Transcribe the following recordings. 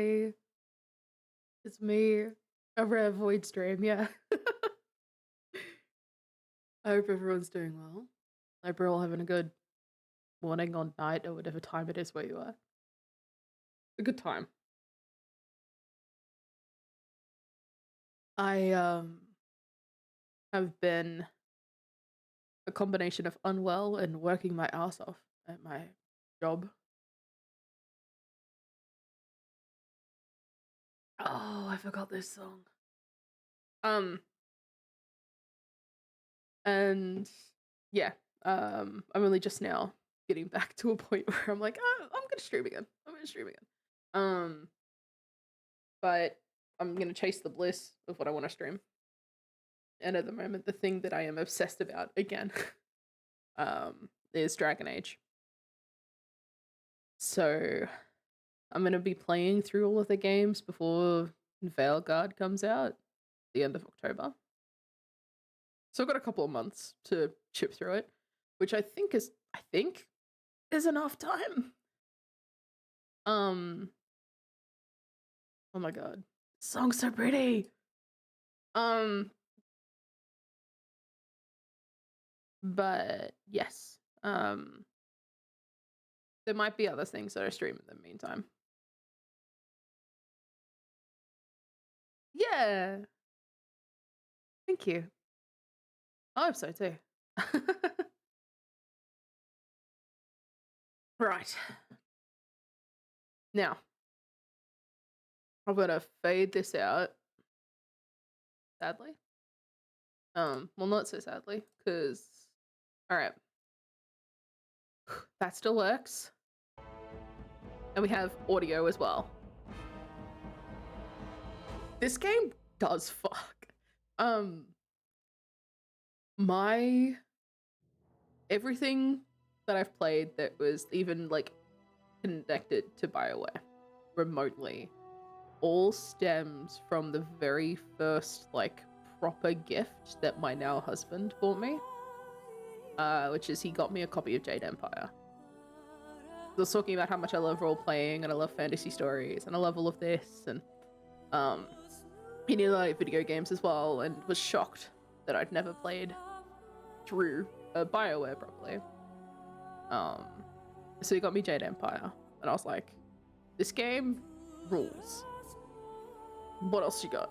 Hi, it's me, a rare void stream, yeah. I hope everyone's doing well. I hope you're all having a good morning or night or whatever time it is where you are. A good time. I have been a combination of unwell and working my ass off at my job. Oh, I forgot this song. Um, and yeah, I'm only just now getting back to a point where I'm like, oh, I'm gonna stream again. I'm gonna stream again. Um, but I'm gonna chase the bliss of what I want to stream. And at the moment, the thing that I am obsessed about again, is Dragon Age. So I'm gonna be playing through all of the games before Veilguard comes out, the end of October. So I've got a couple of months to chip through it, which I think is enough time. Um, oh my god, song's so pretty. Um, but yes, there might be other things that I stream in the meantime. Yeah, thank you. I hope so too. Right. Now, I'm gonna fade this out, sadly. Well, not so sadly, because alright, that still works. And we have audio as well. This game does fuck. Um, my everything that I've played that was even like connected to BioWare remotely all stems from the very first like proper gift that my now husband bought me, which is he got me a copy of Jade Empire. I was talking about how much I love role playing and I love fantasy stories and I love all of this, and he knew that I like video games as well and was shocked that I'd never played through BioWare properly. So he got me Jade Empire and I was like, this game rules. What else you got?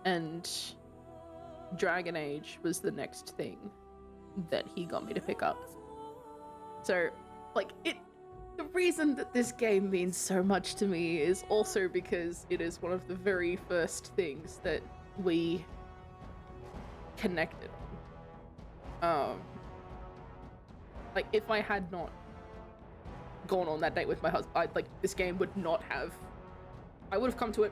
And Dragon Age was the next thing that he got me to pick up. So, like, the reason that this game means so much to me is also because it is one of the very first things that we connected on. Like, if I had not gone on that date with my husband, this game would not have. I would have come to it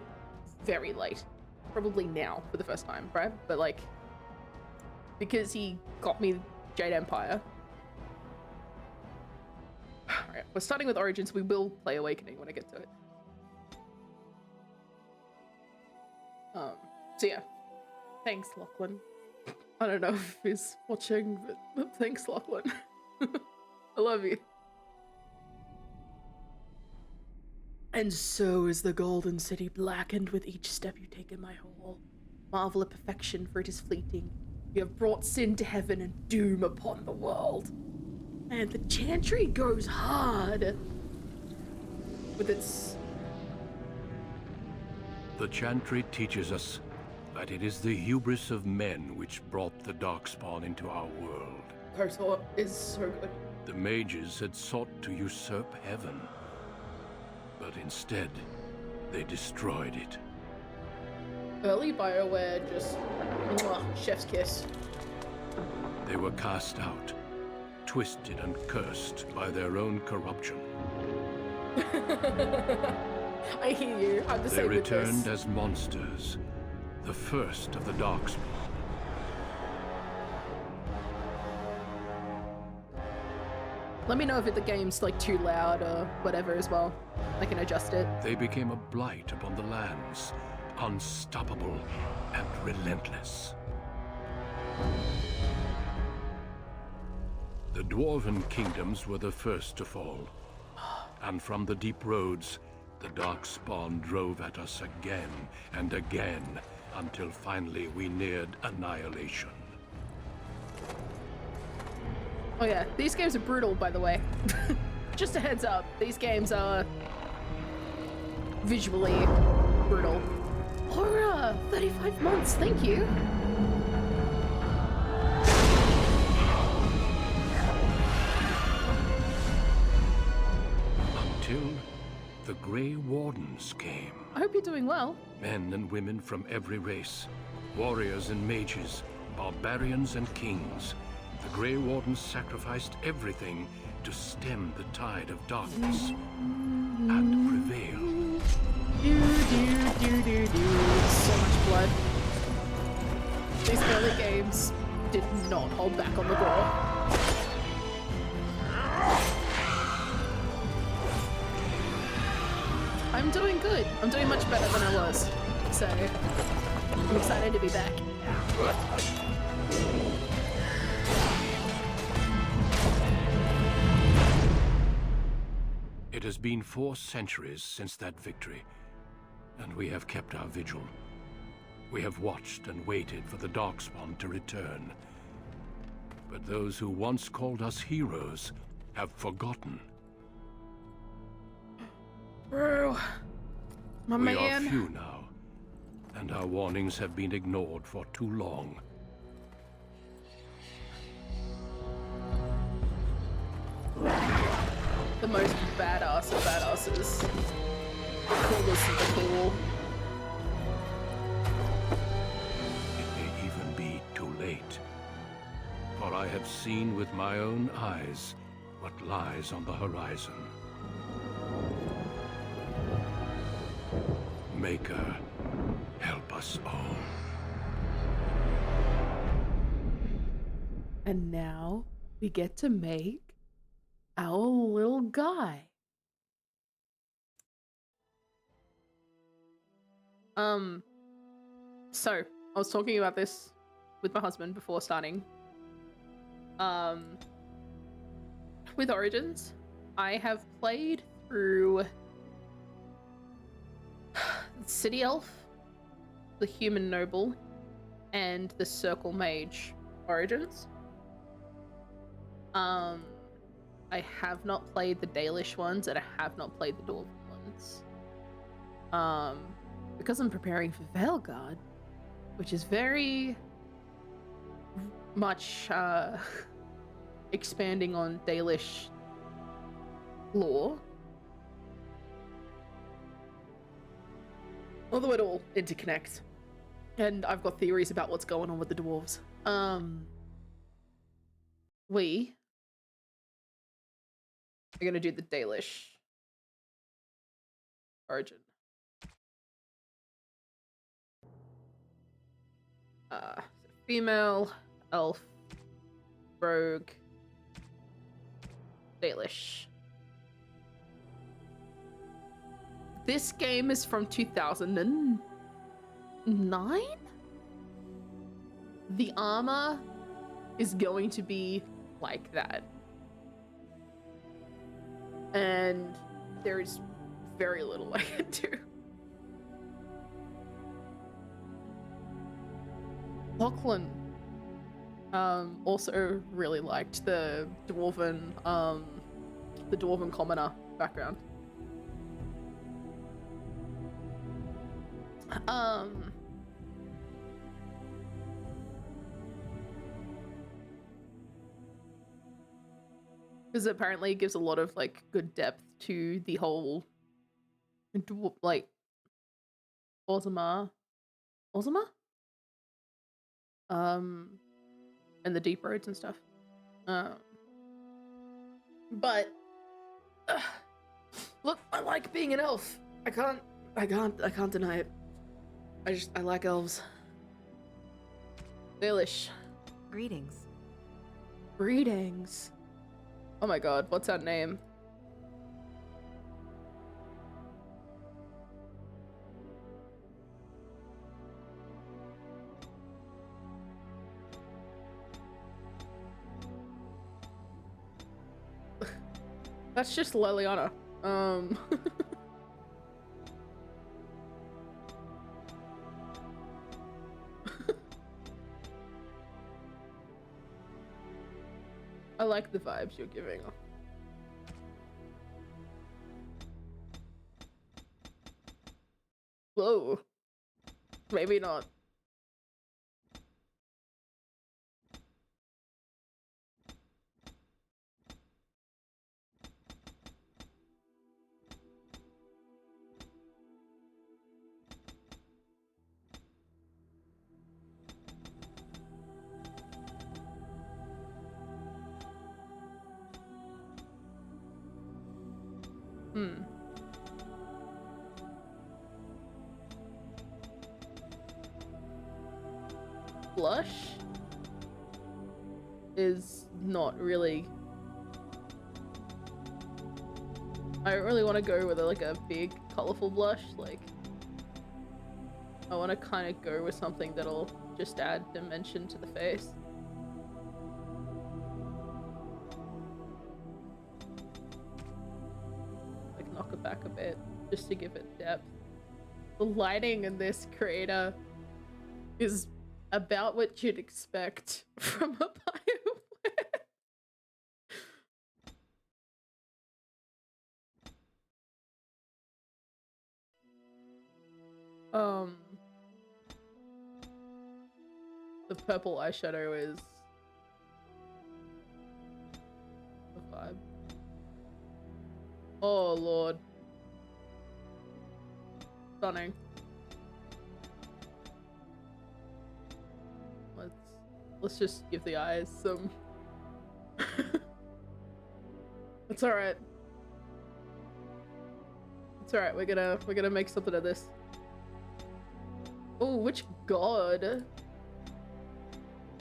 very late, probably now for the first time, right? But like, because he got me Jade Empire. Alright, we're starting with Origins. We will play Awakening when I get to it. So yeah, thanks, Lachlan. I don't know if he's watching, but thanks, Lachlan. I love you. And so is the golden city blackened with each step you take in my hall. Marvel at perfection, for it is fleeting. You have brought sin to heaven and doom upon the world. And the chantry goes hard with its... The chantry teaches us that it is the hubris of men which brought the Darkspawn into our world. KOTOR is so good. The mages had sought to usurp heaven, but instead, they destroyed it. Early BioWare just... chef's kiss. They were cast out, twisted and cursed by their own corruption. I hear you. I'm the same with this. They returned as monsters, the first of the Darkspawn. Let me know if the game's like too loud or whatever as well. I can adjust it. They became a blight upon the lands, unstoppable and relentless. The Dwarven kingdoms were the first to fall. And from the deep roads, the Darkspawn drove at us again and again, until finally we neared annihilation. Oh yeah, these games are brutal, by the way. Just a heads up, these games are visually brutal. Horror! 35 months, thank you! Until the Grey Wardens came. I hope you're doing well. Men and women from every race, warriors and mages, barbarians and kings. The Grey Wardens sacrificed everything to stem the tide of darkness and prevail. So much blood. These early games did not hold back on the gore. I'm doing good. I'm doing much better than I was. So, I'm excited to be back. It has been 4 centuries since that victory, and we have kept our vigil. We have watched and waited for the Darkspawn to return. But those who once called us heroes have forgotten. Bro, my We man. are few now, and our warnings have been ignored for too long. The most badass of badasses. Coolest of the cool. It may even be too late. For I have seen with my own eyes what lies on the horizon. Maker, help us all. And now we get to make our little guy. So I was talking about this with my husband before starting. With Origins, I have played through City Elf, the Human Noble, and the Circle Mage Origins. I have not played the Dalish ones, and I have not played the Dwarven ones. Because I'm preparing for Veilguard, which is very much expanding on Dalish lore. Although it all interconnects. And I've got theories about what's going on with the dwarves. We are gonna do the Dalish origin. Female, elf, rogue, Dalish. This game is from 2009? The armor is going to be like that. And there is very little I can do. Lachlan also really liked the dwarven commoner background. Because apparently it gives a lot of like good depth to the whole like Ozma and the deep roads and stuff. But look, I like being an elf. I can't deny it. I like elves. Dalish. Greetings. Greetings. Oh my god, what's that name? That's just Liliana. Um. I like the vibes you're giving off. Whoa. Maybe not. Hmm. Blush is not really. I don't really want to go with like a big, colorful blush. Like, I want to kind of go with something that'll just add dimension to the face. Like, knock it back a bit just to give it depth. The lighting in this creator is about what you'd expect from a BioWare. The purple eyeshadow is the vibe. Oh lord. Stunning. Let's just give the eyes some. It's alright. It's alright, we're gonna make something of this. Oh, which god?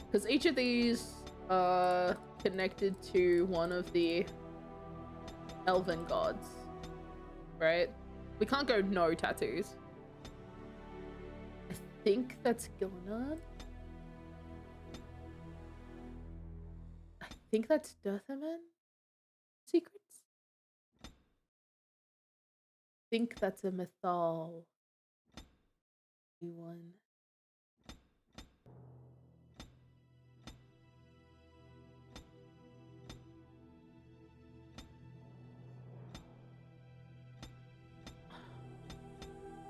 Because each of these are connected to one of the elven gods, right? We can't go no tattoos. I think that's Gilnard. I think that's Dirthaman Secrets. I think that's a Mythal one.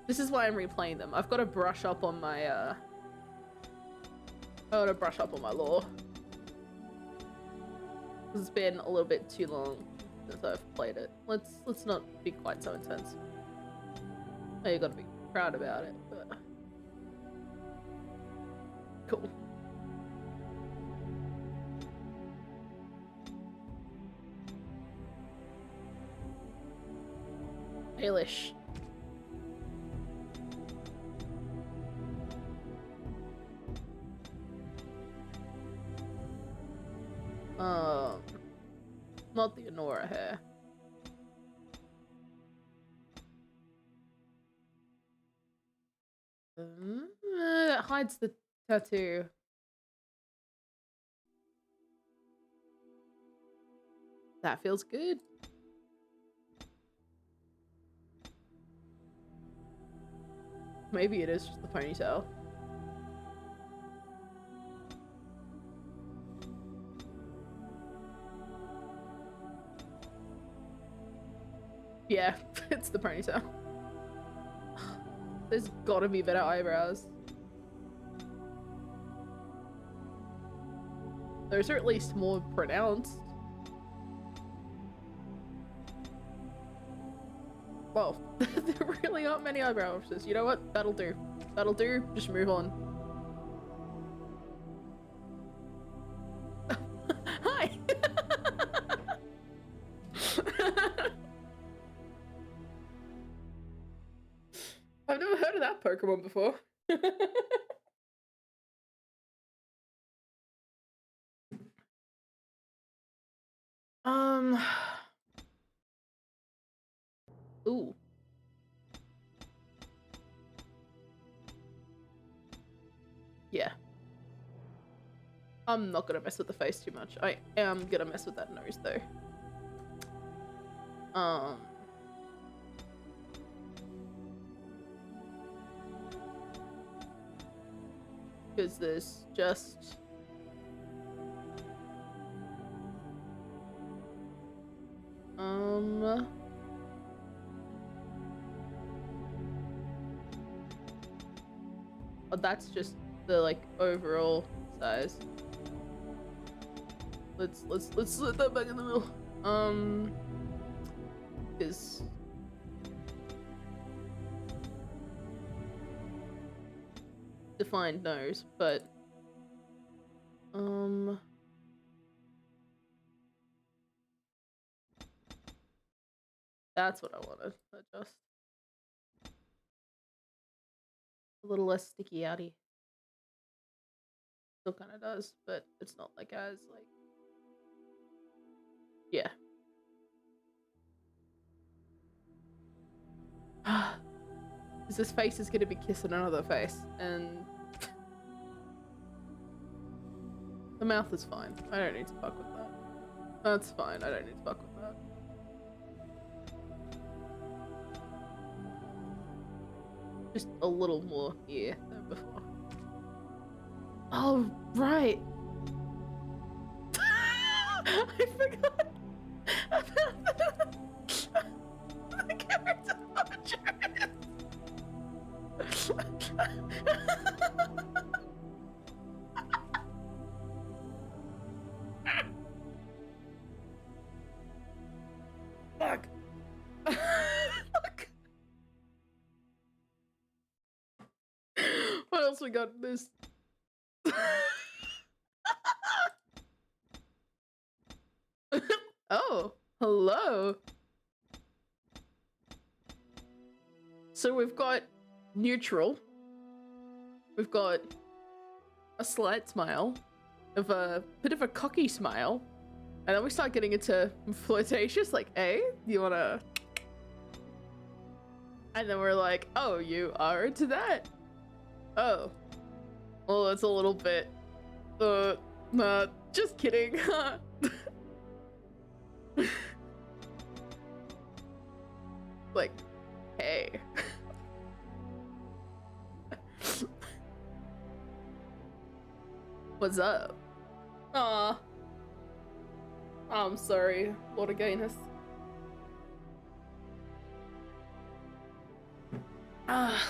This is why I'm replaying them. I've got to brush up on my I gotta brush up on my lore. It's been a little bit too long since I've played it. Let's not be quite so intense. Oh, you gotta be proud about it, but cool. Ailish. Not the Anora hair. That hides the tattoo. That feels good. Maybe it is just the ponytail. Yeah, it's the ponytail. There's gotta be better eyebrows. Those are at least more pronounced. Well, there really aren't many eyebrow options. You know what? That'll do. That'll do. Just move on. Hi! I've never heard of that Pokemon before. Ooh. Yeah. I'm not gonna mess with the face too much. I am gonna mess with that nose though. Because there's just... Oh, that's just the, like, overall size. Let's slip that back in the middle. Is defined nose, but that's what I want to adjust. A little less sticky outy. Still kind of does, but it's not like as like, yeah. Because this face is gonna be kissing another face, and the mouth is fine. I don't need to fuck with that. That's fine. I don't need to fuck with that. Just a little more here than before. Oh, right. I forgot about the character portrait. Fuck. Fuck. What else we got in this? Oh, hello. So we've got neutral. We've got a slight smile, of a bit of a cocky smile, and then we start getting into flirtatious, like, hey, you wanna? And then we're like, oh, you are into that? Oh, well, that's a little bit, nah, just kidding. Like, hey. What's up? Aw. I'm sorry, Lord of Gayness. Ah.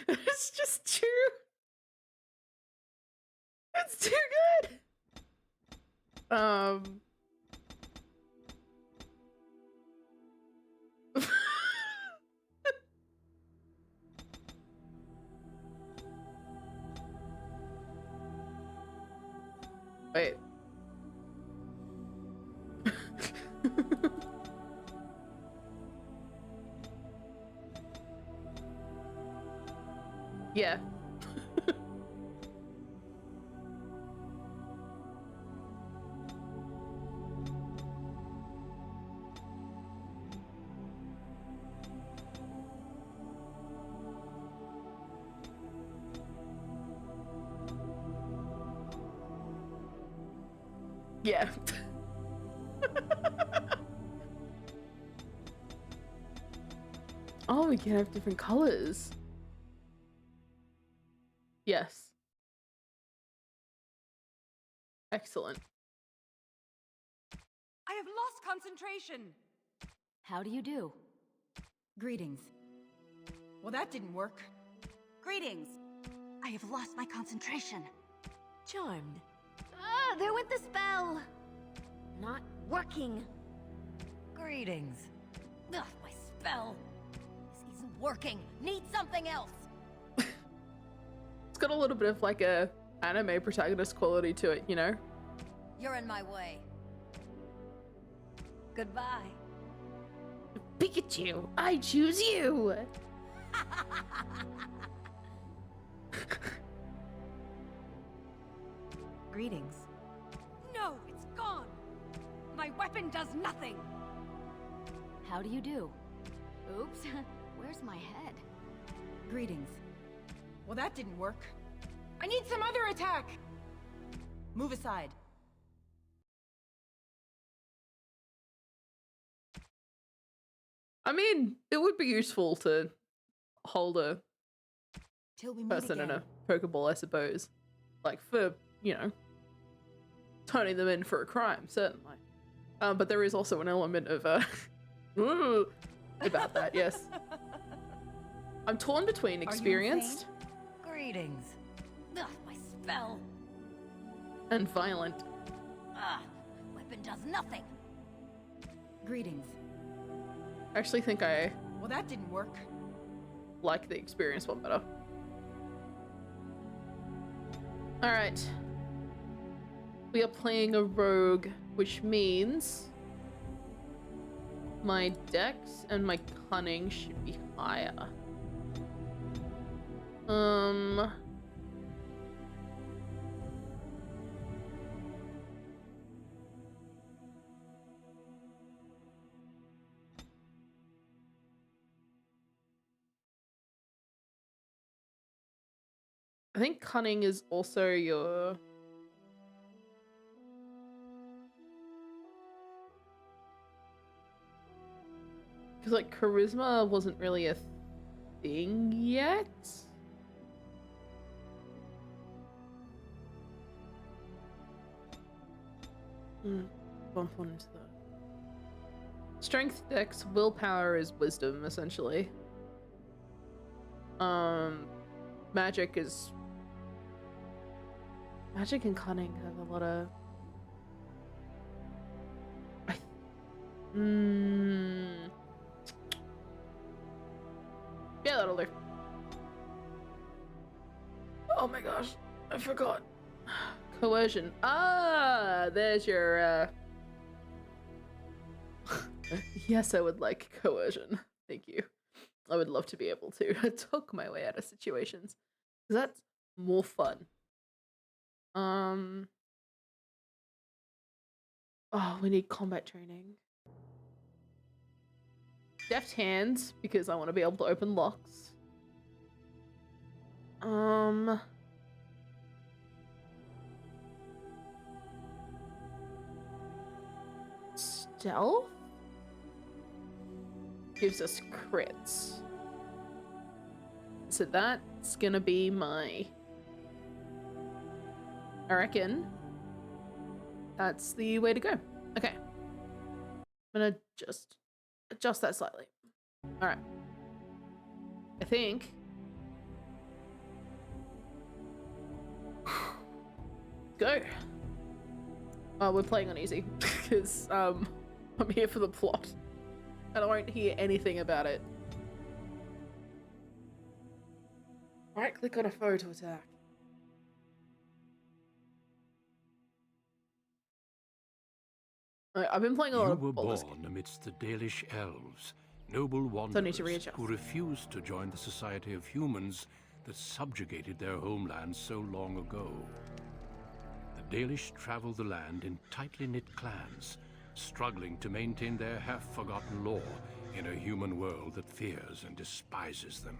It's just too... It's too good! Wait. Yeah. Yeah. Oh, we can have different colors. Yes. Excellent. I have lost concentration. How do you do? Greetings. Well, that didn't work. Greetings. I have lost my concentration. Charmed. Ah, there went the spell! Not working. Greetings. Ugh, my spell. This isn't working. Need something else. It's got a little bit of like a anime protagonist quality to it, you know? You're in my way. Goodbye. Pikachu, I choose you! Greetings. No, it's gone. My weapon does nothing. How do you do? Oops, where's my head? Greetings. Well, that didn't work. I need some other attack. Move aside. I mean, it would be useful to hold a Till we meet person in again. a Pokeball, I suppose. Like, for, you know, turning them in for a crime, certainly. But there is also an element of, ooh, about that, yes. I'm torn between experienced Greetings. Ugh, my spell. and violent. Ugh, weapon does nothing. Greetings. I actually think I Well, that didn't work. like the experienced one better. Alright. We are playing a rogue, which means my dex and my cunning should be higher. I think cunning is also your... Because, like, charisma wasn't really a thing yet? Bump on into that. Strength, dex, willpower is wisdom, essentially. Magic is... Magic and cunning have a lot of... Yeah, that'll do. Oh my gosh, I forgot. Coercion. Ah, there's your, Yes, I would like coercion. Thank you. I would love to be able to talk my way out of situations. 'Cause that's more fun. Oh, we need combat training. Deft hands, because I want to be able to open locks. Stealth? Gives us crits. So that's gonna be my... I reckon that's the way to go. Okay. I'm gonna just adjust that slightly. Alright. I think... Go. We're playing on easy, because I'm here for the plot. And I won't hear anything about it. Right click on a foe to attack. I've been playing a lot You of were Baldur's born amidst the Dalish elves, noble need to wanderers readjust. who refused to join the society of humans that subjugated their homeland so long ago. The Dalish travel the land in tightly knit clans, struggling to maintain their half-forgotten lore in a human world that fears and despises them.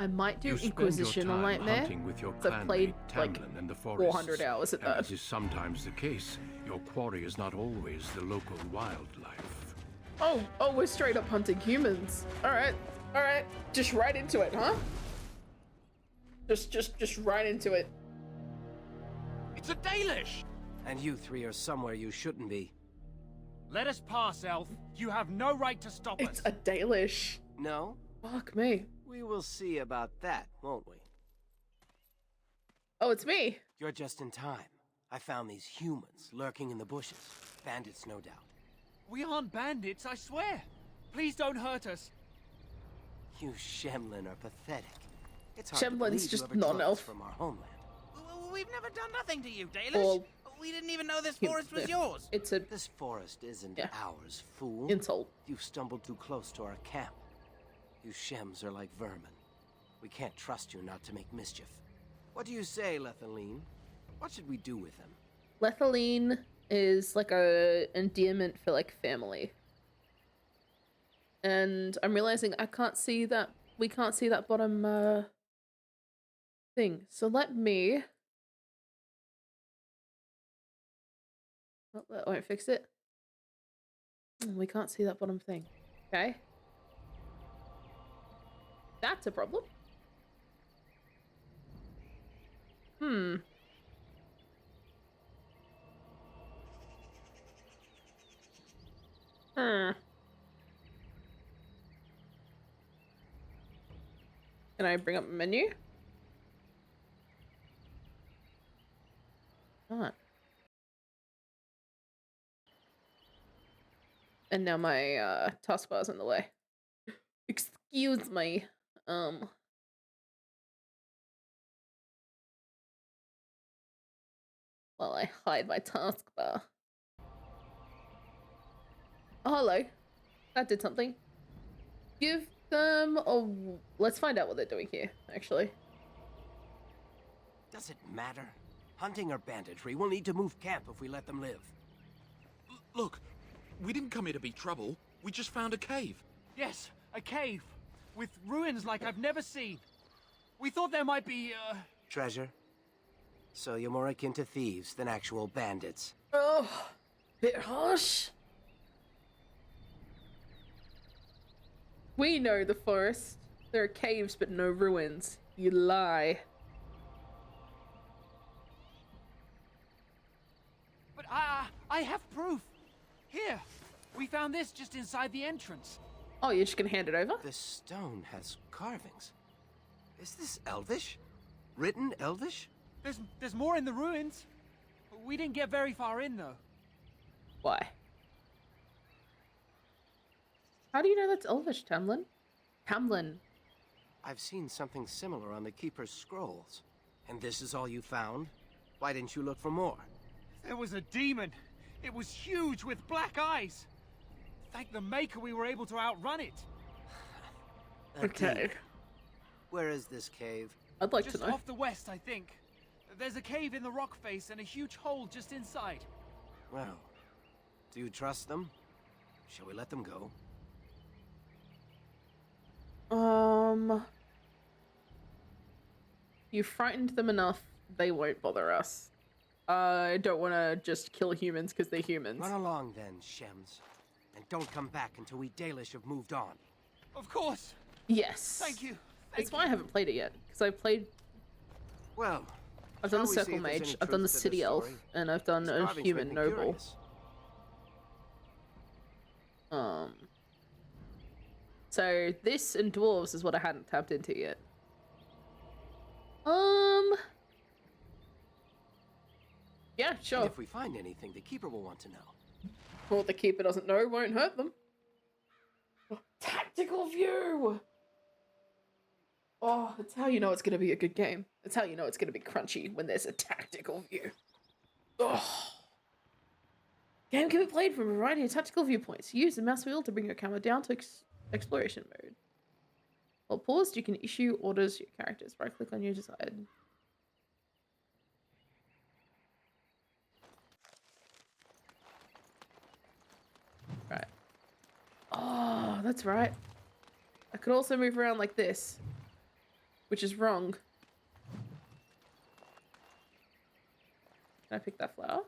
I might do You spend Inquisition your on time Nightmare. hunting with your So I've played clanmate like Tamlin in the 400 forests, hours at and that. as is sometimes the case, your quarry is not always the local wildlife. Oh, we're straight up hunting humans. Alright. Just right into it, huh? Just right into it. It's a Dalish! And you three are somewhere you shouldn't be. Let us pass, Elf. You have no right to stop It's us. a Dalish. No? Fuck me. We will see about that, won't we? Oh, it's me. You're just in time. I found these humans lurking in the bushes. Bandits, no doubt. We aren't bandits, I swear. Please don't hurt us. You Shemlin are pathetic. It's hard to Shemlin's believe just you ever took us non-elf. from our homeland. We've never done nothing to you, Dalish. Or- We didn't even know this Yeah, forest was yeah. yours. It's a This forest isn't Yeah. ours, fool. insult. You've stumbled too close to our camp. You Shems are like vermin. We can't trust you not to make mischief. What do you say, Lethaline? What should we do with them? Lethaline is like a endearment for like family. And I'm realizing I can't see that we can't see that bottom thing. So let me oh, that won't fix it. We can't see that bottom thing. Okay. That's a problem. Hmm. Hmm. Can I bring up a menu? Ah. And now my taskbar's in the way. Excuse me. While I hide my taskbar. Oh, hello. That did something. Give them a... Let's find out what they're doing here, actually. Does it matter? Hunting or banditry, we'll need to move camp if we let them live. Look, we didn't come here to be trouble. We just found a cave. Yes, a cave. With ruins like I've never seen. We thought there might be, Treasure? So you're more akin to thieves than actual bandits. Oh, bit harsh. We know the forest. There are caves but no ruins. You lie. But I have proof. Here, we found this just inside the entrance. Oh, you're just gonna hand it over? This stone has carvings. Is this Elvish? Written Elvish? There's more in the ruins. We didn't get very far in, though. Why? How do you know that's Elvish, Tamlin? Tamlin. I've seen something similar on the Keeper's scrolls. And this is all you found? Why didn't you look for more? There was a demon. It was huge with black eyes. Thank the Maker we were able to outrun it. Deep. Where is this cave? I'd like Just to know. off the west, I think. There's a cave in the rock face and a huge hole just inside. Well, do you trust them? Shall we let them go? You frightened them enough, they won't bother us. I don't want to just kill humans because they're humans. Run along then, Shems. And don't come back until we Dalish have moved on. Of course. Yes. Thank you. That's why I haven't played it yet, because I've played... Well, I've done the shall we see Circle if there's Mage, any I've done the truth to City this Elf, story? and I've done These a carvings Human make me Noble. curious. So this and Dwarves is what I hadn't tapped into yet. Yeah, And sure. if we find anything, the Keeper will want to know. What the Keeper doesn't know won't hurt them. Tactical view! Oh, that's how you know it's gonna be a good game. That's how you know it's gonna be crunchy, when there's a tactical view. Oh. Game can be played from a variety of tactical viewpoints. Use the mouse wheel to bring your camera down to exploration mode. While paused, you can issue orders to your characters. Right click on your desired. Right. Oh, that's right. I could also move around like this, which is wrong. Can I pick that flower?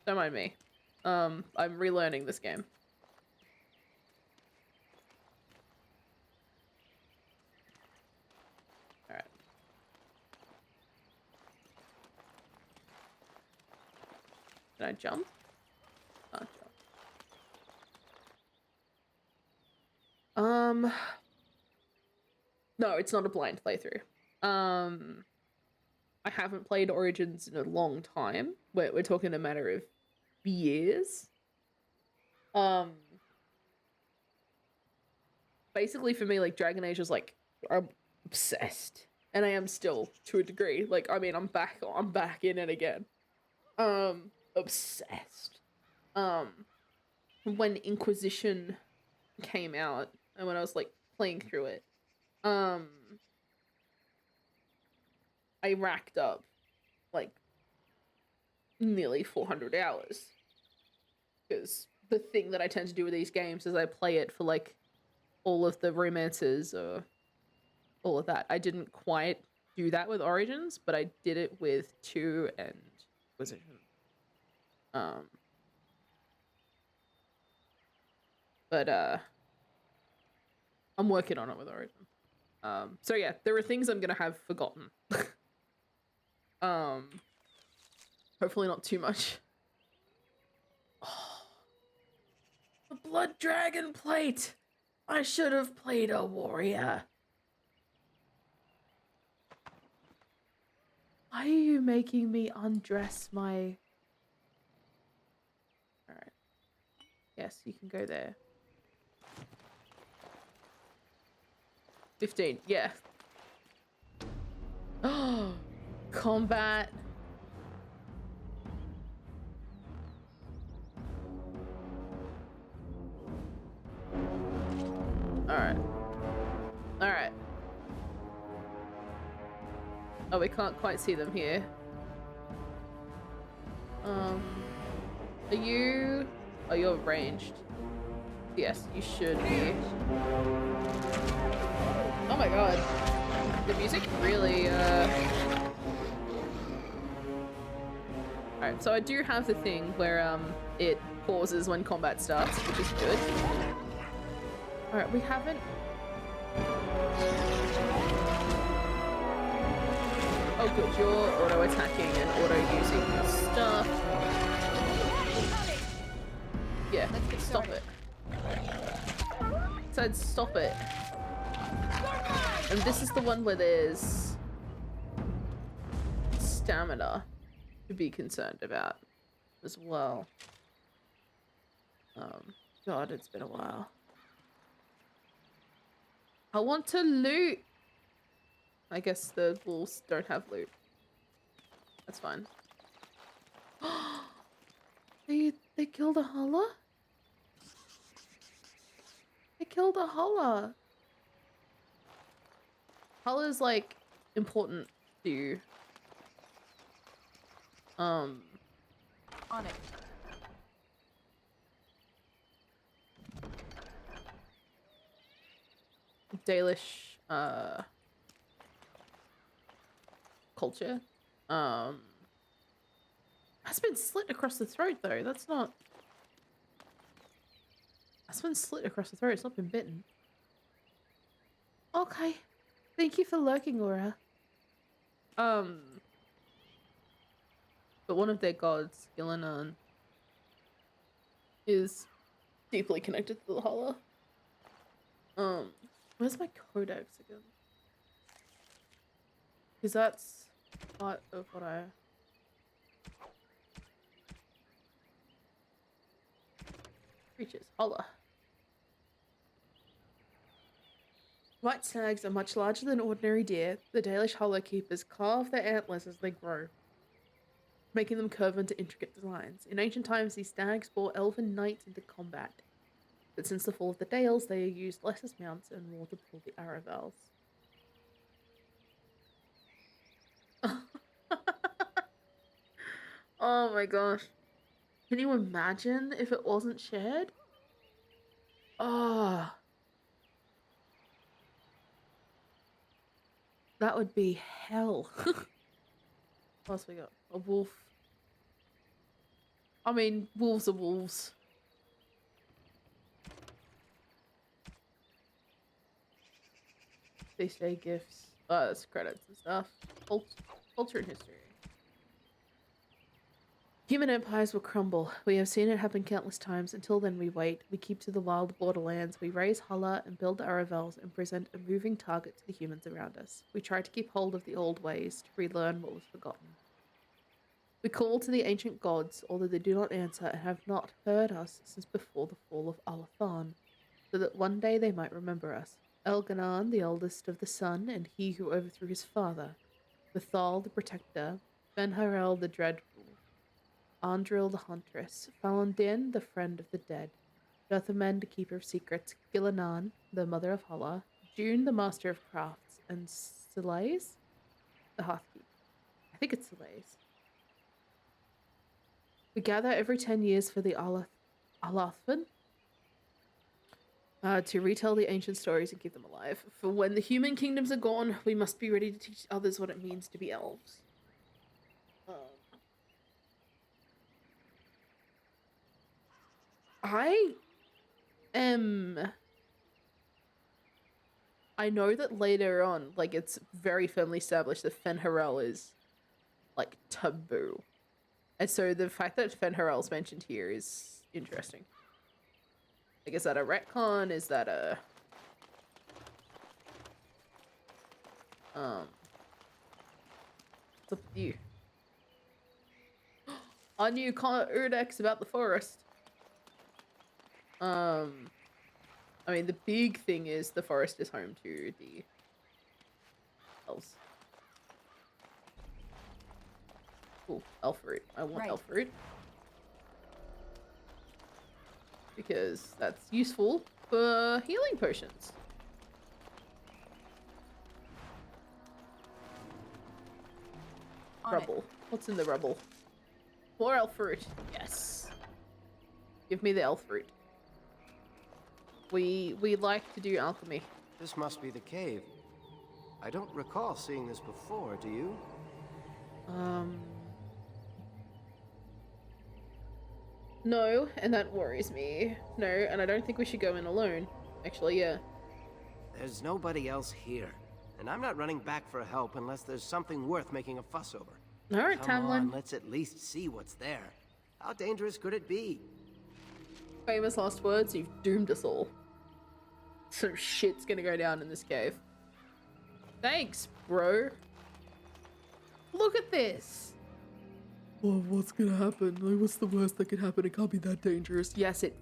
Don't mind me. I'm relearning this game. Alright. Can I jump? Can't jump. No, it's not a blind playthrough. I haven't played Origins in a long time. We're talking a matter of years. Basically for me, like, Dragon Age was like, I'm obsessed. And I am still, to a degree. Like, I mean, I'm back in it again. Obsessed. When Inquisition came out, and when I was, like, playing through it, I racked up, like, nearly 400 hours. Because the thing that I tend to do with these games is I play it for, like, all of the romances or all of that. I didn't quite do that with Origins, but I did it with 2 and Inquisition. But I'm working on it with Origin. So yeah, there are things I'm gonna have forgotten. Hopefully not too much. Oh, the Blood Dragon plate! I should have played a warrior. Why are you making me undress my... Alright. Yes, you can go there. 15, yeah. Oh, combat. Alright. Alright. Oh, we can't quite see them here. Are you... Oh, you're ranged. Yes, you should be. Oh my god. The music really, Alright, so I do have the thing where, it pauses when combat starts, which is good. Alright, we haven't... Oh good, you're auto-attacking and auto-using stuff. Yeah, stop it. Said stop it. And this is the one where there's stamina to be concerned about as well. God, it's been a while. I want to loot. I guess the wolves don't have loot. That's fine. They killed a holla? They killed a holla. Holla's like important to you. On it. Dalish culture. That's been slit across the throat though. That's been slit across the throat, it's not been bitten. Okay. Thank you for lurking, Aura. But one of their gods, Gillinan, is deeply connected to the Holla. Where's my codex again? Because that's part of what I... Creatures, Holla. White stags are much larger than ordinary deer. The Dalish Holla keepers carve their antlers as they grow, making them curve into intricate designs. In ancient times, these stags bore elven knights into combat. But since the fall of the Dales, they are used less as mounts and more to pull the Aravels. Oh my gosh. Can you imagine if it wasn't shared? Oh. That would be hell. What else we got? A wolf. I mean, wolves are wolves. Feast day gifts. That's credits and stuff. Culture and history. Human empires will crumble. We have seen it happen countless times. Until then, we wait. We keep to the wild borderlands. We raise Holla and build Aravels and present a moving target to the humans around us. We try to keep hold of the old ways, to relearn what was forgotten. We call to the ancient gods, although they do not answer and have not heard us since before the fall of Alathan, so that one day they might remember us. Elganan, the eldest of the sun, and he who overthrew his father. Bethal, the protector. Ben-Harel, the dreadful. Andril, the huntress. Falondin, the friend of the dead. Jothamen, the keeper of secrets. Gillinan, the mother of Holla. June, the master of crafts. And Silaise, the hearthkeeper. I think it's Silaise. We gather every 10 years for the Alathvan. To retell the ancient stories and keep them alive. For when the human kingdoms are gone, we must be ready to teach others what it means to be elves. I I know that later on, like, it's very firmly established that Fen'Harel is, like, taboo. And so the fact that Fen'Harel's mentioned here is interesting. Like, is that a retcon? Is that a... It's up to you. Our new Urdex about the forest. I mean, the big thing is the forest is home to the elves. Ooh, elf fruit. I want elf fruit. Because that's useful for healing potions. Rubble. What's in the rubble? More elf fruit. Yes. Give me the elf fruit. We like to do alchemy. This must be the cave. I don't recall seeing this before, do you? No, and that worries me. No, and I don't think we should go in alone. Actually, yeah. There's nobody else here. And I'm not running back for help unless there's something worth making a fuss over. Alright, Come on, Tamlin. let's at least see what's there. How dangerous could it be? Famous last words, you've doomed us all. Some shit's gonna go down in this cave. Thanks, bro. Look at this. Oh, what's gonna happen? Like, what's the worst that could happen? It can't be that dangerous. Yes, it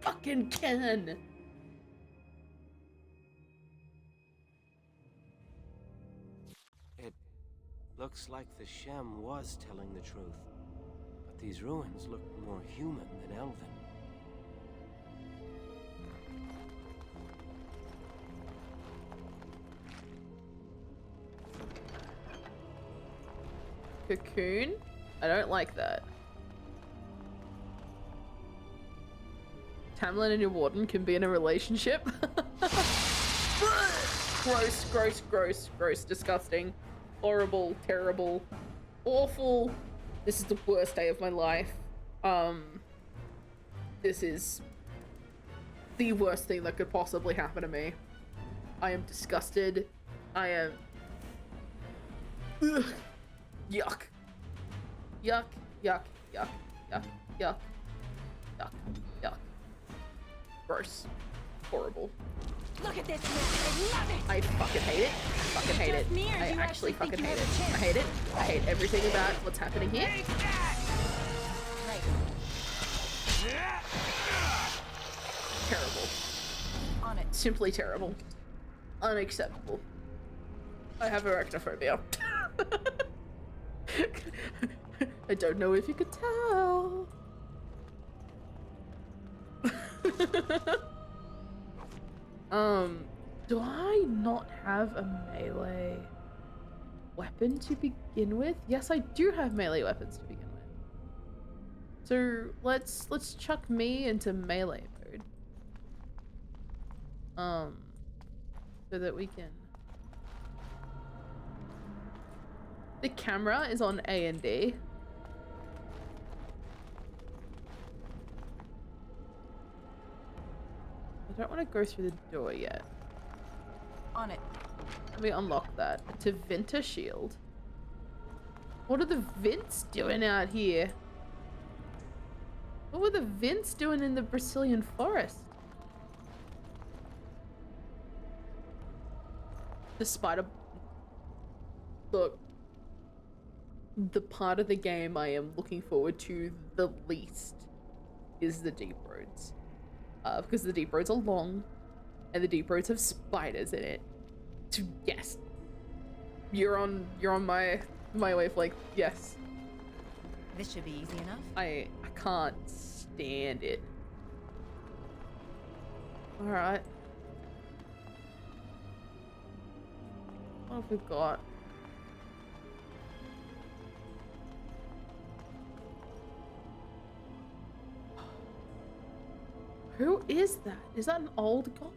fucking can. It looks like the Shem was telling the truth. But these ruins look more human than elven. Cocoon? I don't like that. Tamlin and your warden can be in a relationship. Gross, gross, gross, gross, disgusting, horrible, terrible, awful. This is the worst day of my life. This is the worst thing that could possibly happen to me. I am disgusted. I am... Ugh. Yuck. Yuck, yuck, yuck, yuck, yuck, yuck, yuck. Gross. Horrible. Look at this mess. I love it. I fucking hate it. I fucking hate it. I actually fucking hate it. I hate it. I hate everything about what's happening here. Terrible. On it. Simply terrible. Unacceptable. I have arachnophobia. I don't know if you could tell. Do I not have a melee weapon to begin with? Yes, I do have melee weapons to begin with. So let's chuck me into melee mode. So that we can. The camera is on A and D. I don't want to go through the door yet. On it. Let me unlock that. To Vinter Shield. What are the Vints doing out here? What were the Vints doing in the Brazilian forest? The spider... Look. The part of the game I am looking forward to the least is the deep roads. Because the deep roads are long, and the deep roads have spiders in it. So yes, you're on my wavelength. Yes. This should be easy enough. I can't stand it. All right. What have we got? Who is that? Is that an old god?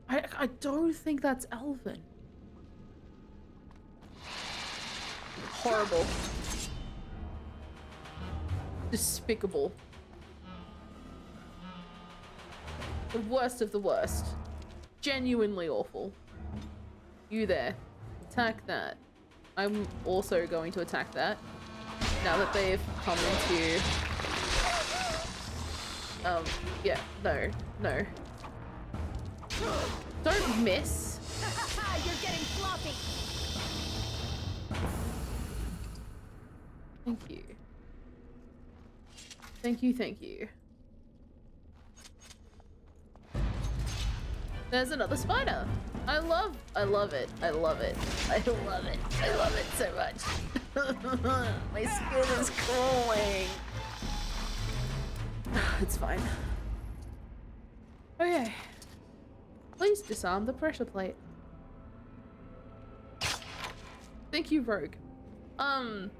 I don't think that's Elven. Horrible. Despicable. The worst of the worst. Genuinely awful. You there. Attack that. I'm also going to attack that. Now that they've come into... yeah, no. Don't miss. You're getting sloppy. Thank you. Thank you. There's another spider. I love it. I love it so much. My skin is crawling. It's fine. Okay. Please disarm the pressure plate. Thank you, Rogue. I've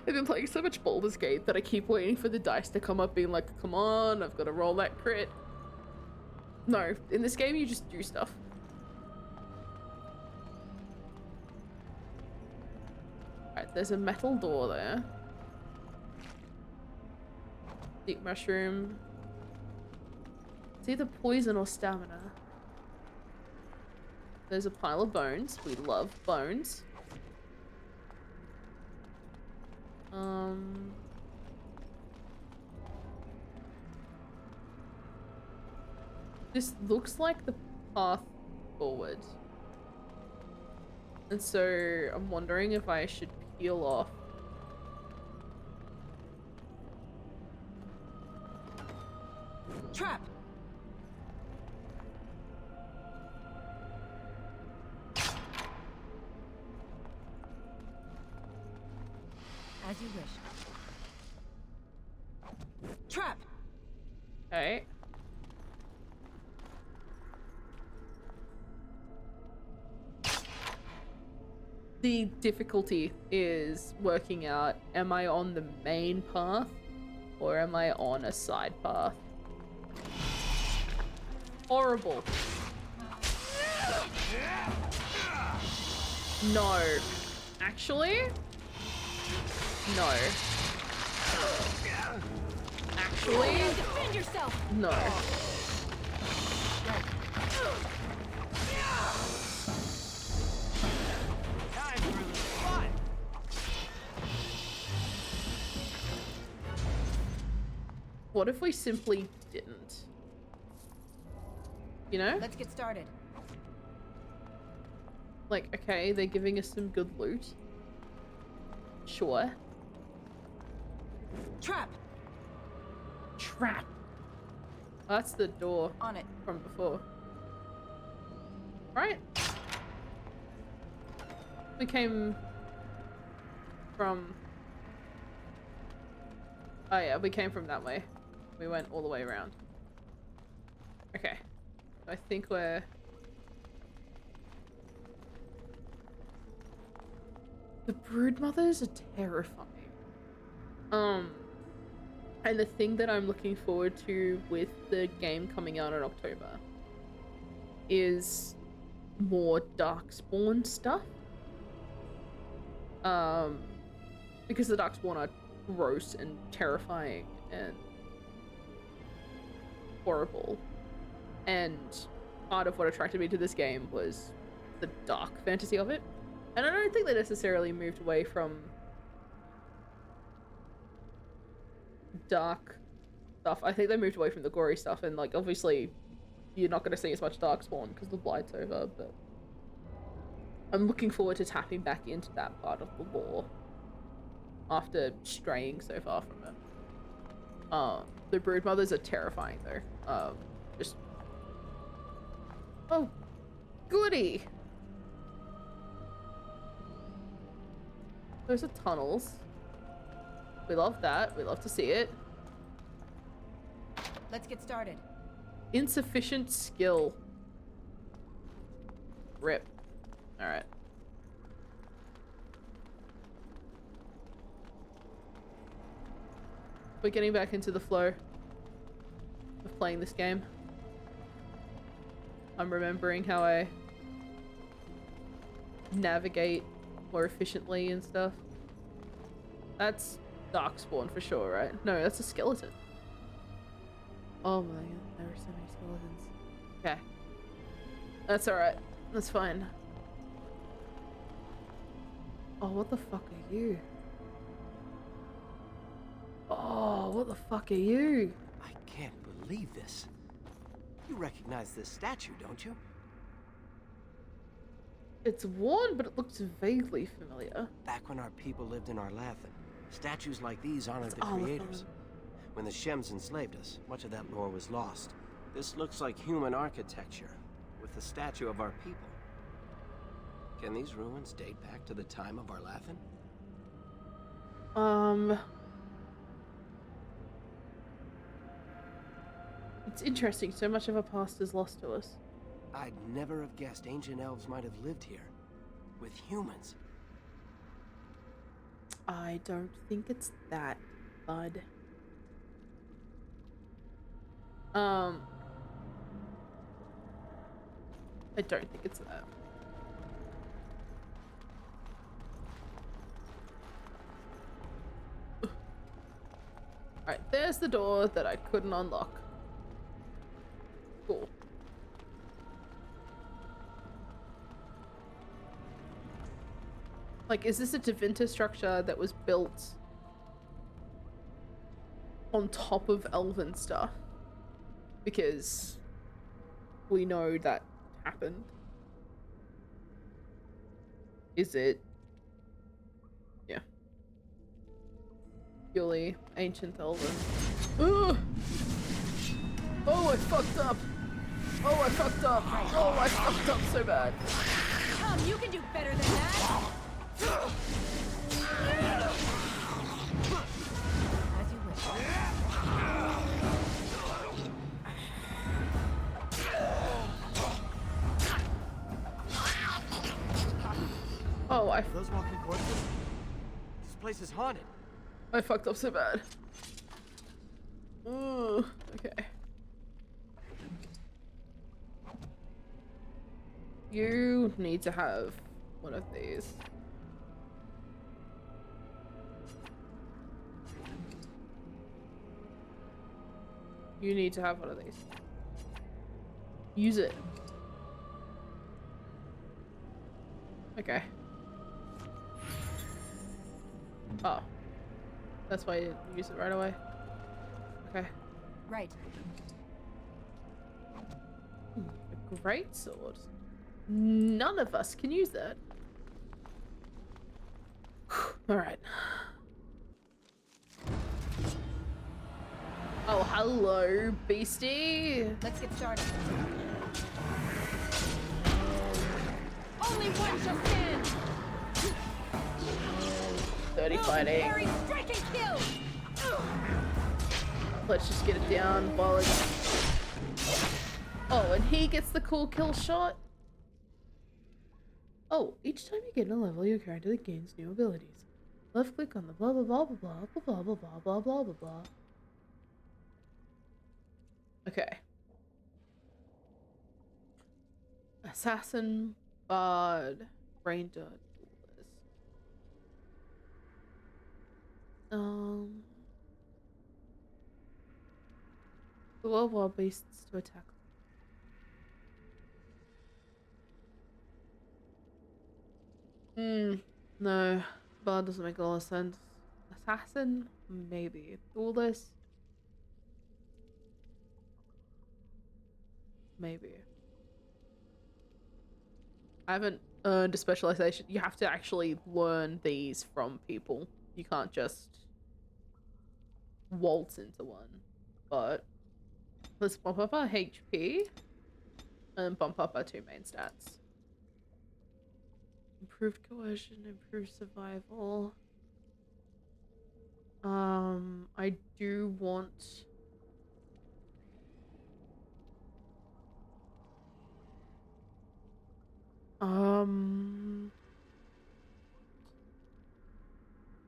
been playing so much Baldur's Gate that I keep waiting for the dice to come up being like, come on, I've got to roll that crit. No, in this game you just do stuff. Alright, there's a metal door there. Deep mushroom. It's either poison or stamina. There's a pile of bones. We love bones. This looks like the path forward. And so I'm wondering if I should peel off. Trap! As you wish. Trap! Okay. The difficulty is working out, am I on the main path or am I on a side path? Horrible. No. Actually? No. Actually? Defend yourself. No. Time for a little fun. What if we simply didn't? You know? Let's get started. Like, okay, they're giving us some good loot. Sure. Trap! Trap. That's the door On it. from before. Right? We came from... Oh yeah, we came from that way. We went all the way around. Okay. I think we're... The broodmothers are terrifying. And the thing that I'm looking forward to with the game coming out in October is more Darkspawn stuff. Because the Darkspawn are gross and terrifying and horrible. And part of what attracted me to this game was the dark fantasy of it. And I don't think they necessarily moved away from dark stuff. I think they moved away from the gory stuff, and like obviously you're not going to see as much Darkspawn because the Blight's over, but I'm looking forward to tapping back into that part of the lore after straying so far from it. The broodmothers are terrifying though. Just... Oh, goody! Those are tunnels. We love that. We love to see it. Let's get started. Insufficient skill. Rip. Alright. We're getting back into the flow of playing this game. I'm remembering how I navigate more efficiently and stuff. That's Darkspawn for sure, right? No, that's a skeleton. Oh my god, there are so many skeletons. Okay. That's alright. That's fine. Oh, what the fuck are you? Oh, what the fuck are you? I can't believe this. You recognize this statue, don't you? It's worn, but it looks vaguely familiar. Back when our people lived in Arlathan, statues like these honored the Arlathan. creators. When the Shems enslaved us, much of that lore was lost. This looks like human architecture, with the statue of our people. Can these ruins date back to the time of Arlathan? It's interesting. So much of our past is lost to us. I'd never have guessed ancient elves might have lived here. With humans. I don't think it's that, bud. I don't think it's that. Alright, there's the door that I couldn't unlock. Cool. Like, is this a Tevinter structure that was built on top of elven stuff? Because we know that happened. Is it? Yeah. Purely ancient elven. Ugh! Oh, I fucked up! Oh, I fucked up! Oh, I fucked up so bad. Come, you can do better than that. As you wish. Oh, Are those walking corpses? This place is haunted. I fucked up so bad. Ooh, okay. You need to have one of these. You need to have one of these. Use it. Okay. Oh. That's why you didn't use it right away. Okay. Right. A great sword. None of us can use that. Alright. Oh, hello, beastie. Let's get started. Only one shall stand. 30 fighting. Harry, strike and kill. Let's just get it down while it's... Oh, and he gets the cool kill shot. Oh, each time you get in a level, your character gains new abilities. Left click on the blah blah blah blah blah blah blah blah blah blah blah blah. Okay. Assassin, Bard, Ranger, Duelist. The wild beasts to attack. No. Bard doesn't make a lot of sense. Assassin? Maybe. Duelist? Maybe. I haven't earned a specialization. You have to actually learn these from people. You can't just waltz into one. But let's bump up our HP and bump up our two main stats. Improved coercion, improved survival. I do want...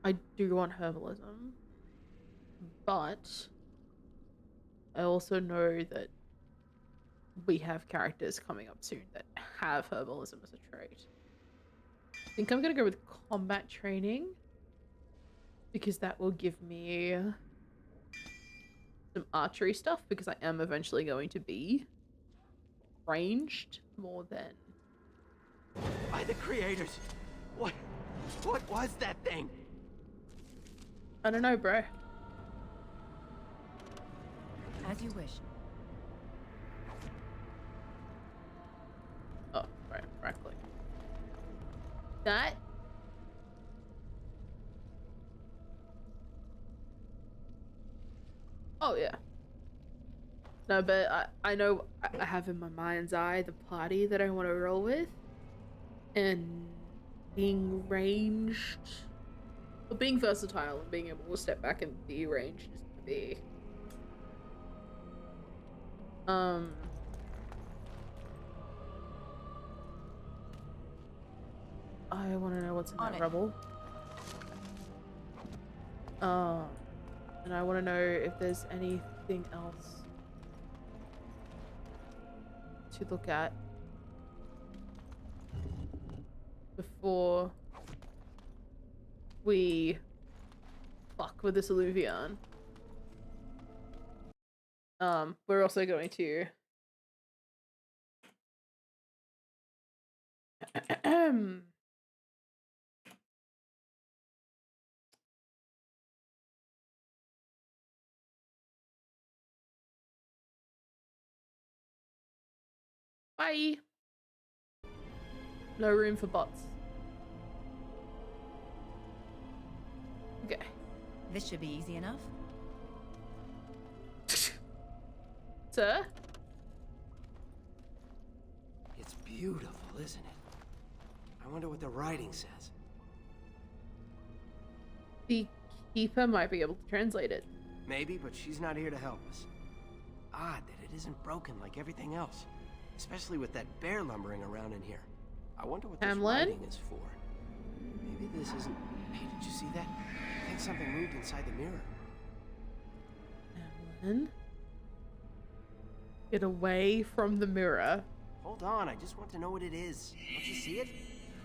I do want herbalism, but I also know that we have characters coming up soon that have herbalism as a trait. I think I'm gonna go with combat training because that will give me some archery stuff because I am eventually going to be ranged more than. By the creators! What was that thing? I don't know, bro. As you wish. Oh, right click. That. Oh yeah. No, but I know I have in my mind's eye the party that I want to roll with, and being ranged, or being versatile and being able to step back and be ranged is gonna be. I want to know what's in that rubble. And I want to know if there's anything else to look at before we fuck with this Illuvian. We're also going to bye. No room for bots. Okay. This should be easy enough. Sir? It's beautiful, isn't it? I wonder what the writing says. The keeper might be able to translate it. Maybe, but she's not here to help us. Odd that it isn't broken like everything else. Especially with that bear lumbering around in here. I wonder what this writing is for. Maybe this isn't... Hey, did you see that? I think something moved inside the mirror. Hamlin? Get away from the mirror. Hold on, I just want to know what it is. Don't you see it?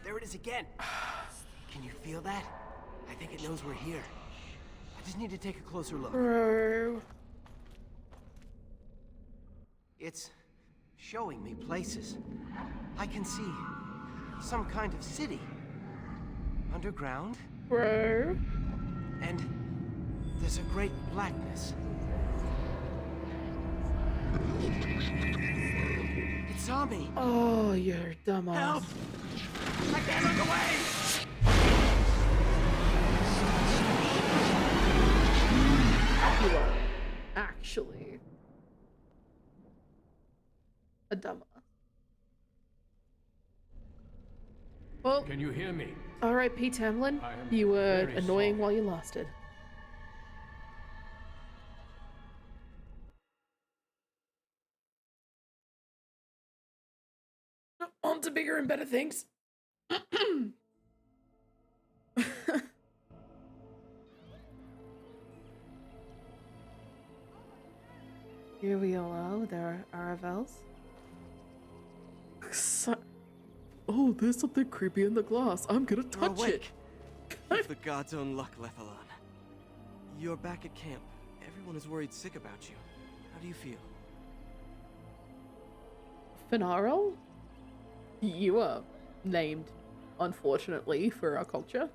There it is again. Can you feel that? I think it knows we're here. I just need to take a closer look. Bro. It's showing me places. I can see some kind of city. Underground. Bro. And there's a great blackness. It saw me. Oh, you're dumbass. Help! I can't look away! You are actually a dumbass. Well, Can you hear me? alright, Pete Hamlin. I am You were very annoying sorry. while you lasted. On to bigger and better things. Here we all are with our Aravels. Oh, there's something creepy in the glass. I'm gonna touch it. With the god's own luck, Lethalon. You're back at camp. Everyone is worried sick about you. How do you feel? Finarol? You are named, unfortunately, for our culture.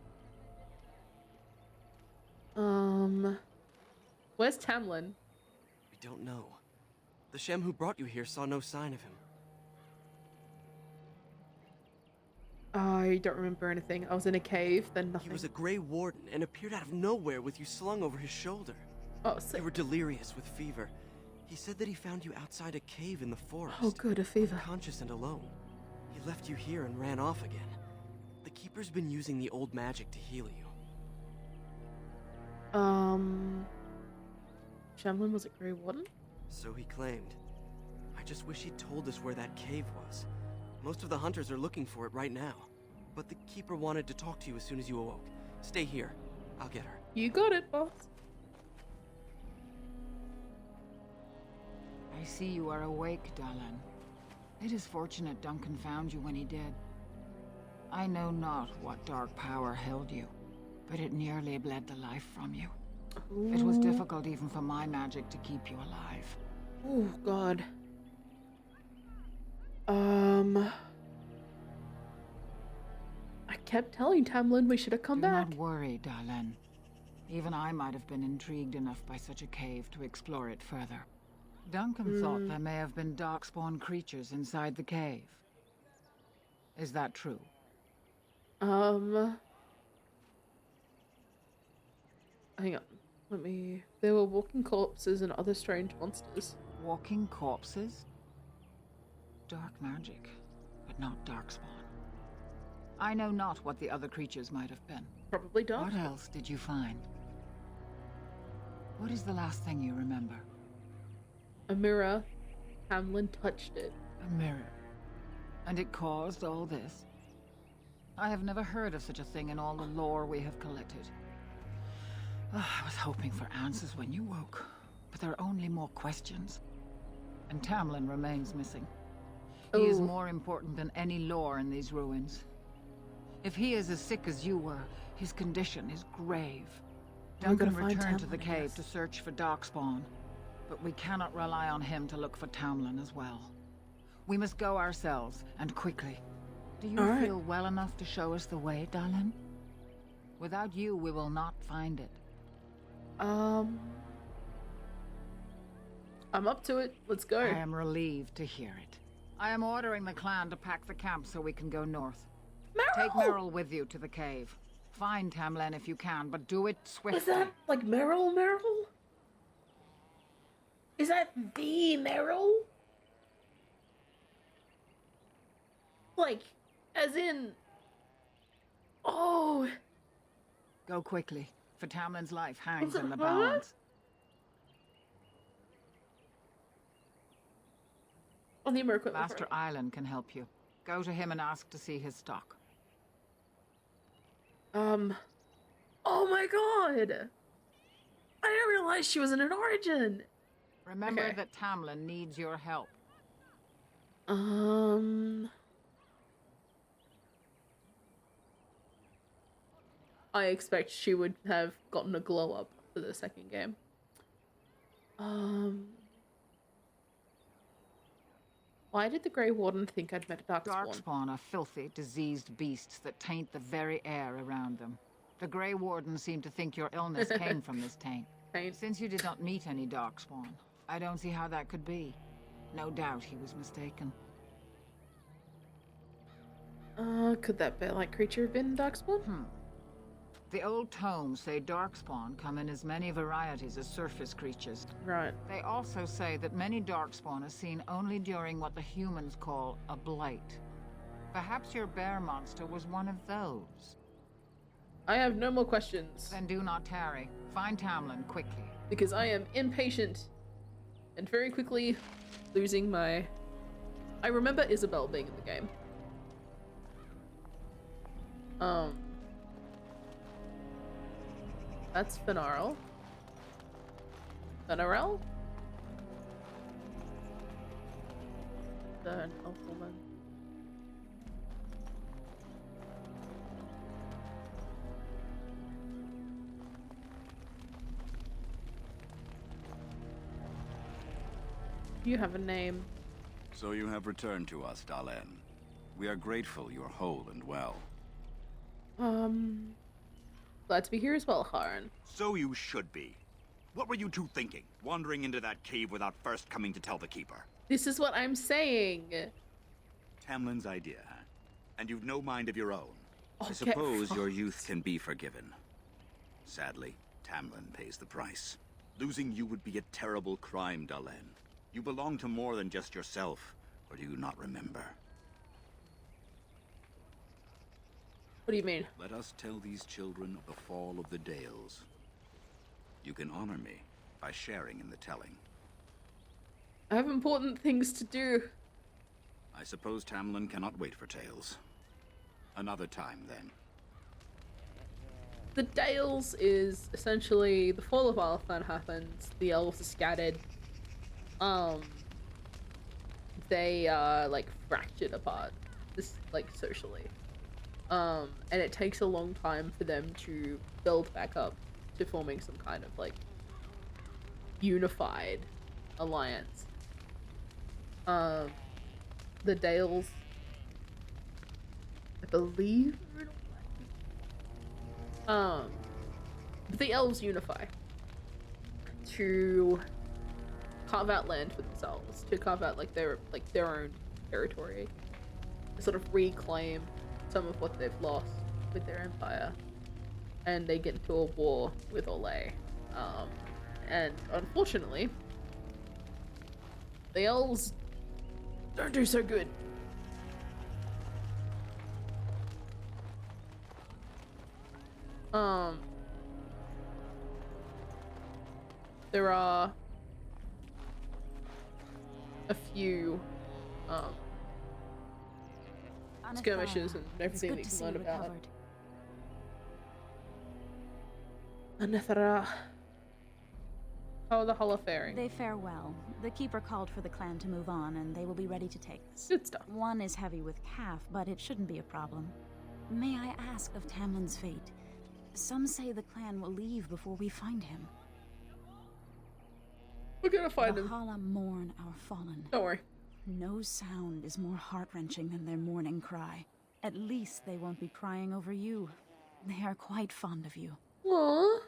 Where's Tamlin? We don't know. The Shem who brought you here saw no sign of him. I don't remember anything. I was in a cave, then nothing. He was a Grey Warden and appeared out of nowhere with you slung over his shoulder. Oh, sick. You were delirious with fever. He said that he found you outside a cave in the forest. Oh, good, a fever. Unconscious and alone. He left you here and ran off again. The Keeper's been using the old magic to heal you. Shamlin was a Grey Warden? So he claimed. I just wish he'd told us where that cave was. Most of the hunters are looking for it right now. But the Keeper wanted to talk to you as soon as you awoke. Stay here. I'll get her. You got it, boss. I see you are awake, Dalan. It is fortunate Duncan found you when he did. I know not what dark power held you, but it nearly bled the life from you. It was difficult even for my magic to keep you alive. Oh, God. I kept telling Tamlin we should have come back. Do not worry, Dalen. Even I might have been intrigued enough by such a cave to explore it further. Duncan thought there may have been darkspawn creatures inside the cave. Is that true? Hang on. There were walking corpses and other strange monsters. Walking corpses? Dark magic, but not darkspawn. I know not what the other creatures might have been. Probably dark. What else did you find? What is the last thing you remember? A mirror. Tamlin touched it. A mirror. And it caused all this? I have never heard of such a thing in all the lore we have collected. I was hoping for answers when you woke, but there are only more questions. And Tamlin remains missing. He is more important than any lore in these ruins. If he is as sick as you were, his condition is grave. Duncan returned to the cave to search for Darkspawn, but we cannot rely on him to look for Tamlin as well. We must go ourselves, and quickly. Do you feel well enough to show us the way, Dalen? Without you, we will not find it. I'm up to it. Let's go. I am relieved to hear it. I am ordering the clan to pack the camp so we can go north. Meryl! Take Meryl with you to the cave. Find Tamlin if you can, but do it swiftly. Is that like Meryl? Is that the Meryl? Like, as in... Oh... Go quickly, for Tamlin's life hangs in the balance. On the equipment. Master Island can help you. Go to him and ask to see his stock. Oh my god! I didn't realize she was in an origin! Remember that Tamlin needs your help. I expect she would have gotten a glow up for the second game. Why did the Grey Warden think I'd met a Darkspawn? Darkspawn are filthy, diseased beasts that taint the very air around them. The Grey Warden seemed to think your illness came from this taint. Since you did not meet any Darkspawn, I don't see how that could be. No doubt he was mistaken. Could that bear-like creature have been Darkspawn? The old tomes say Darkspawn come in as many varieties as surface creatures. Right. They also say that many Darkspawn are seen only during what the humans call a blight. Perhaps your bear monster was one of those. I have no more questions. Then do not tarry. Find Tamlin quickly. Because I am impatient and very quickly losing my... I remember Isabel being in the game. That's Fenarl. Fenarel? An elf woman. You have a name. So you have returned to us, Dalen. We are grateful you're whole and well. Glad to be here as well, Harn. So you should be. What were you two thinking, wandering into that cave without first coming to tell the Keeper? This is what I'm saying. Tamlin's idea, huh? And you've no mind of your own. I suppose your youth can be forgiven. Sadly, Tamlin pays the price. Losing you would be a terrible crime, Dalen. You belong to more than just yourself, or do you not remember? What do you mean? Let us tell these children of the fall of the Dales. You can honor me by sharing in the telling. I have important things to do. I suppose Tamlin cannot wait for tales. Another time, then. The Dales is essentially the fall of Arthan happens. The elves are scattered. They are like fractured apart, just like socially. And it takes a long time for them to build back up. to forming some kind of like unified alliance. The Dales, I believe, but the elves unify to carve out land for themselves, to carve out like their own territory, to sort of reclaim some of what they've lost with their empire, and they get into a war with Olay. And unfortunately, the elves don't do so good. There are a few skirmishes and everything that you can learn about. Anethra. How are the Hull faring? They fare well. The Keeper called for the clan to move on, and they will be ready to take us. Good stuff. One is heavy with calf, but it shouldn't be a problem. May I ask of Tamlin's fate? Some say the clan will leave before we find him. We're gonna find him. Valhalla mourn our fallen. Don't worry. No sound is more heart-wrenching than their mourning cry. At least they won't be crying over you. They are quite fond of you. Aww.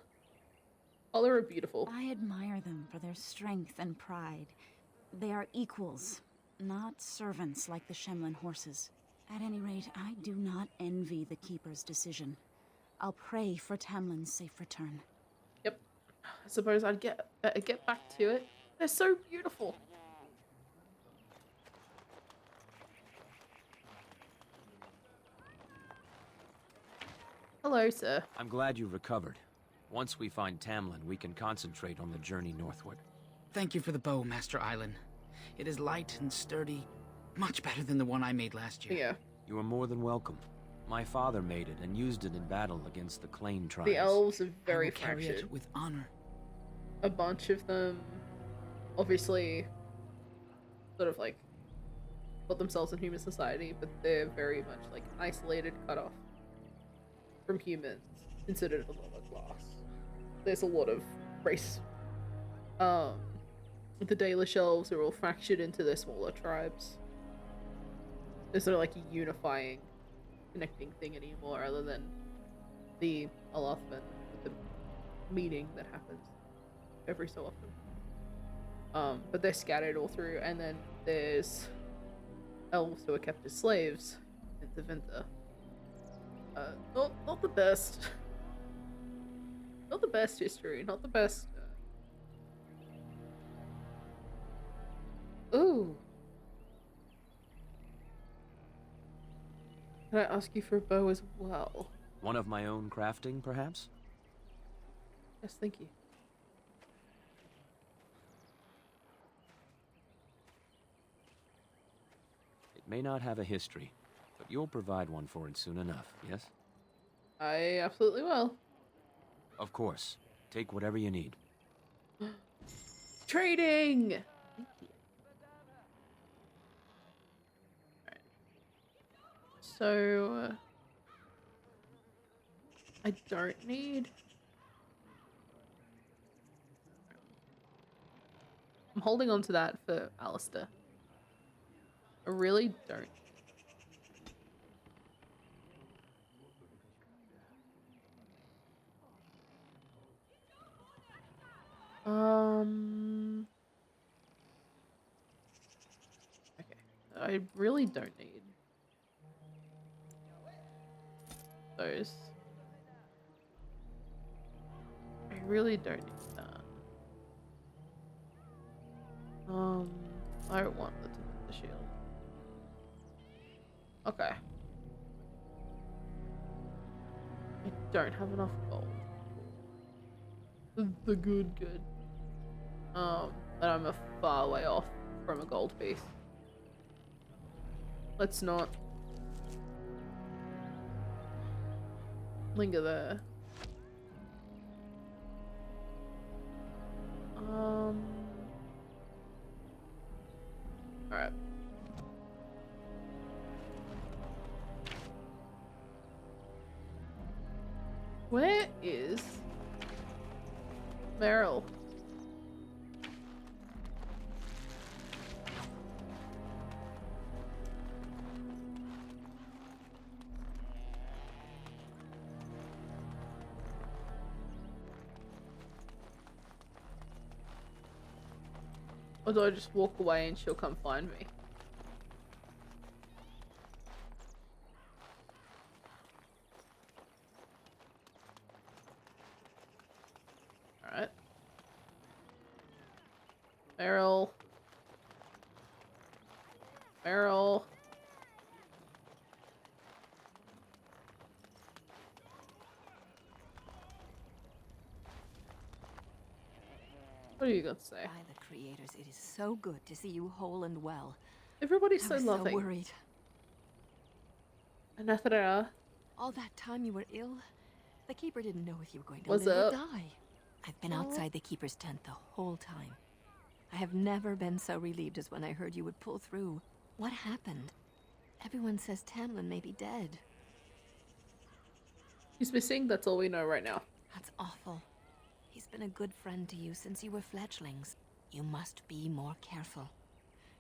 All are beautiful. I admire them for their strength and pride. They are equals, not servants like the Shemlin horses. At any rate, I do not envy the Keeper's decision. I'll pray for Tamlin's safe return. Yep. I suppose I'd get back to it. They're so beautiful. Hello, sir. I'm glad you recovered. Once we find Tamlin, we can concentrate on the journey northward. Thank you for the bow, Master Island. It is light and sturdy, much better than the one I made last year. Yeah. You are more than welcome. My father made it and used it in battle against the Clane tribes. The elves are very carry fractured. it with honor. A bunch of them, obviously, sort of like put themselves in human society, but they're very much like isolated, cut off from humans, considered a lower class. There's a lot of race. The Dalish elves are all fractured into their smaller tribes. There's not like a unifying, connecting thing anymore, other than the Alathman, the meeting that happens every so often. But they're scattered all through, and then there's elves who are kept as slaves in the Vinter. Not the best. Not the best history, not the best. Ooh. Can I ask you for a bow as well? One of my own crafting, perhaps? Yes, thank you. It may not have a history, but you'll provide one for it soon enough, yes? I absolutely will. Of course. Take whatever you need. Trading! Thank you. Alright. So... I don't need... I'm holding on to that for Alistair. I really don't. Okay. I really don't need those. I really don't need that. I don't want the shield. Okay. I don't have enough gold. The good. And I'm a far way off from a gold piece. Let's not linger there. Alright. Where is Meryl. Or do I just walk away and she'll come find me? Alright. Meryl. Meryl. What are you going to say? By the creators, it is so good to see you whole and well. Everybody's so I was loving. so worried. Anathera. All that time you were ill, the Keeper didn't know if you were going to What's live up? or die. I've been outside the Keeper's tent the whole time. I have never been so relieved as when I heard you would pull through. What happened? Everyone says Tamlin may be dead. He's missing, that's all we know right now. That's awful. He's been a good friend to you since you were fledglings. You must be more careful.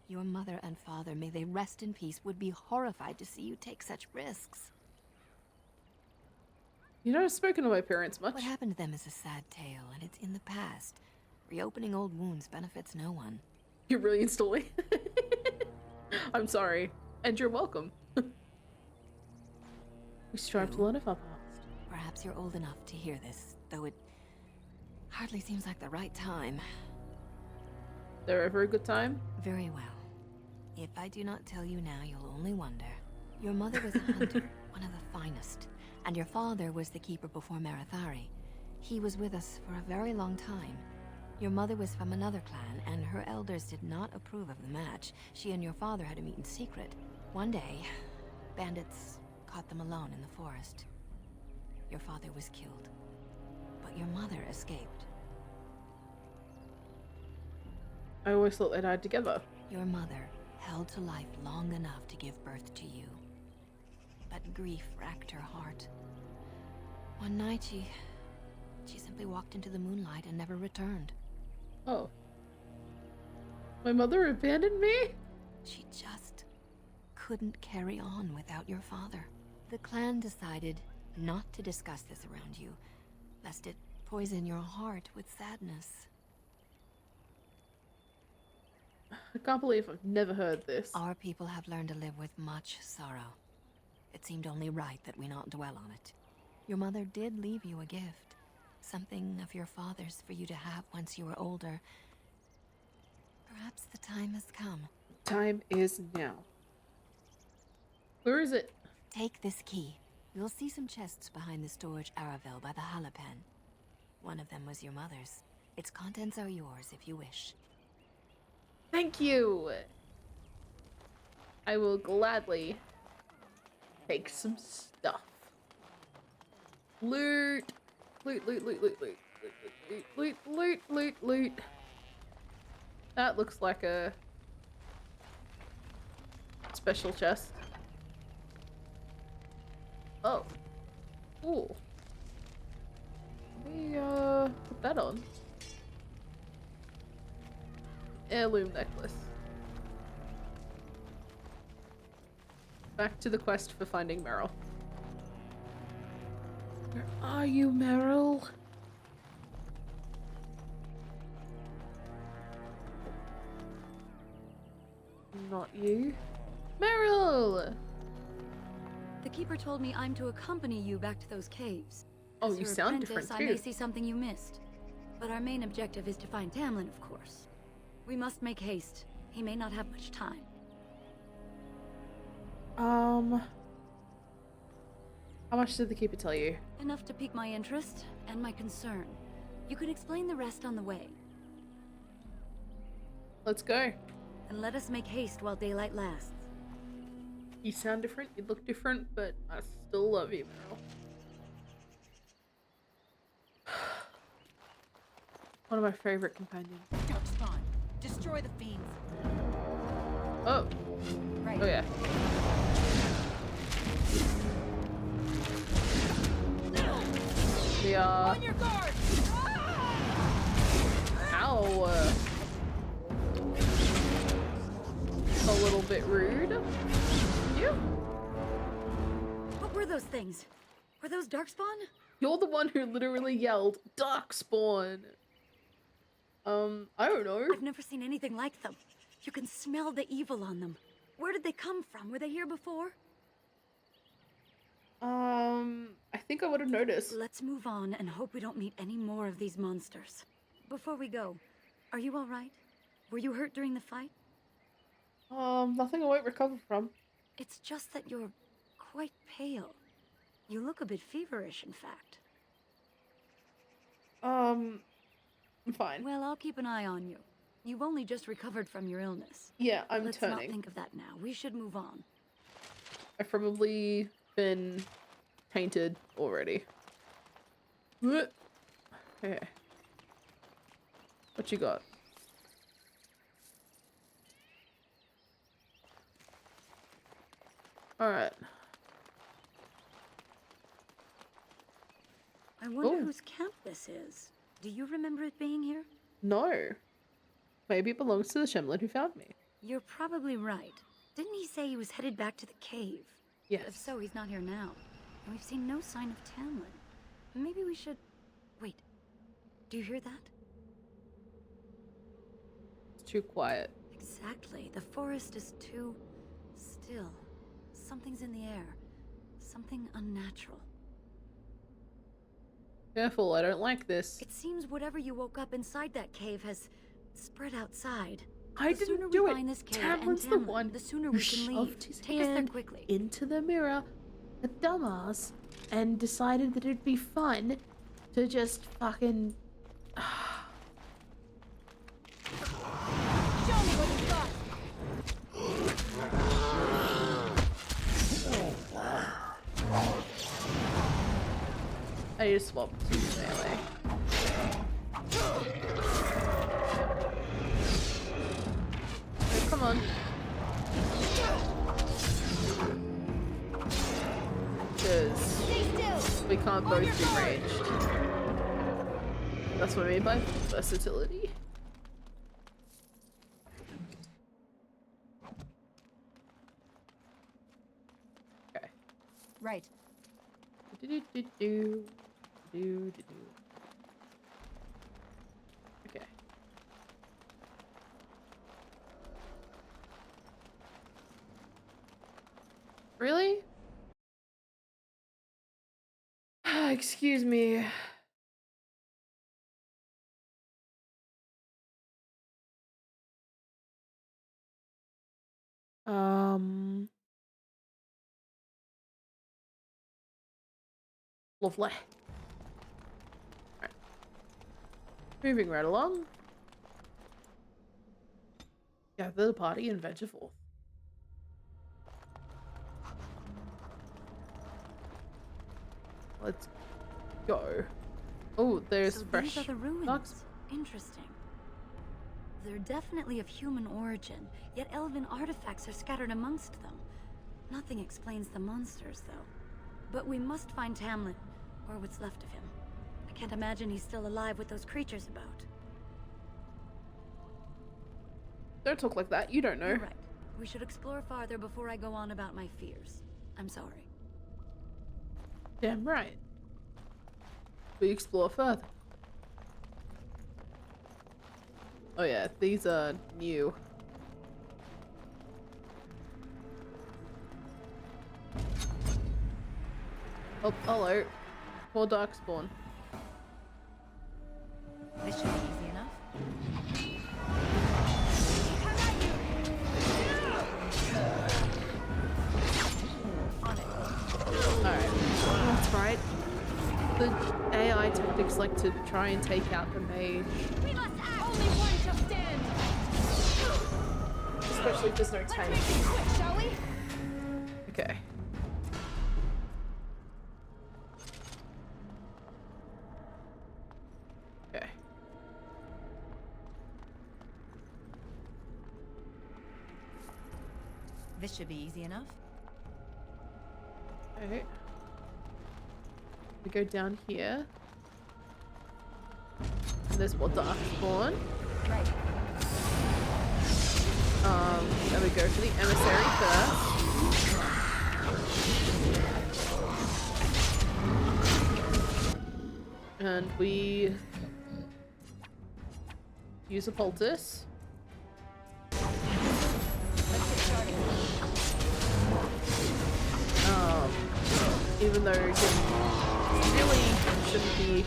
Your mother and father, may they rest in peace, would be horrified to see you take such risks. You know, I've spoken to my parents much. What happened to them is a sad tale, and it's in the past. Reopening old wounds benefits no one. You're really installing. I'm sorry. And you're welcome. We strive to learn of our past. Perhaps you're old enough to hear this, though it hardly seems like the right time. There ever a good time? Very well. If I do not tell you now, you'll only wonder. Your mother was a hunter, one of the finest, and your father was the Keeper before Marethari. He was with us for a very long time. Your mother was from another clan, and her elders did not approve of the match. She and your father had to meet in secret. One day, bandits caught them alone in the forest. Your father was killed, but your mother escaped. I always thought they died together. Your mother held to life long enough to give birth to you. But grief racked her heart. One night she simply walked into the moonlight and never returned. Oh. My mother abandoned me? She just couldn't carry on without your father. The clan decided not to discuss this around you, lest it poison your heart with sadness. I can't believe I've never heard this. Our people have learned to live with much sorrow. It seemed only right that we not dwell on it. Your mother did leave you a gift. Something of your father's for you to have once you were older. Perhaps the time has come. Time is now. Where is it? Take this key. You'll see some chests behind the storage Aravel by the Halapen. One of them was your mother's. Its contents are yours if you wish. Thank you! I will gladly take some stuff. Loot! Loot, loot, loot, loot, loot, loot, loot, loot, loot, loot. That looks like a special chest. Oh. Cool. Let me, put that on. Heirloom necklace. Back to the quest for finding Meryl. Where are you, Meryl? Not you. Meryl! The Keeper told me I'm to accompany you back to those caves. Oh, As you her sound apprentice, different I may too. see something you missed. But our main objective is to find Tamlin, of course. We must make haste. He may not have much time. How much did the Keeper tell you? Enough to pique my interest and my concern. You can explain the rest on the way. Let's go. And let us make haste while daylight lasts. You sound different, you look different, but I still love you, Meryl. One of my favorite companions. Don't spawn. Destroy the fiends. Oh. Right. Oh yeah. We are. On your guard! a little bit rude. Yeah. What were those things? Were those Darkspawn? You're the one who literally yelled, Darkspawn! I don't know. I've never seen anything like them. You can smell the evil on them. Where did they come from? Were they here before? I think I would have noticed. Let's move on and hope we don't meet any more of these monsters. Before we go, are you alright? Were you hurt during the fight? Nothing I won't recover from. It's just that you're quite pale. You look a bit feverish, in fact. I'm fine. Well, I'll keep an eye on you. You've only just recovered from your illness. Yeah, I'm Let's turning. not think of that now. We should move on. I've probably been tainted already. Okay. What you got? Alright. I wonder whose camp this is. Do you remember it being here? No. Maybe it belongs to the Shemlin who found me. You're probably right. Didn't he say he was headed back to the cave? Yes. If so, he's not here now. And we've seen no sign of Tamlin. Maybe we should... Wait. Do you hear that? It's too quiet. Exactly. The forest is too... still. Something's in the air. Something unnatural. Careful, I don't like this. It seems whatever you woke up inside that cave has spread outside. I The sooner didn't we do it. find this cave Tamlin's and the Tamlin, one the sooner who we can leave. shoved his Take us there hand quickly. into the mirror, a dumbass, and decided that it'd be fun to just fucking... Show me what you got. I just swapped to melee. Oh, come on. Because we can't both be ranged. That's what I mean by versatility. Okay. Right. Do. Okay. Really? Excuse me. Lovely. Right. Moving right along. Gather the party and venture forth. Let's go. Oh, there's So fresh these are the ruins. dogs. Interesting. They're definitely of human origin, yet elven artifacts are scattered amongst them. Nothing explains the monsters, though. But we must find Tamlin, or what's left of him. I can't imagine he's still alive with those creatures about. Don't talk like that. You don't know. You're right. We should explore farther before I go on about my fears. I'm sorry. Damn right. We explore further. Oh yeah, these are new. Oh, hello. More Darkspawn. This should be easy enough. Alright. That's right. The AI tactics like to try and take out the mage. We must act. Only one shall stand. Especially if there's no Let's tank. make it quick, shall we? Okay. Okay. This should be easy enough. Okay. We go down here. And there's more Darkspawn. Right. Then we go to the emissary first. And we use a poultice. Even though you really shouldn't be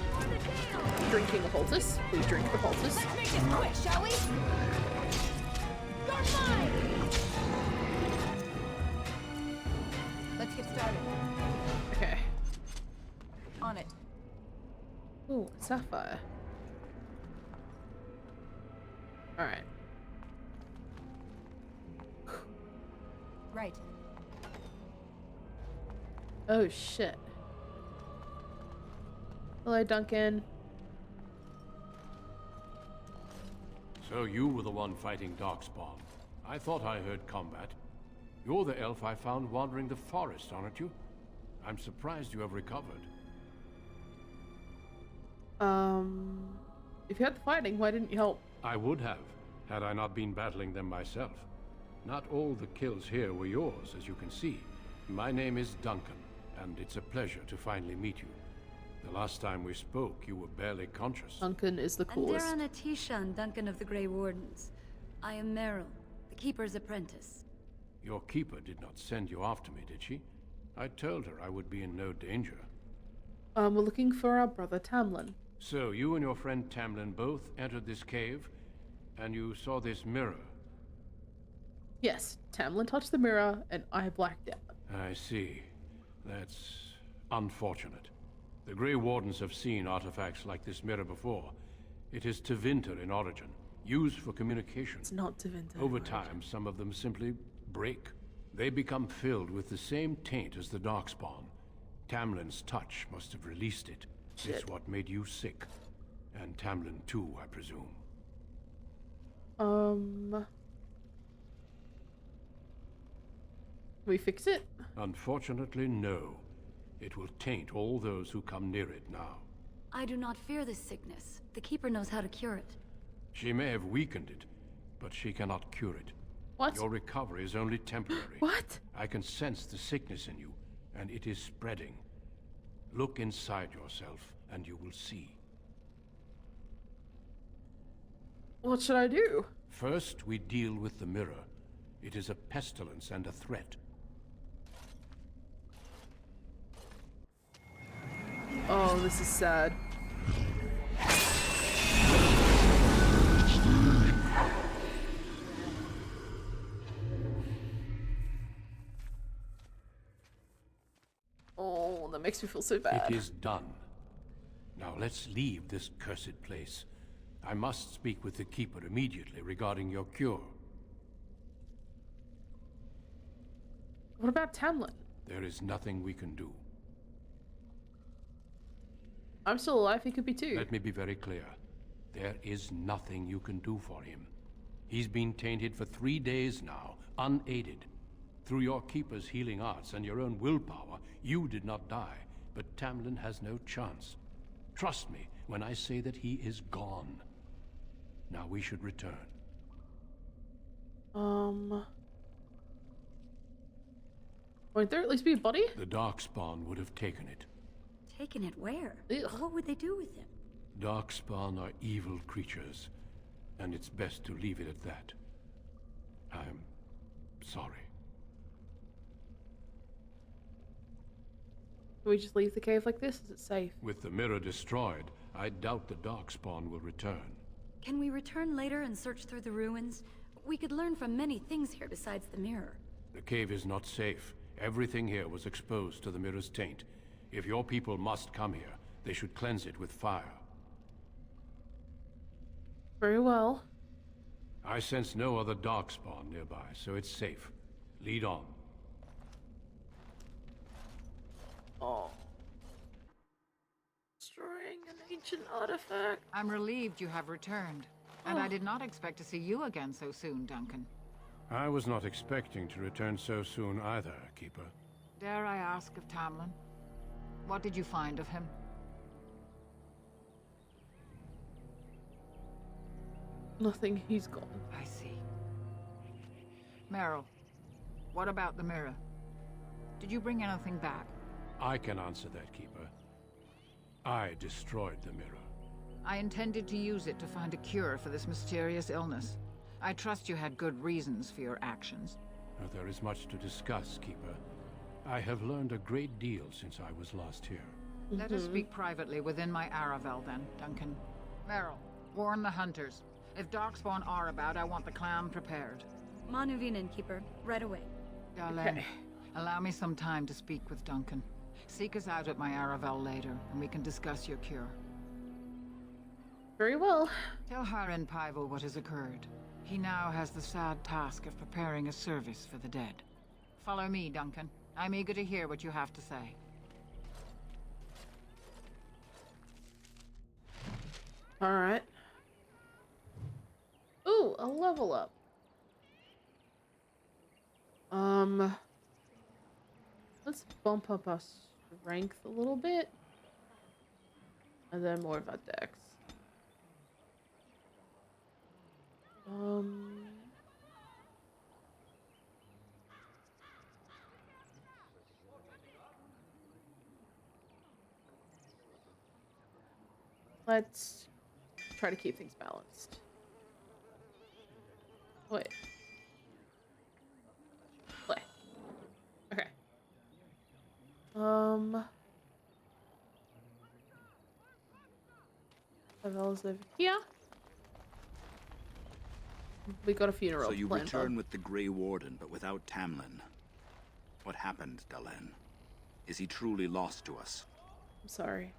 drinking a poultice, please drink the poultice. Let's make this quick, shall we? You're mine! Let's get started. Okay. On it. Ooh, sapphire. Alright. Right. Oh shit. Hello, Duncan. So you were the one fighting Darkspawn. I thought I heard combat. You're the elf I found wandering the forest, aren't you? I'm surprised you have recovered. If you had the fighting, why didn't you help? I would have, had I not been battling them myself. Not all the kills here were yours, as you can see. My name is Duncan, and it's a pleasure to finally meet you. The last time we spoke, you were barely conscious. Duncan is the coolest. Andarana Tishan, Duncan of the Grey Wardens. I am Meryl, the Keeper's apprentice. Your keeper did not send you after me, did she? I told her I would be in no danger. We're looking for our brother Tamlin. So, you and your friend Tamlin both entered this cave, and you saw this mirror. Yes, Tamlin touched the mirror, and I blacked out. I see. That's unfortunate. The Grey Wardens have seen artifacts like this mirror before. It is Tevinter in origin, used for communication. It's not Tevinter. Over time, some of them simply break. They become filled with the same taint as the Darkspawn. Tamlin's touch must have released it. Shit. It's what made you sick. And Tamlin too, I presume. We fix it? Unfortunately, no. It will taint all those who come near it now. I do not fear this sickness. The Keeper knows how to cure it. She may have weakened it, but she cannot cure it. What? Your recovery is only temporary. What? I can sense the sickness in you, and it is spreading. Look inside yourself, and you will see. What should I do? First, we deal with the mirror. It is a pestilence and a threat. Oh, this is sad. Oh, that makes me feel so bad. It is done. Now let's leave this cursed place. I must speak with the Keeper immediately regarding your cure. What about Tamlin? There is nothing we can do. I'm still alive, he could be too. Let me be very clear. There is nothing you can do for him. He's been tainted for 3 days now, unaided. Through your Keeper's healing arts and your own willpower, you did not die, but Tamlin has no chance. Trust me when I say that he is gone. Now we should return. Won't there at least be a body? The Darkspawn would have taken it. Taken it where? Ugh. What would they do with him? Darkspawn are evil creatures, and it's best to leave it at that. I'm sorry. Can we just leave the cave like this? Is it safe? With the mirror destroyed, I doubt the Darkspawn will return. Can we return later and search through the ruins? We could learn from many things here besides the mirror. The cave is not safe. Everything here was exposed to the mirror's taint. If your people must come here, they should cleanse it with fire. Very well. I sense no other Darkspawn nearby, so it's safe. Lead on. Oh. Destroying an ancient artifact. I'm relieved you have returned. And I did not expect to see you again so soon, Duncan. I was not expecting to return so soon either, Keeper. Dare I ask of Tamlin? What did you find of him? Nothing, he's gone. I see. Meryl, what about the mirror? Did you bring anything back? I can answer that, Keeper. I destroyed the mirror. I intended to use it to find a cure for this mysterious illness. I trust you had good reasons for your actions. There is much to discuss, Keeper. I have learned a great deal since I was last here. Let us speak privately within my Aravel, then, Duncan. Meryl, warn the hunters. If Darkspawn are about, I want the clan prepared. Manuvinen, Keeper. Right away. Darlene, allow me some time to speak with Duncan. Seek us out at my Aravel later, and we can discuss your cure. Very well. Tell Haren Paival what has occurred. He now has the sad task of preparing a service for the dead. Follow me, Duncan. I'm eager to hear what you have to say. Alright. Ooh, a level up. Let's bump up our strength a little bit. And then more of our dex. Let's try to keep things balanced. Wait. Play. Okay. Pavel's over here. We got a funeral. So you planned return on. with the Grey Warden, but without Tamlin. What happened, Dalen? Is he truly lost to us? I'm sorry.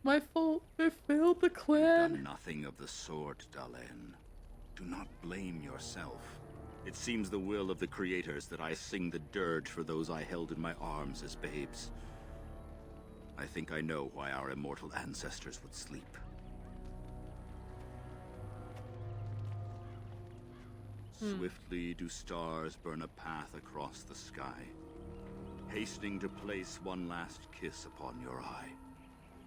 My fault. I failed the clan. Done nothing of the sort, Dalen. Do not blame yourself. It seems the will of the creators that I sing the dirge for those I held in my arms as babes. I think I know why our immortal ancestors would sleep. Swiftly do stars burn a path across the sky, hastening to place one last kiss upon your eye.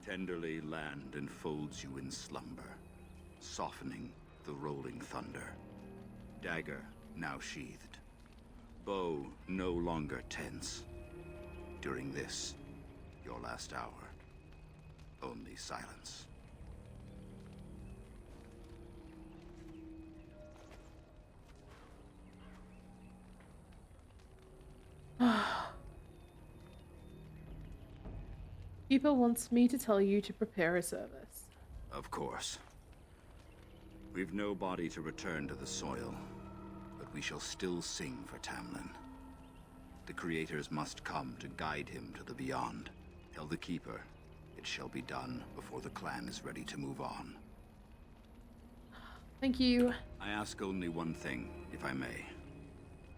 Tenderly land enfolds you in slumber, softening the rolling thunder. Dagger now sheathed, bow no longer tense. During this, your last hour, only silence. Keeper wants me to tell you to prepare a service. Of course. We've no body to return to the soil, but we shall still sing for Tamlin. The creators must come to guide him to the beyond. Tell the Keeper it shall be done before the clan is ready to move on. Thank you. I ask only one thing, if I may.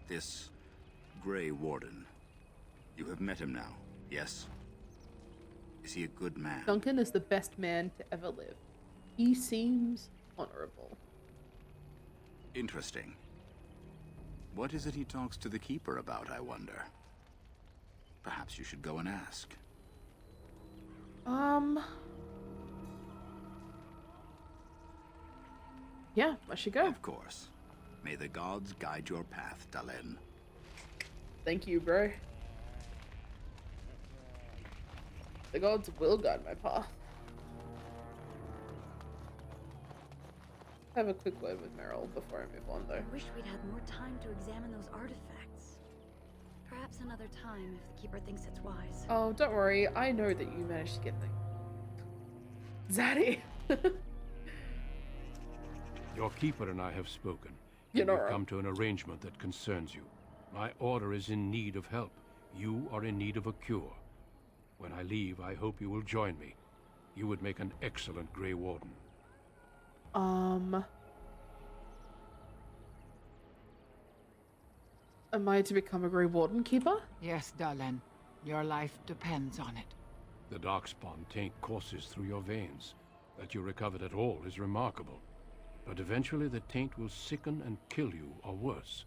This Grey Warden. You have met him now, yes? Is he a good man? Duncan is the best man to ever live. He seems honorable. Interesting. What is it he talks to the Keeper about, I wonder? Perhaps you should go and ask. Yeah, I should go. Of course. May the gods guide your path, Dalen. Thank you, bro. The gods will guide my path. Have a quick word with Meryl before I move on, though. I wish we'd had more time to examine those artifacts. Perhaps another time if the Keeper thinks it's wise. Oh, don't worry. I know that you managed to get them. Zaddy! Your Keeper and I have spoken. You're not We've wrong. come to an arrangement that concerns you. My order is in need of help. You are in need of a cure. When I leave, I hope you will join me. You would make an excellent Grey Warden. Am I to become a Grey Warden Keeper? Yes, Dalen. Your life depends on it. The Darkspawn taint courses through your veins. That you recovered at all is remarkable. But eventually the taint will sicken and kill you, or worse.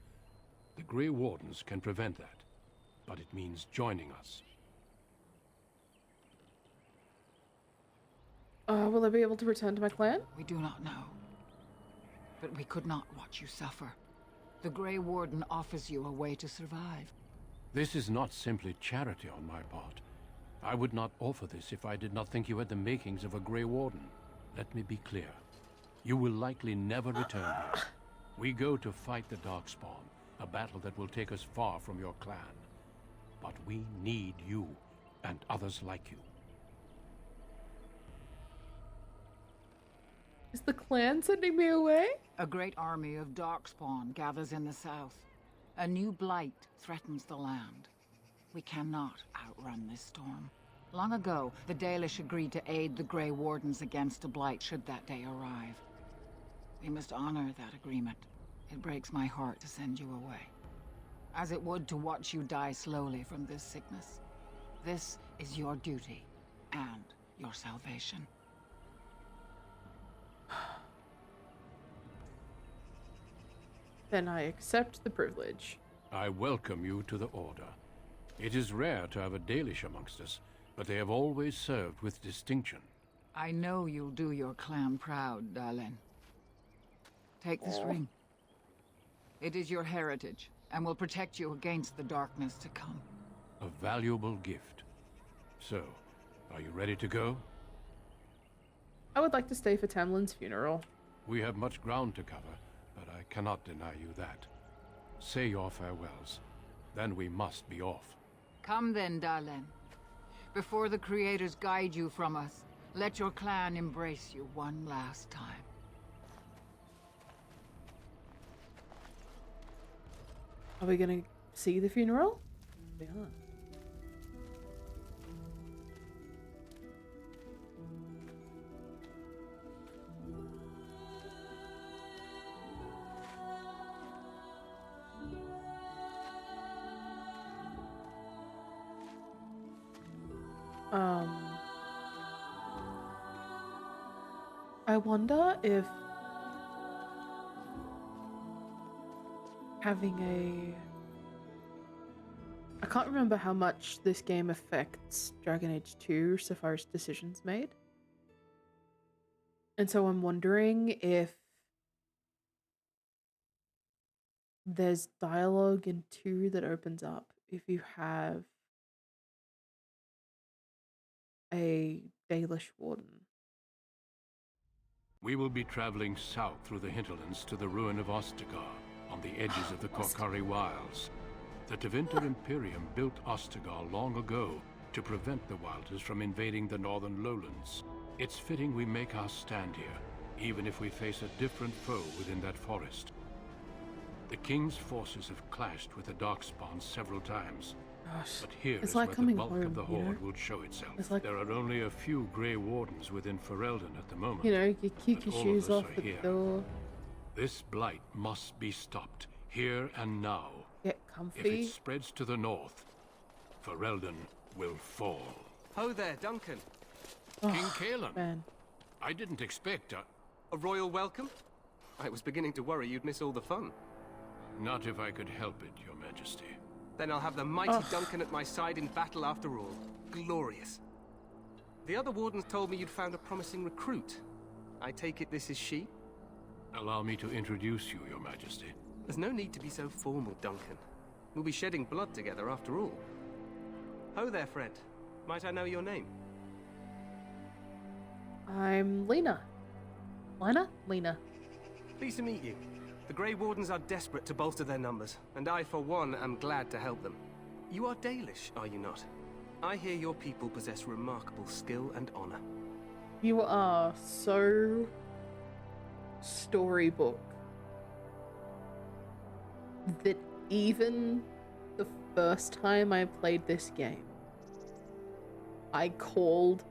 The Grey Wardens can prevent that. But it means joining us. Will I be able to return to my clan? We do not know. But we could not watch you suffer. The Grey Warden offers you a way to survive. This is not simply charity on my part. I would not offer this if I did not think you had the makings of a Grey Warden. Let me be clear. You will likely never return here. We go to fight the Darkspawn, a battle that will take us far from your clan. But we need you, and others like you. Is the clan sending me away? A great army of Darkspawn gathers in the south. A new blight threatens the land. We cannot outrun this storm. Long ago, the Dalish agreed to aid the Grey Wardens against a blight should that day arrive. We must honor that agreement. It breaks my heart to send you away, as it would to watch you die slowly from this sickness. This is your duty and your salvation. Then I accept the privilege. I welcome you to the Order. It is rare to have a Dalish amongst us, but they have always served with distinction. I know you'll do your clan proud, Dalen. Take this ring. It is your heritage, and will protect you against the darkness to come. A valuable gift. So, are you ready to go? I would like to stay for Tamlin's funeral. We have much ground to cover, but I cannot deny you that. Say your farewells. Then we must be off. Come then, Dalen. Before the Creators guide you from us, let your clan embrace you one last time. Are we gonna see the funeral? We are. I wonder if having I can't remember how much this game affects Dragon Age 2 so far as decisions made. And so I'm wondering if there's dialogue in 2 that opens up if you have a Dalish warden. We will be traveling south through the hinterlands to the ruin of Ostagar, on the edges of the Korcari Wilds. The Tevinter Imperium built Ostagar long ago to prevent the Wilders from invading the northern lowlands. It's fitting we make our stand here, even if we face a different foe within that forest. The King's forces have clashed with the Darkspawn several times. Gosh, but here it's is like where coming the bulk home, of the you know? Horde will show itself. It's like, there are only a few Grey Wardens within Ferelden at the moment. you know, you kick your but all shoes of us off are at the here. door, This blight must be stopped, here and now. get If comfy. it spreads to the north, Ferelden will fall. Ho there, Duncan. King Cailan. Man. I didn't expect a royal welcome? I was beginning to worry you'd miss all the fun. Not if I could help it, Your Majesty. Then I'll have the mighty Duncan at my side in battle after all. Glorious. The other wardens told me you'd found a promising recruit. I take it this is she? Allow me to introduce you, Your Majesty. There's no need to be so formal, Duncan. We'll be shedding blood together after all. Ho there, friend. Might I know your name? I'm Lena. Lena? Lena. Pleased to meet you. The Grey Wardens are desperate to bolster their numbers, and I, for one, am glad to help them. You are Dalish, are you not? I hear your people possess remarkable skill and honor. You are so storybook that even the first time I played this game, I called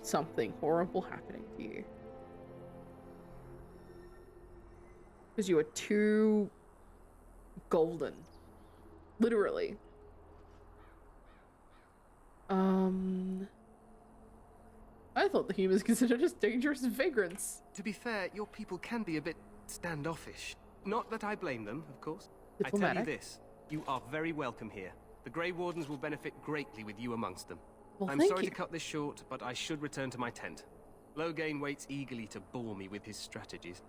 something horrible happening to you. Because you are too golden. Literally. I thought the humans considered us dangerous vagrants. To be fair, your people can be a bit standoffish. Not that I blame them, of course. Diplomatic. I tell you this, you are very welcome here. The Grey Wardens will benefit greatly with you amongst them. Well, I'm thank sorry you. to cut this short, but I should return to my tent. Loghain waits eagerly to bore me with his strategies.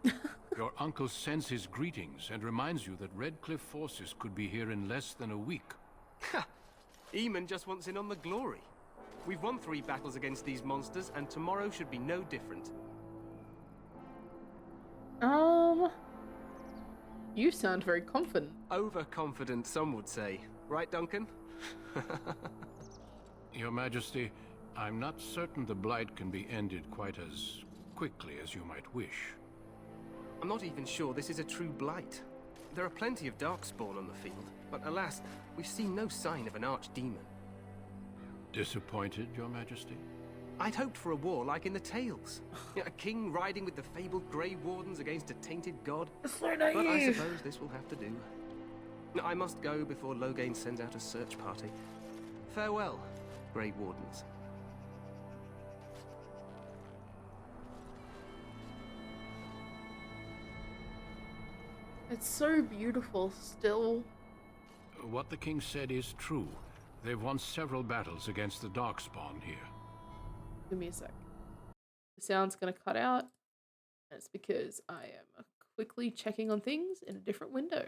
Your uncle sends his greetings and reminds you that Redcliffe forces could be here in less than a week. Ha! Eamon just wants in on the glory. We've won 3 battles against these monsters, and tomorrow should be no different. You sound very confident. Overconfident, some would say. Right, Duncan? Your Majesty, I'm not certain the Blight can be ended quite as quickly as you might wish. I'm not even sure this is a true blight. There are plenty of Darkspawn on the field, but alas, we've seen no sign of an archdemon. Disappointed, Your Majesty? I'd hoped for a war like in the Tales. A king riding with the fabled Grey Wardens against a tainted god. So but I naive. suppose this will have to do. I must go before Loghain sends out a search party. Farewell, Grey Wardens. It's so beautiful still. What the king said is true. They've won several battles against the Darkspawn here. Give me a sec. The sound's gonna cut out. And it's because I am quickly checking on things in a different window.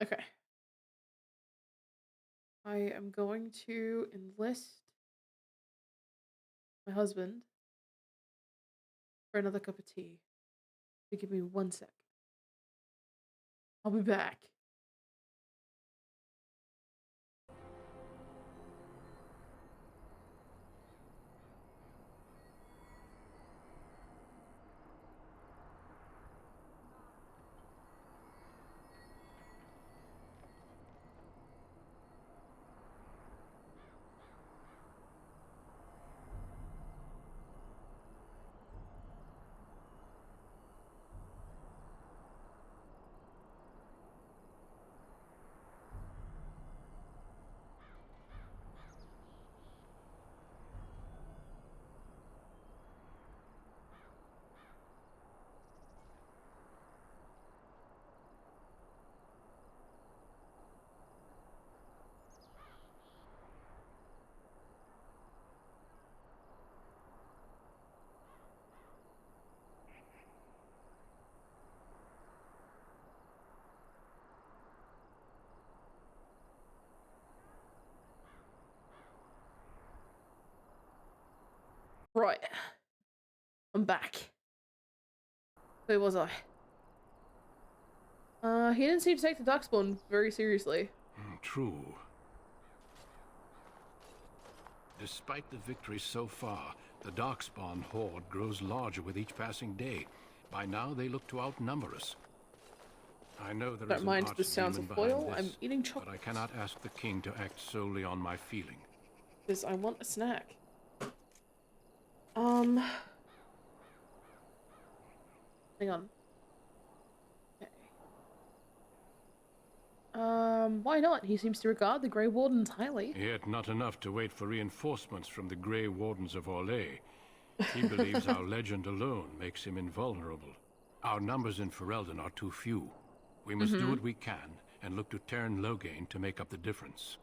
Okay. I am going to enlist my husband for another cup of tea. So give me 1 sec. I'll be back. Right. I'm back. Where was I? He didn't seem to take the Darkspawn very seriously. True. Despite the victory so far, the Darkspawn horde grows larger with each passing day. By now, they look to outnumber us. I know there is Don't mind an the sounds of archdemon foil. behind I'm this, eating chocolate. but I cannot ask the king to act solely on my feeling. Because I want a snack. Hang on. Okay. Why not? He seems to regard the Grey Wardens highly. Yet not enough to wait for reinforcements from the Grey Wardens of Orlais. He believes our legend alone makes him invulnerable. Our numbers in Ferelden are too few. We must do what we can and look to Teyrn Loghain to make up the difference.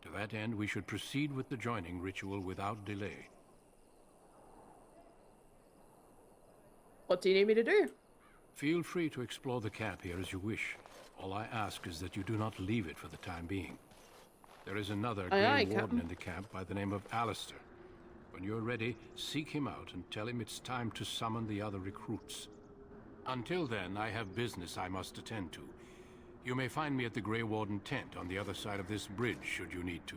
To that end, we should proceed with the joining ritual without delay. What do you need me to do? Feel free to explore the camp here as you wish. All I ask is that you do not leave it for the time being. There is another Grey Warden in the camp by the name of Alistair. When you're ready, seek him out and tell him it's time to summon the other recruits. Until then, I have business I must attend to. You may find me at the Grey Warden tent on the other side of this bridge, should you need to.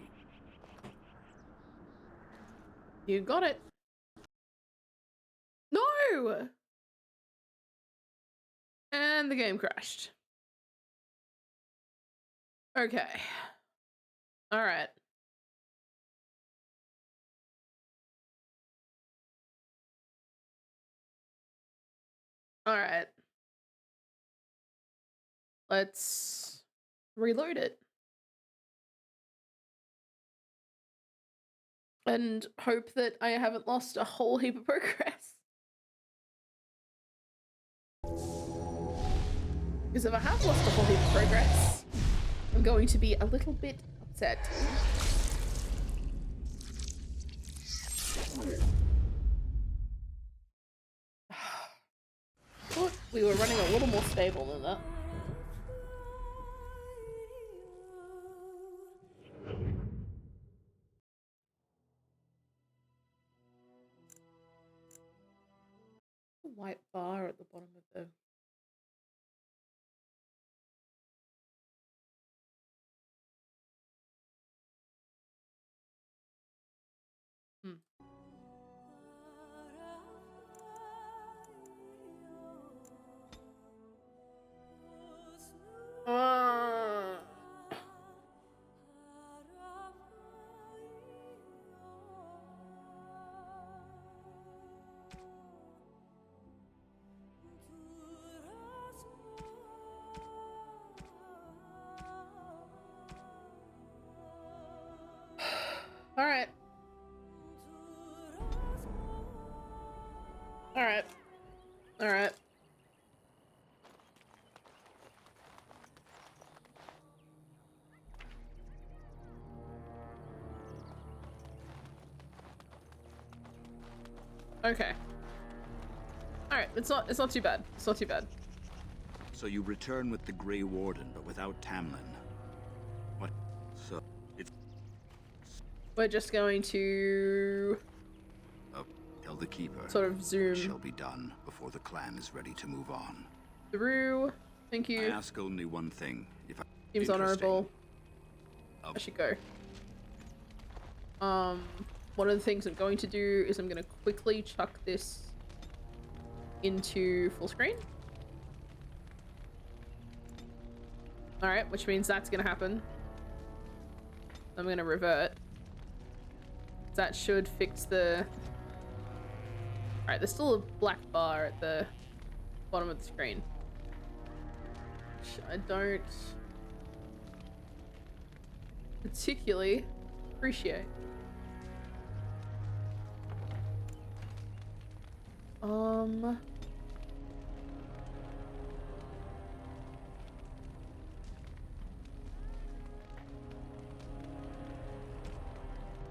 You got it. No! And the game crashed. Okay. Alright. Alright. Let's reload it. And hope that I haven't lost a whole heap of progress. Because if I have lost a whole heap of progress, I'm going to be a little bit upset. Thought we were running a little more stable than that. The white bar at the bottom of the... Alright. Alright. Alright. Okay. Alright, it's not too bad. It's not too bad. So you return with the Grey Warden, but without Tamlin. What? So, it's... We're just going to... Tell the Keeper. Sort of zoom. It shall be done before the clan is ready to move on. Through. Thank you. I ask only one thing. If I... Seems honorable. I should go. One of the things I'm going to do is I'm going to quickly chuck this into full screen. Alright, which means that's going to happen. I'm going to revert. That should fix the... Alright, there's still a black bar at the bottom of the screen. Which I don't particularly appreciate.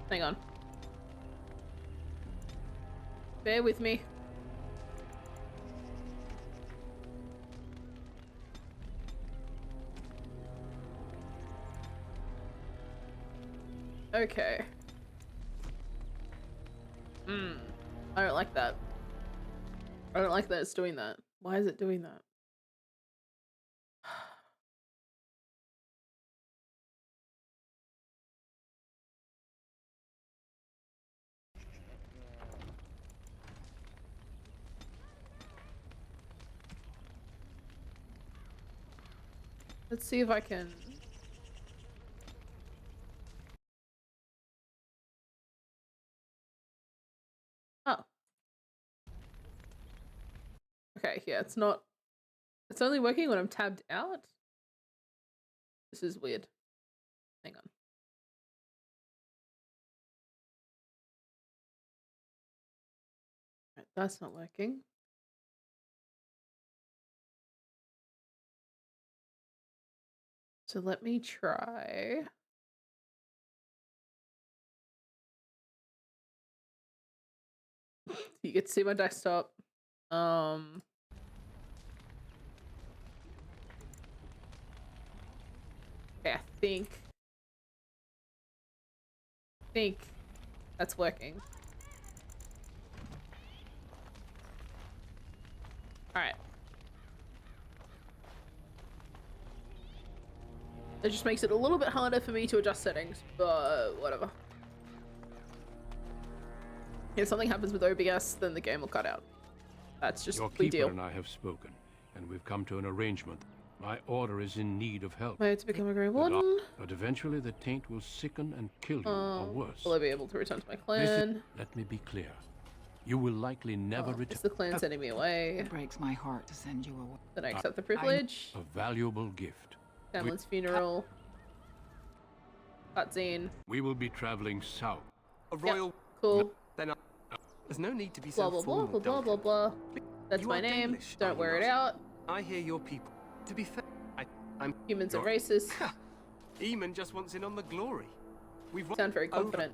Hang on. Bear with me. Okay. I don't like that. I don't like that it's doing that. Why is it doing that? Let's see if I can... Oh. Okay, yeah, it's not... It's only working when I'm tabbed out? This is weird. Hang on. Right, that's not working. So let me try. You get to see my desktop. Okay, I think that's working. All right. It just makes it a little bit harder for me to adjust settings, but whatever. If something happens with OBS, then the game will cut out. That's just Your we keeper deal. and I have spoken, and we've come to an arrangement. My order is in need of help. Way to become a Grey Warden. But eventually the taint will sicken and kill you, or worse. Will I be able to return to my clan? Let me be clear. You will likely never return. Is the clan sending me away? It breaks my heart to send you away. Then I accept the privilege. A valuable gift. Tamlin's funeral. Cutscene. We will be traveling south A royal... Cool. Then there's no need to be Blah, so blah, blah, formal, blah, blah, blah, Duncan. blah. That's You my are name. Dalish, are Don't you wear it not? out. I hear your people. To be fair, I'm... Humans are You're- racist. Eamon just wants in on the glory. We've Sound very confident.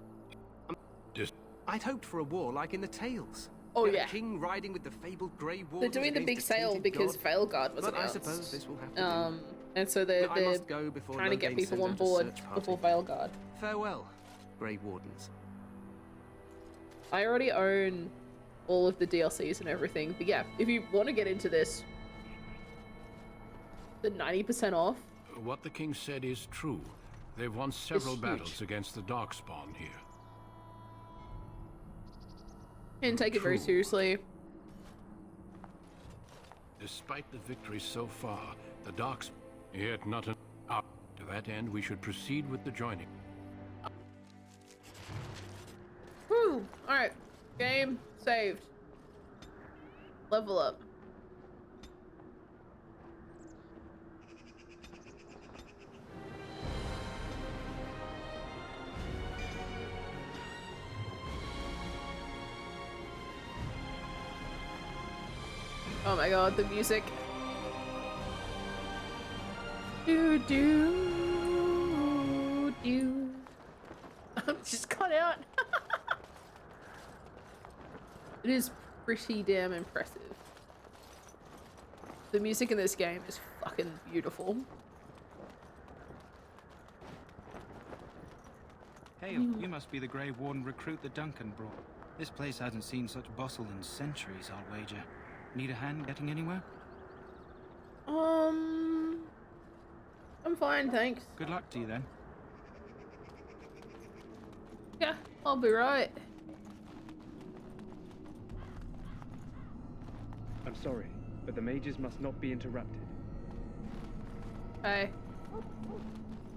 I'd hoped for a war like in the tales. Oh, With yeah. a king riding with the fabled Grey They're Wardens doing the against big a sale tainted because god. Veilguard was But I announced. suppose this will have to do. And so they're I must go before trying to get Loghain people sends on out a board search party. before Veilguard. Farewell, Grey Wardens. I already own all of the DLCs and everything, but yeah, if you want to get into this, the 90% off. What the king said is true. They've won several huge. battles against the Darkspawn here. And take it very True. seriously. Despite the victories so far, the Darkspawn yet not an up. To that end, we should proceed with the joining. Whew! Alright. Game saved. Level up. Oh my god, the music. Do do do. I'm just cut out. It is pretty damn impressive. The music in this game is fucking beautiful. Hey, you must be the Grey Warden recruit that Duncan brought. This place hasn't seen such bustle in centuries, I'll wager. Need a hand getting anywhere? I'm fine, thanks. Good luck to you then. Yeah, I'll be right. I'm sorry, but the mages must not be interrupted. Hey.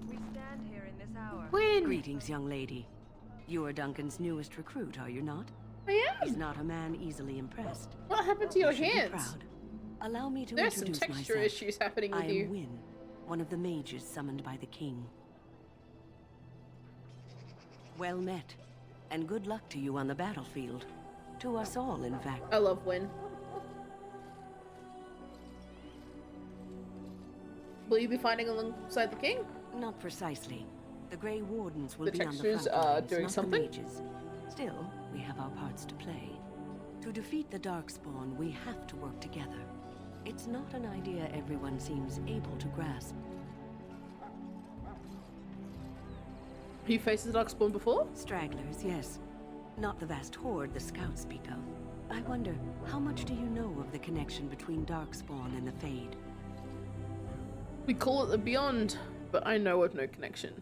We stand here in this hour. Quinn! Greetings, young lady. You are Duncan's newest recruit, are you not? I am. He's not a man easily impressed. What happened to your You should be hands? proud. Allow me to There's some introduce texture myself. issues happening with I am you. Wynne, one of the mages summoned by the king. Well met, and good luck to you on the battlefield. To us all, in fact. I love Wynne. Will you be fighting alongside the king? Not precisely. The Grey Wardens will The be on the textures front are lines, doing not something? the mages. Still, we have our parts to play. To defeat the Darkspawn, we have to work together. It's not an idea everyone seems able to grasp. Have you faced the Darkspawn before? Stragglers, yes. Not the vast horde the scouts speak of. I wonder, how much do you know of the connection between Darkspawn and the Fade? We call it the Beyond, but I know of no connection.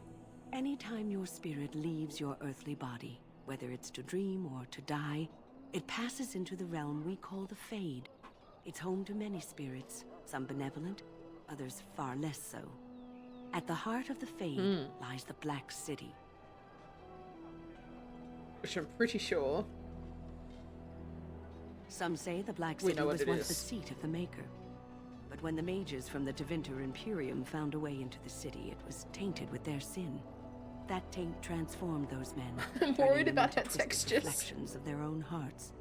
Anytime your spirit leaves your earthly body, whether it's to dream or to die, it passes into the realm we call the Fade. It's home to many spirits, some benevolent, others far less so. At the heart of the Fade lies the Black City. Which I'm pretty sure. Some say the Black We City know what was it once the is. seat of the Maker. But when the mages from the Tevinter Imperium found a way into the city, it was tainted with their sin. That taint transformed those men. I'm turning worried them about into her twisted textures. reflections of their own hearts.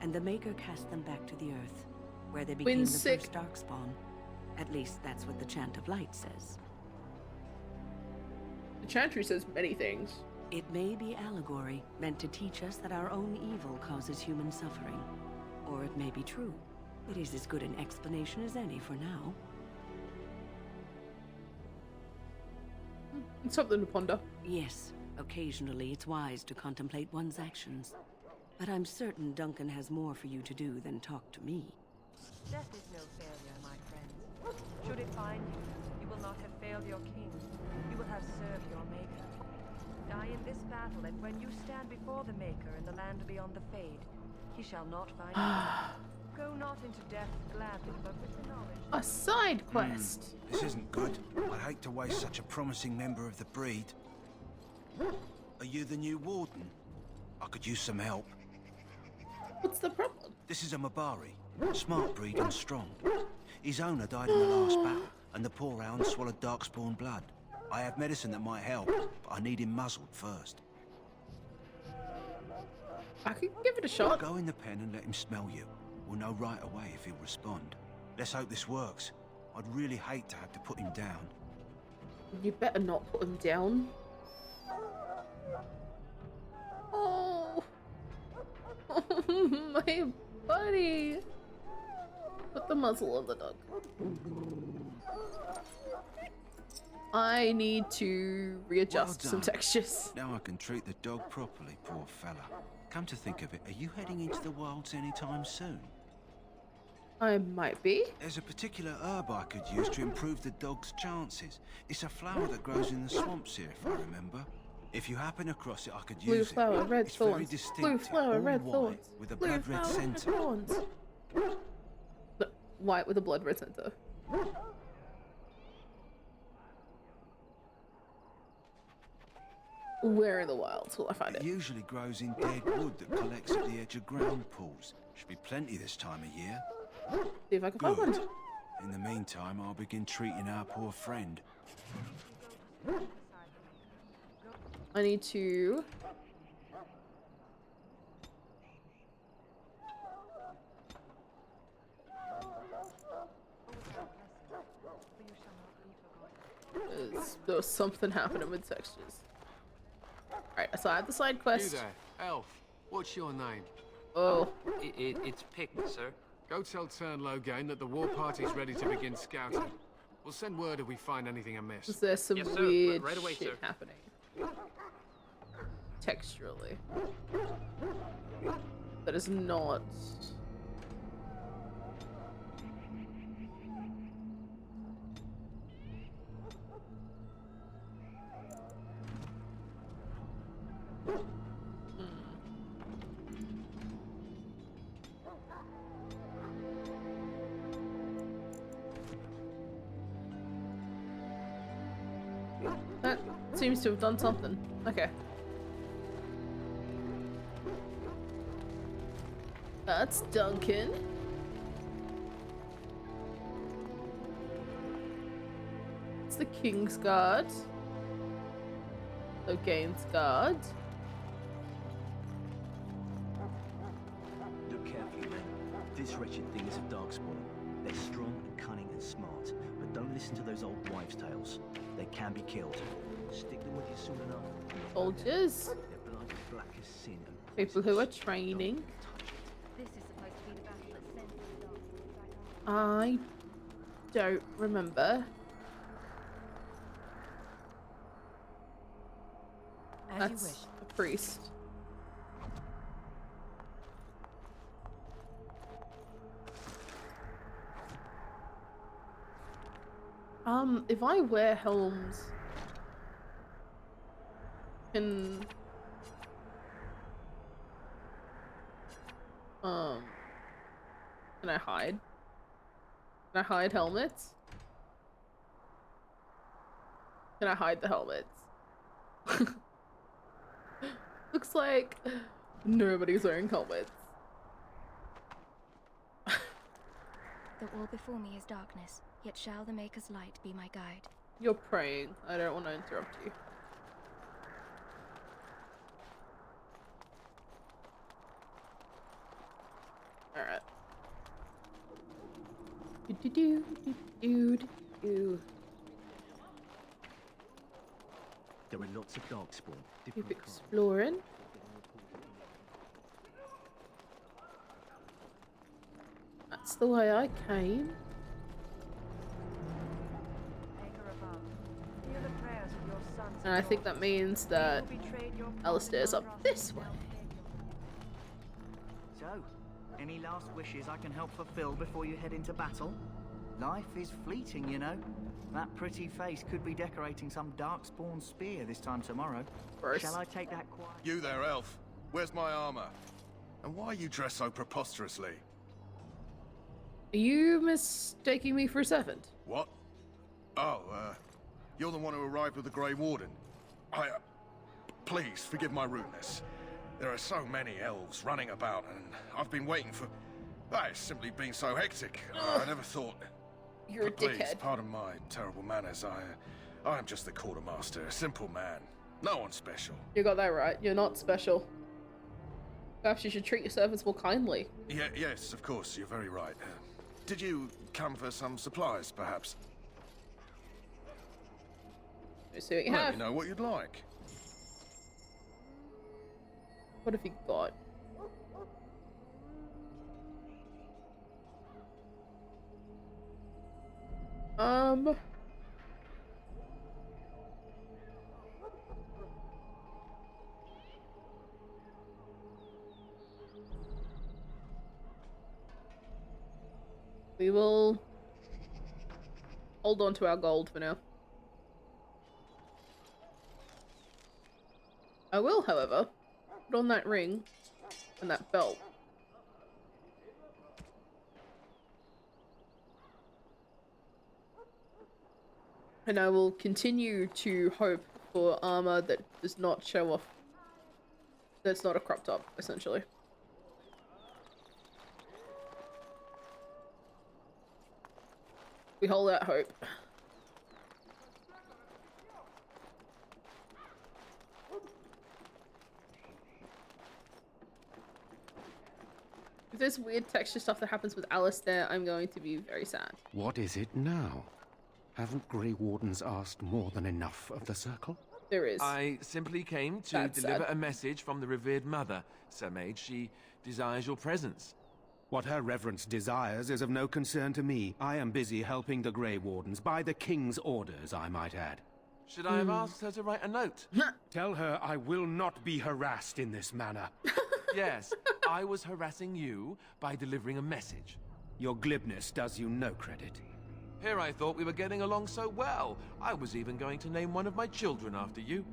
And the Maker cast them back to the Earth, where they became Wynn's the sick. first Darkspawn. At least that's what the Chant of Light says. The Chantry says many things. It may be allegory, meant to teach us that our own evil causes human suffering. Or it may be true. It is as good an explanation as any for now. It's something to ponder. Yes, occasionally it's wise to contemplate one's actions. But I'm certain Duncan has more for you to do than talk to me. Death is no failure, my friend. Should it find you, you will not have failed your king. You will have served your Maker. Die in this battle, and when you stand before the Maker in the land beyond the Fade, he shall not find you. Go not into death gladly, but with the knowledge. A side quest. This isn't good. I'd hate to waste such a promising member of the breed. Are you the new warden? I could use some help. What's the problem? This is a Mabari. Smart breed and strong. His owner died in the last battle, and the poor hound swallowed Darkspawn blood. I have medicine that might help, but I need him muzzled first. I could give it a shot. Go in the pen and let him smell you. We'll know right away if he'll respond. Let's hope this works. I'd really hate to have to put him down. You better not put him down. Oh, my buddy. Put the muzzle on the dog. I need to readjust some textures. Now I can treat the dog properly, poor fella. Come to think of it, are you heading into the wilds anytime soon? I might be. There's a particular herb I could use to improve the dog's chances. It's a flower that grows in the swamps here, if I remember. If you happen across it, I could use Blue flower, it. red It's thorns. very distinctive, Blue flower, all red white, thorns. with a Blue blood red flower, red centre. thorns. White with a blood red center. Where in the wilds will I find it? It usually grows in dead wood that collects at the edge of ground pools. Should be plenty this time of year. See if I can find one. In the meantime, I'll begin treating our poor friend. I need to... There was something happening with textures. Alright, so I have the side quest. You there, elf. What's your name? Oh. It's Pick, sir. Go tell Turn Logain that the war party's ready to begin scouting. We'll send word if we find anything amiss. Is there some weird shit happening? Texturally. That is not... That seems to have done something. Okay. That's Duncan. It's the King's Guard. Logain's Guard. Look carefully, men. This wretched thing is a darkspawn. They're strong and cunning and smart, but don't listen to those old wives' tales. They can be killed. Stick them with you soon enough. Soldiers. Their blood is black as sin and People who are training. This is supposed to be the battle that sends the dark. I don't remember. As That's you wish. a priest. If I wear helms, can I hide? Can I hide helmets? Can I hide the helmets? Looks like nobody's wearing helmets. The wall before me is darkness, yet shall the Maker's light be my guide. You're praying. I don't want to interrupt you. Alright. there are lots of darkspawn. Keep exploring. That's the way I came. And I think that means that Alistair's up this way. So, any last wishes I can help fulfill before you head into battle? Life is fleeting, you know. That pretty face could be decorating some darkspawn spear this time tomorrow. Shall I take that quiet? You there, elf. Where's my armor? And why are you dressed so preposterously? Are you mistaking me for a servant? What? Oh, you're the one who arrived with the Grey Warden. Please, forgive my rudeness. There are so many elves running about, and I've been waiting for... It's simply been so hectic. I never thought... You're a Please, dickhead. pardon my terrible manners. I am just the quartermaster, a simple man. No one special. You got that right. You're not special. Perhaps you should treat your servants more kindly. Yes, of course, you're very right. Did you come for some supplies, perhaps? Let's see what you Let have. me know what you'd like. What have you got? We will hold on to our gold for now. I will, however, put on that ring and that belt. And I will continue to hope for armor that does not show off. That's not a crop top, essentially. We hold out hope. If there's weird texture stuff that happens with Alistair, I'm going to be very sad. What is it now? Haven't Grey Wardens asked more than enough of the Circle? There is. I simply came to That's deliver sad. a message from the revered mother, Sir Mage. She desires your presence. What her reverence desires is of no concern to me. I am busy helping the Grey Wardens, by the King's orders, I might add. Should I have asked her to write a note? Tell her I will not be harassed in this manner. Yes, I was harassing you by delivering a message. Your glibness does you no credit. Here I thought we were getting along so well. I was even going to name one of my children after you.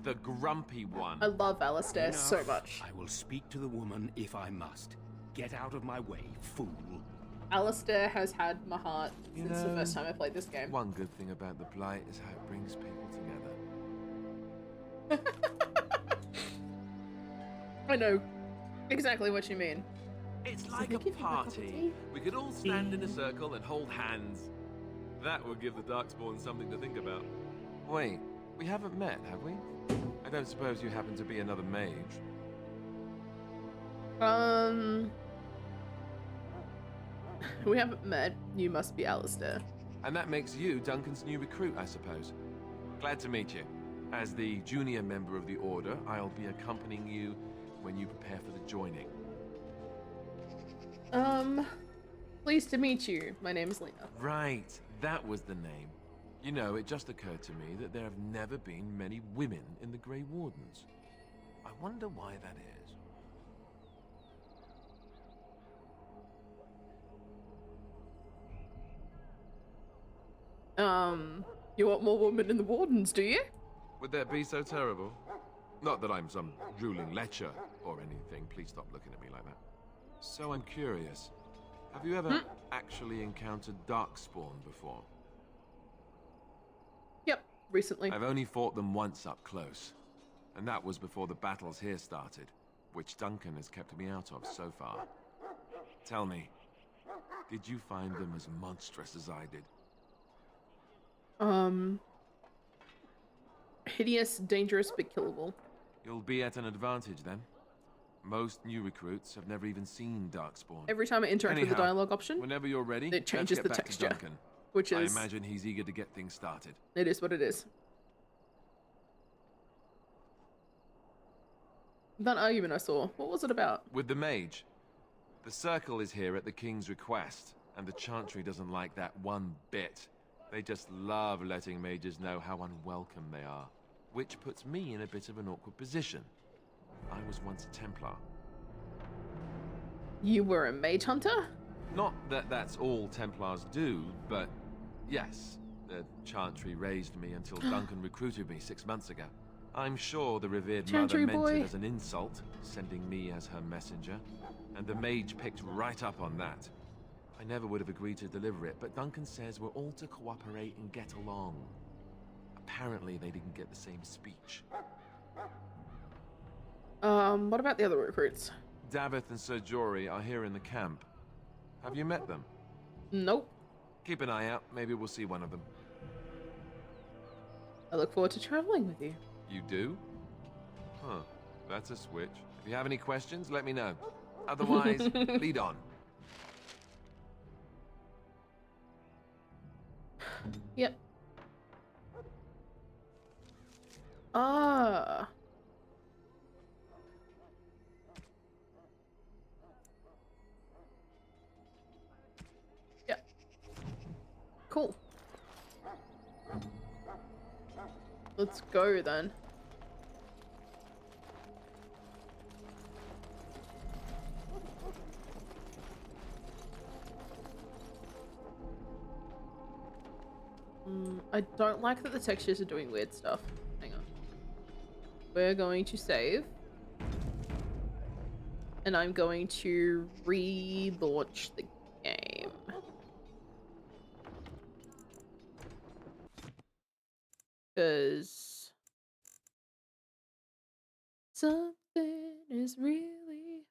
The Grumpy One. I love Alistair so much. I will speak to the woman if I must. Get out of my way, fool. Alistair has had my heart since the first time I played this game. One good thing about the Blight is how it brings people together. I know exactly what you mean. It's like a party. We could all stand in a circle and hold hands. That would give the Darkspawn something to think about. Wait, we haven't met, have we? I don't suppose you happen to be another mage? We haven't met. You must be Alistair. And that makes you Duncan's new recruit, I suppose. Glad to meet you. As the junior member of the Order, I'll be accompanying you when you prepare for the joining. Pleased to meet you. My name is Lena. Right, that was the name. You know, it just occurred to me that there have never been many women in the Grey Wardens. I wonder why that is. You want more women in the Wardens, do you? Would that be so terrible? Not that I'm some ruling lecher or anything. Please stop looking at me like that. So I'm curious. Have you ever actually encountered Darkspawn before? Yep, recently. I've only fought them once up close. And that was before the battles here started, which Duncan has kept me out of so far. Tell me, did you find them as monstrous as I did? Hideous, dangerous, but killable. You'll be at an advantage then. Most new recruits have never even seen Darkspawn. Every time I interact with the dialogue option, whenever you're ready, it changes the let's get back to texture, Duncan. which is... I imagine he's eager to get things started. It is what it is. That argument I saw, what was it about? With the mage. The Circle is here at the King's request, and the Chantry doesn't like that one bit. They just love letting mages know how unwelcome they are, which puts me in a bit of an awkward position. I was once a Templar. You were a mage hunter? Not that that's all Templars do, but yes, the Chantry raised me until Duncan recruited me 6 months ago. I'm sure the revered Chantry mother meant boy. it as an insult, sending me as her messenger, and the mage picked right up on that. I never would have agreed to deliver it, but Duncan says we're all to cooperate and get along. Apparently they didn't get the same speech. What about the other recruits? Davith and Sir Jory are here in the camp. Have you met them? Nope. Keep an eye out, maybe we'll see one of them. I look forward to traveling with you. You do? Huh, that's a switch. If you have any questions, let me know. Otherwise, lead on. Yep. Ah. Yeah. Cool. Let's go then. I don't like that the textures are doing weird stuff. Hang on. We're going to save. And I'm going to relaunch the game. Because something is really,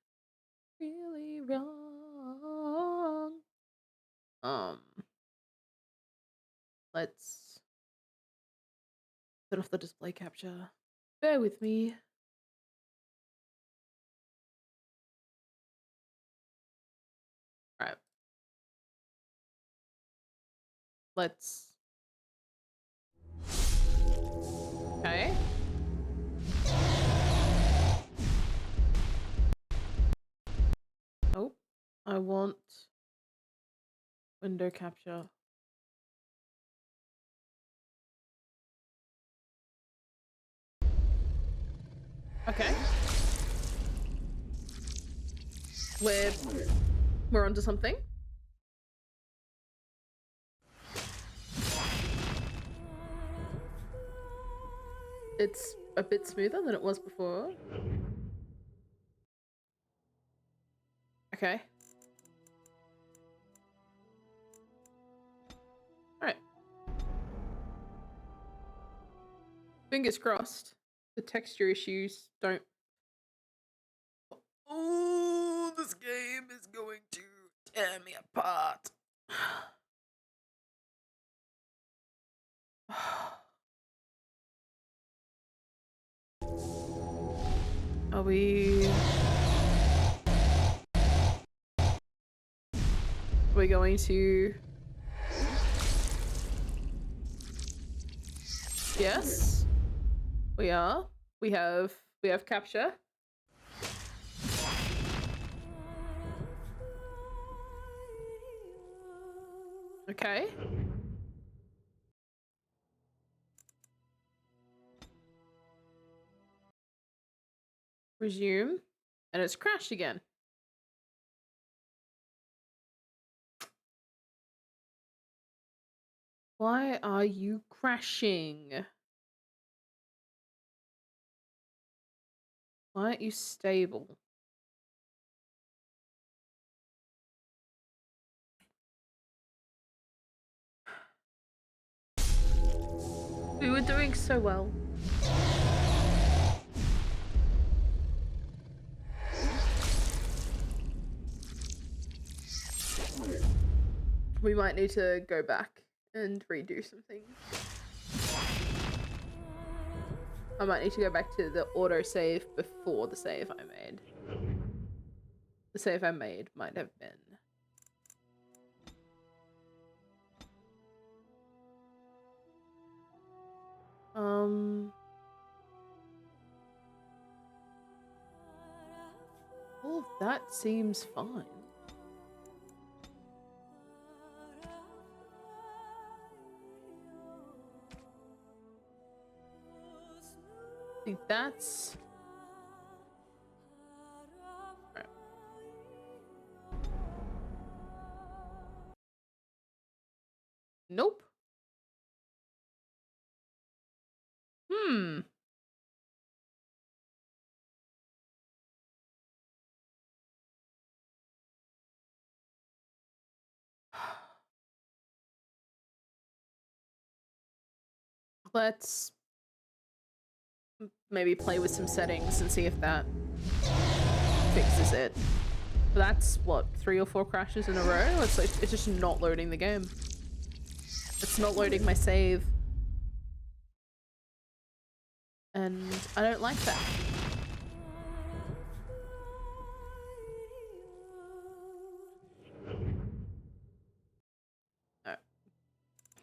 really wrong. Let's turn off the display capture. Bear with me. Right. Let's. Okay. Oh, I want window capture. Okay. We're onto something. It's a bit smoother than it was before. Okay. Alright. Fingers crossed. The texture issues don't. Oh, this game is going to tear me apart. Are we going to? Yes, we are. We have capture. Okay. Resume, and it's crashed again. Why are you crashing? Why aren't you stable? We were doing so well. We might need to go back and redo some things. I might need to go back to the autosave before the save I made. The save I made might have been. All of that seems fine. I think that's right. Nope. Let's maybe play with some settings and see if that fixes it. But that's what, 3 or 4 crashes in a row? It's like it's just not loading the game. It's not loading my save. And I don't like that.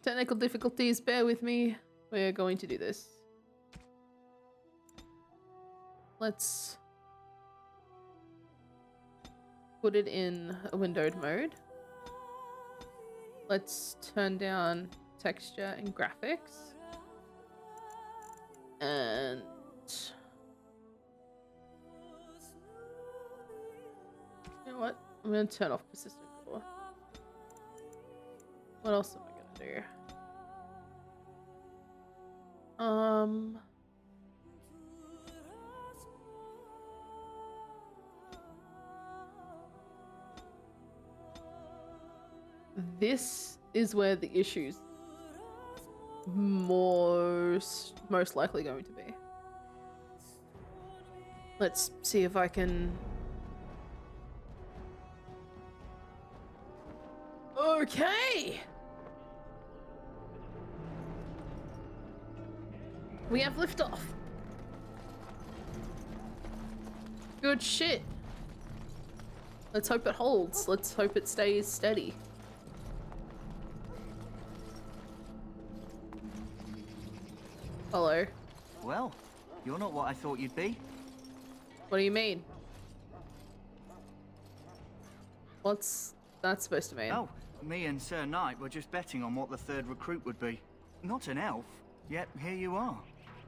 Technical difficulties, bear with me. We're going to do this. Let's put it in a windowed mode. Let's turn down texture and graphics. And you know what? I'm gonna turn off persistent core. What else am I gonna do? This is where the issues most likely going to be. Let's see if I can. Okay. We have liftoff. Good shit. Let's hope it holds. Let's hope it stays steady. Hello. Well, you're not what I thought you'd be. What do you mean? What's that supposed to mean? Oh, me and Sir Knight were just betting on what the third recruit would be. Not an elf, yet here you are.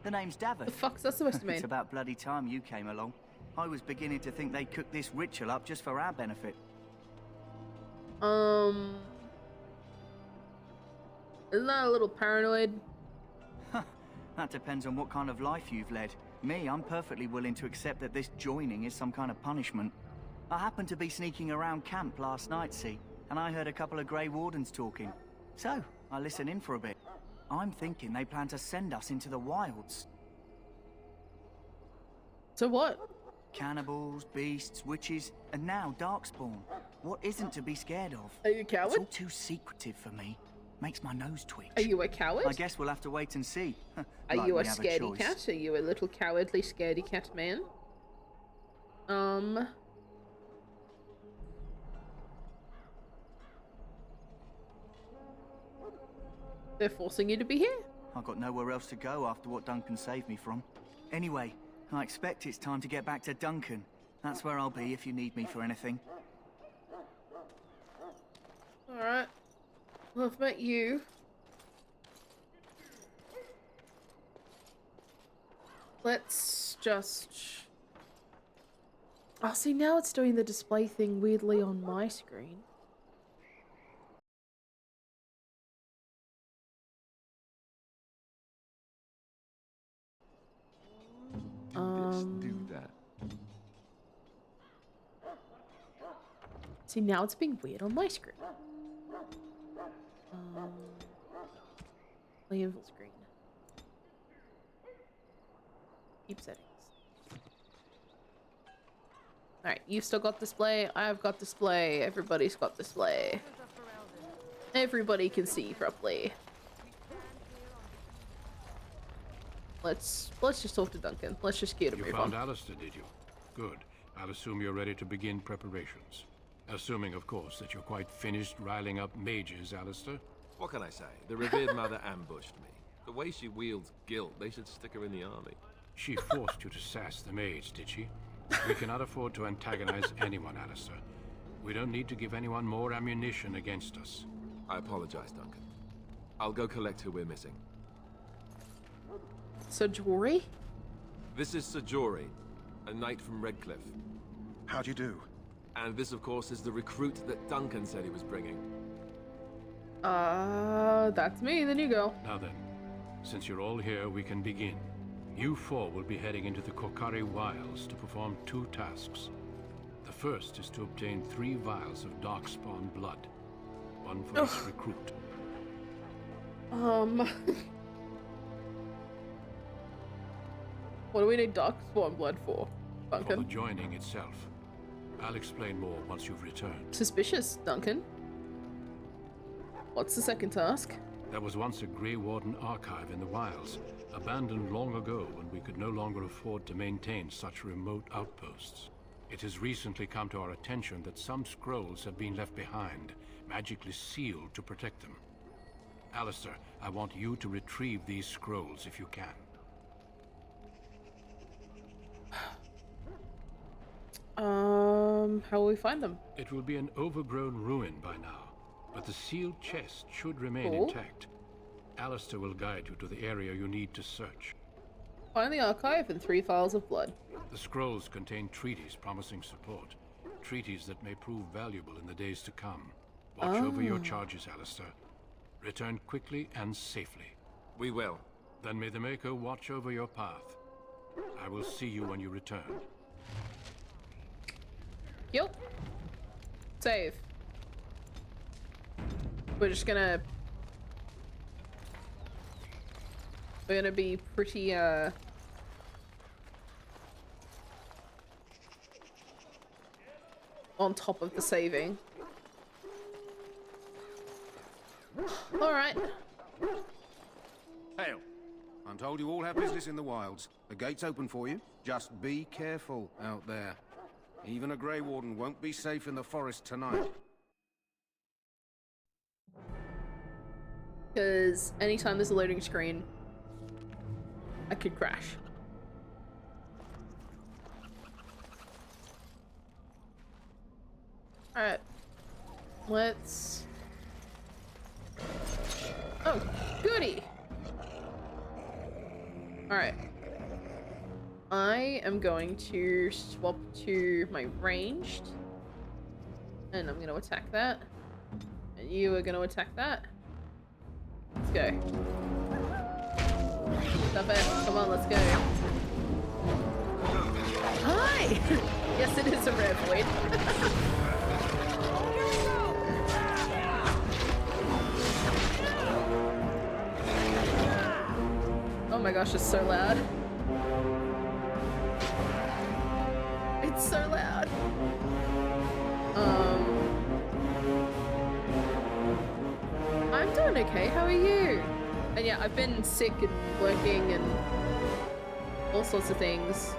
The name's Davos. The fuck's that supposed to mean? It's about bloody time you came along. I was beginning to think they cooked this ritual up just for our benefit. Isn't that a little paranoid? That depends on what kind of life you've led. Me, I'm perfectly willing to accept that this joining is some kind of punishment. I happened to be sneaking around camp last night, see, and I heard a couple of Grey Wardens talking. So, I listened in for a bit. I'm thinking they plan to send us into the wilds. So what? Cannibals, beasts, witches, and now Darkspawn. What isn't to be scared of? Are you a coward? It's all too secretive for me. Makes my nose twitch. Are you a coward? I guess we'll have to wait and see. Are Like you we a have scaredy choice. cat? Are you a little cowardly scaredy cat man? They're forcing you to be here. I've got nowhere else to go after what Duncan saved me from. Anyway, I expect it's time to get back to Duncan. That's where I'll be if you need me for anything. Alright. Well, I've met you. Let's just... Oh, see, now it's doing the display thing weirdly on my screen. Do that. See, now it's being weird on my screen. Play in full screen. Keep settings. Alright, you've still got display, I've got display, everybody's got display. Everybody can see properly. Let's just talk to Duncan. Let's just get him You found Alistair, did you? Good. I'll assume you're ready to begin preparations. Assuming, of course, that you're quite finished riling up mages, Alistair. What can I say? The revered mother ambushed me. The way she wields guilt, they should stick her in the army. She forced you to sass the mage, did she? We cannot afford to antagonize anyone, Alistair. We don't need to give anyone more ammunition against us. I apologize, Duncan. I'll go collect who we're missing. Sajori? This is Sajori, a knight from Redcliffe. How do you do? And this, of course, is the recruit that Duncan said he was bringing. That's me, the new girl. Now then, since you're all here, we can begin. You four will be heading into the Korcari Wilds to perform 2 tasks. The first is to obtain 3 vials of Darkspawn blood. 1 for each recruit. What do we need Darkspawn blood for, For the Duncan? joining itself. I'll explain more once you've returned. Suspicious, Duncan. What's the second task? There was once a Grey Warden archive in the wilds, abandoned long ago when we could no longer afford to maintain such remote outposts. It has recently come to our attention that some scrolls have been left behind, magically sealed to protect them. Alistair, I want you to retrieve these scrolls if you can. How will we find them? It will be an overgrown ruin by now, but the sealed chest should remain Cool. intact. Alistair will guide you to the area you need to search. Find the archive and 3 files of blood. The scrolls contain treaties promising support. Treaties that may prove valuable in the days to come. Watch over your charges, Alistair. Return quickly and safely. We will. Then may the Maker watch over your path. I will see you when you return. Yep. Save. We're just gonna... We're gonna be pretty, on top of the saving. Alright. Hail. I'm told you all have business in the wilds. The gate's open for you. Just be careful out there. Even a Grey Warden won't be safe in the forest tonight. Because anytime there's a loading screen, I could crash. Alright. Let's... Oh, goody! Alright. I am going to swap to my ranged. And I'm going to attack that. And you are going to attack that. Let's go. Stop it. Come on, let's go. Hi! Yes, it is a rare void. Oh my gosh, it's so loud. It's so loud. I'm doing okay, how are you? And yeah, I've been sick and working and all sorts of things.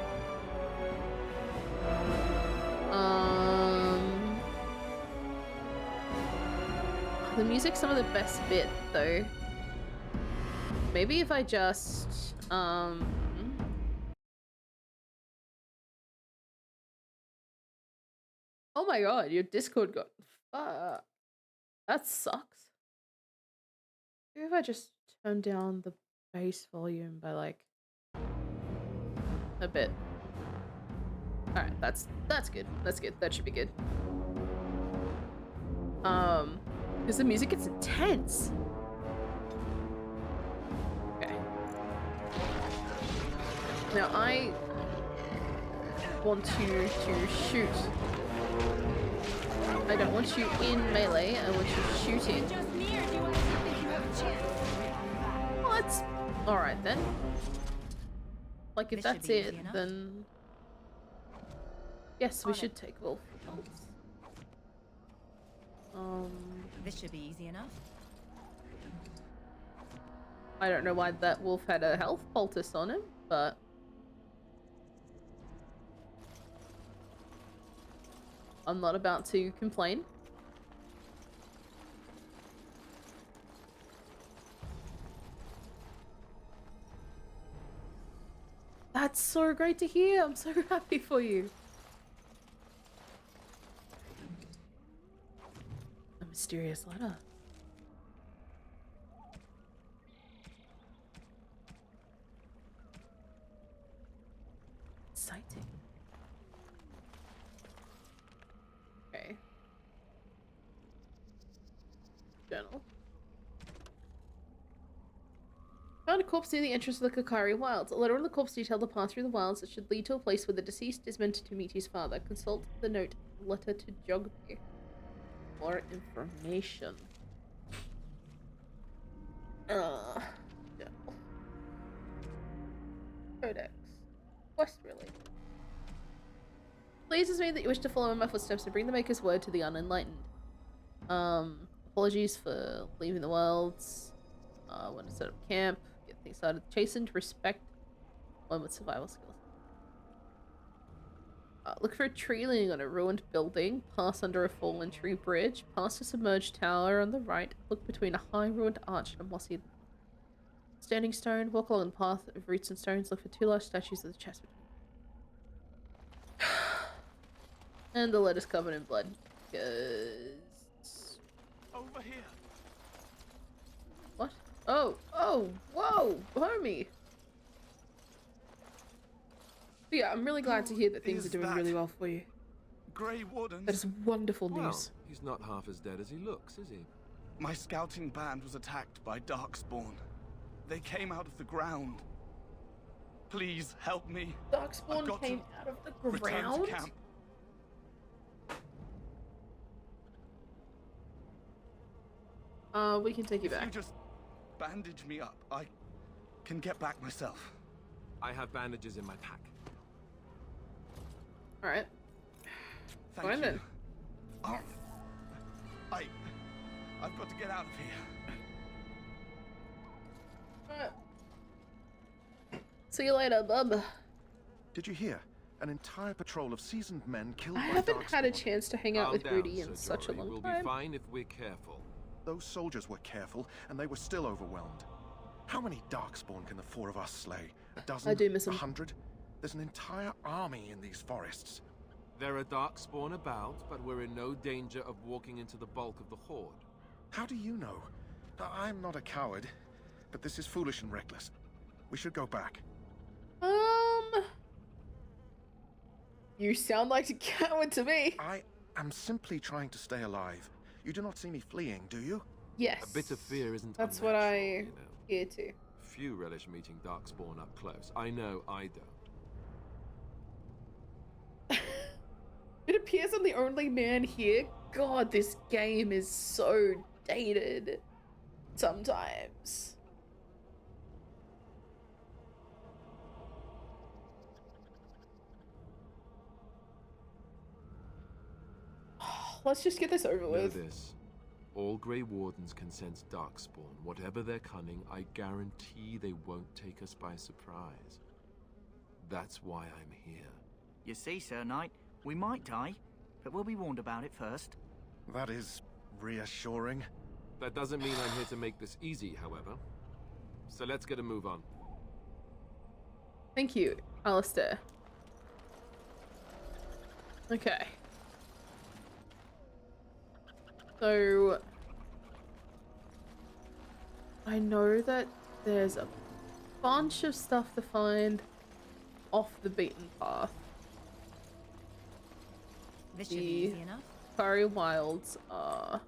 The music's some of the best bit though. Maybe if I just oh my god, your Discord got fuck. That sucks. Maybe if I just turn down the bass volume by like a bit. Alright, that's good. That's good. That should be good. Because the music gets intense. Okay. Now I want to shoot. I don't want you in melee, I want you shooting. What? Alright then. Like if that's it, then... Yes, we should take Wolf. This should be easy enough. I don't know why that wolf had a health poultice on him, but... I'm not about to complain. That's so great to hear. I'm so happy for you. A mysterious letter. Exciting. Okay. Journal. Found a corpse near the entrance of the Kokari Wilds. A letter on the corpse detailed the path through the wilds that should lead to a place where the deceased is meant to meet his father. Consult the note. Letter to Jogby. More information. Journal. Codex. Quest related. Pleases me that you wish to follow in my footsteps and bring the Maker's word to the unenlightened. Apologies for leaving the wilds. Want to set up camp, get things started. Chastened, respect, one with survival skills. Look for a tree leaning on a ruined building. Pass under a fallen tree bridge. Past a submerged tower on the right. Look between a high ruined arch and a mossy standing stone. Walk along the path of roots and stones. Look for 2 large statues of the chest. And the letters covered in blood. Over here. What? Oh, whoa, homie. But yeah, I'm really glad to hear that things are doing really well for you. Grey Wardens. That is wonderful news. Well, he's not half as dead as he looks, is he? My scouting band was attacked by Darkspawn. They came out of the ground. Please help me. Darkspawn came out of the ground? Return to camp. We can take you back. If you just bandage me up, I can get back myself. I have bandages in my pack. Alright. Thank Fine you. then. Oh, I've got to get out of here. See you later, bub. Did you hear? An entire patrol of seasoned men killed I by haven't Darkspawn. had a chance to hang out with Calm Rudy down, in Sir such a Jory. long We'll time. be fine if we're careful. Those soldiers were careful, and they were still overwhelmed. How many Darkspawn can the 4 of us slay? A dozen? I do miss 'em. 100? There's an entire army in these forests. There are Darkspawn about, but we're in no danger of walking into the bulk of the Horde. How do you know? I'm not a coward, but this is foolish and reckless. We should go back. You sound like a coward to me. I am simply trying to stay alive. You do not see me fleeing, do you? Yes. A bit of fear isn't That's what unnatural, I you know. hear too. Few relish meeting Darkspawn up close. I know I don't. It appears I'm the only man here. God, this game is so dated. Sometimes. Let's just get this over Know with. this. All Grey Wardens can sense Darkspawn. Whatever their cunning, I guarantee they won't take us by surprise. That's why I'm here. You see, Sir Knight, we might die, but we'll be warned about it first. That is reassuring. That doesn't mean I'm here to make this easy, however. So let's get a move on. Thank you, Alistair. Okay. So I know that there's a bunch of stuff to find off the beaten path. This should be easy enough. Fiery Wilds are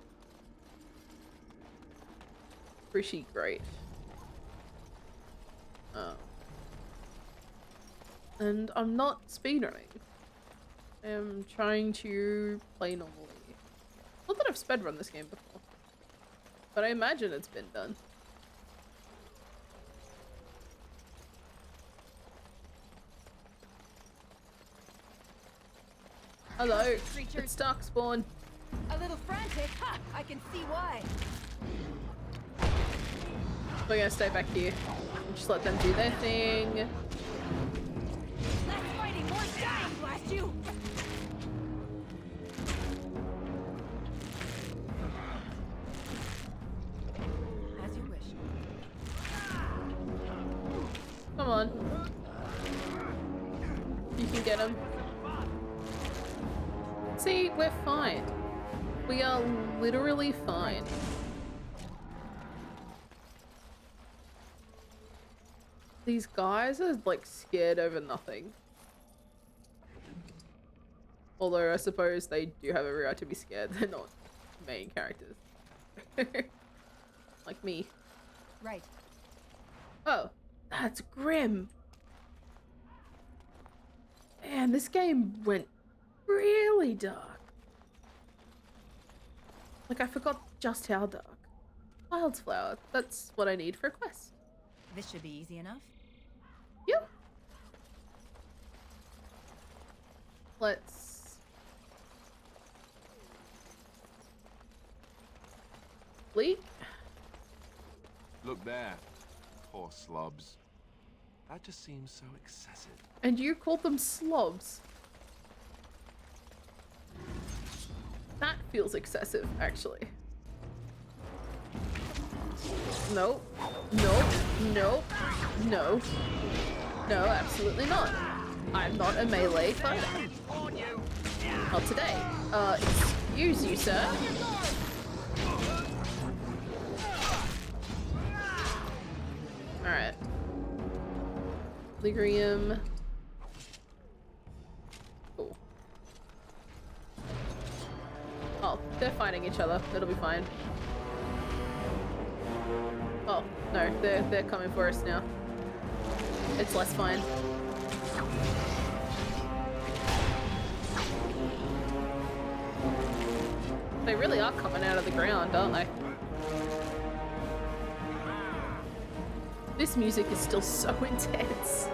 pretty great. And I'm not speedrunning. I'm trying to play normally. Not that I've speedrun this game before, but I imagine it's been done. Hello, it's Darkspawn. A little frantic. Ha! I can see why. We're gonna stay back here. Just let them do their thing. Less fighting, more dying, blast you! As you wish. Come on. You can get him. See, we're fine. We are literally fine. These guys are like scared over nothing. Although I suppose they do have every right to be scared. They're not main characters. Like me. Right. Oh, that's grim. Man, this game went really dark. Like, I forgot just how dark. Wildflower, that's what I need for a quest. This should be easy enough. Yep. Let's... Bleak? Look there. Poor slobs. That just seems so excessive. And you called them slobs. That feels excessive, actually. Nope. Nope. Nope. No. No, absolutely not. I'm not a melee fighter. Not today. Excuse you, sir. Alright. Ligrium. Cool. Oh, they're fighting each other. That'll be fine. Oh, no, they're coming for us now. It's less fine. They really are coming out of the ground, aren't they? This music is still so intense.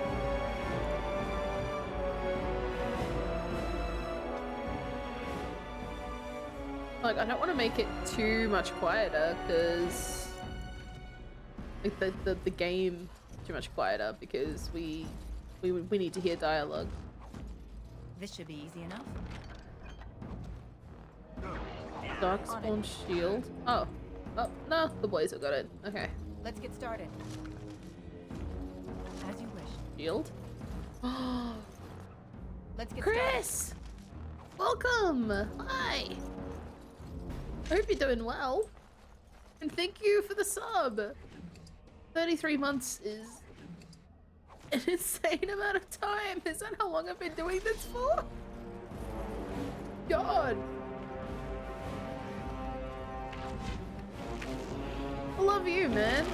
Like, I don't want to make it too much quieter because like the game too much quieter because we need to hear dialogue. This should be easy enough. Darkspawn shield. Oh. Oh, no, the boys have got it. Okay. Let's get started. As you wish. Shield? Let's get Chris! Welcome! Hi! I hope you're doing well. And thank you for the sub! 33 months is an insane amount of time. Is that how long I've been doing this for? God! I love you, man.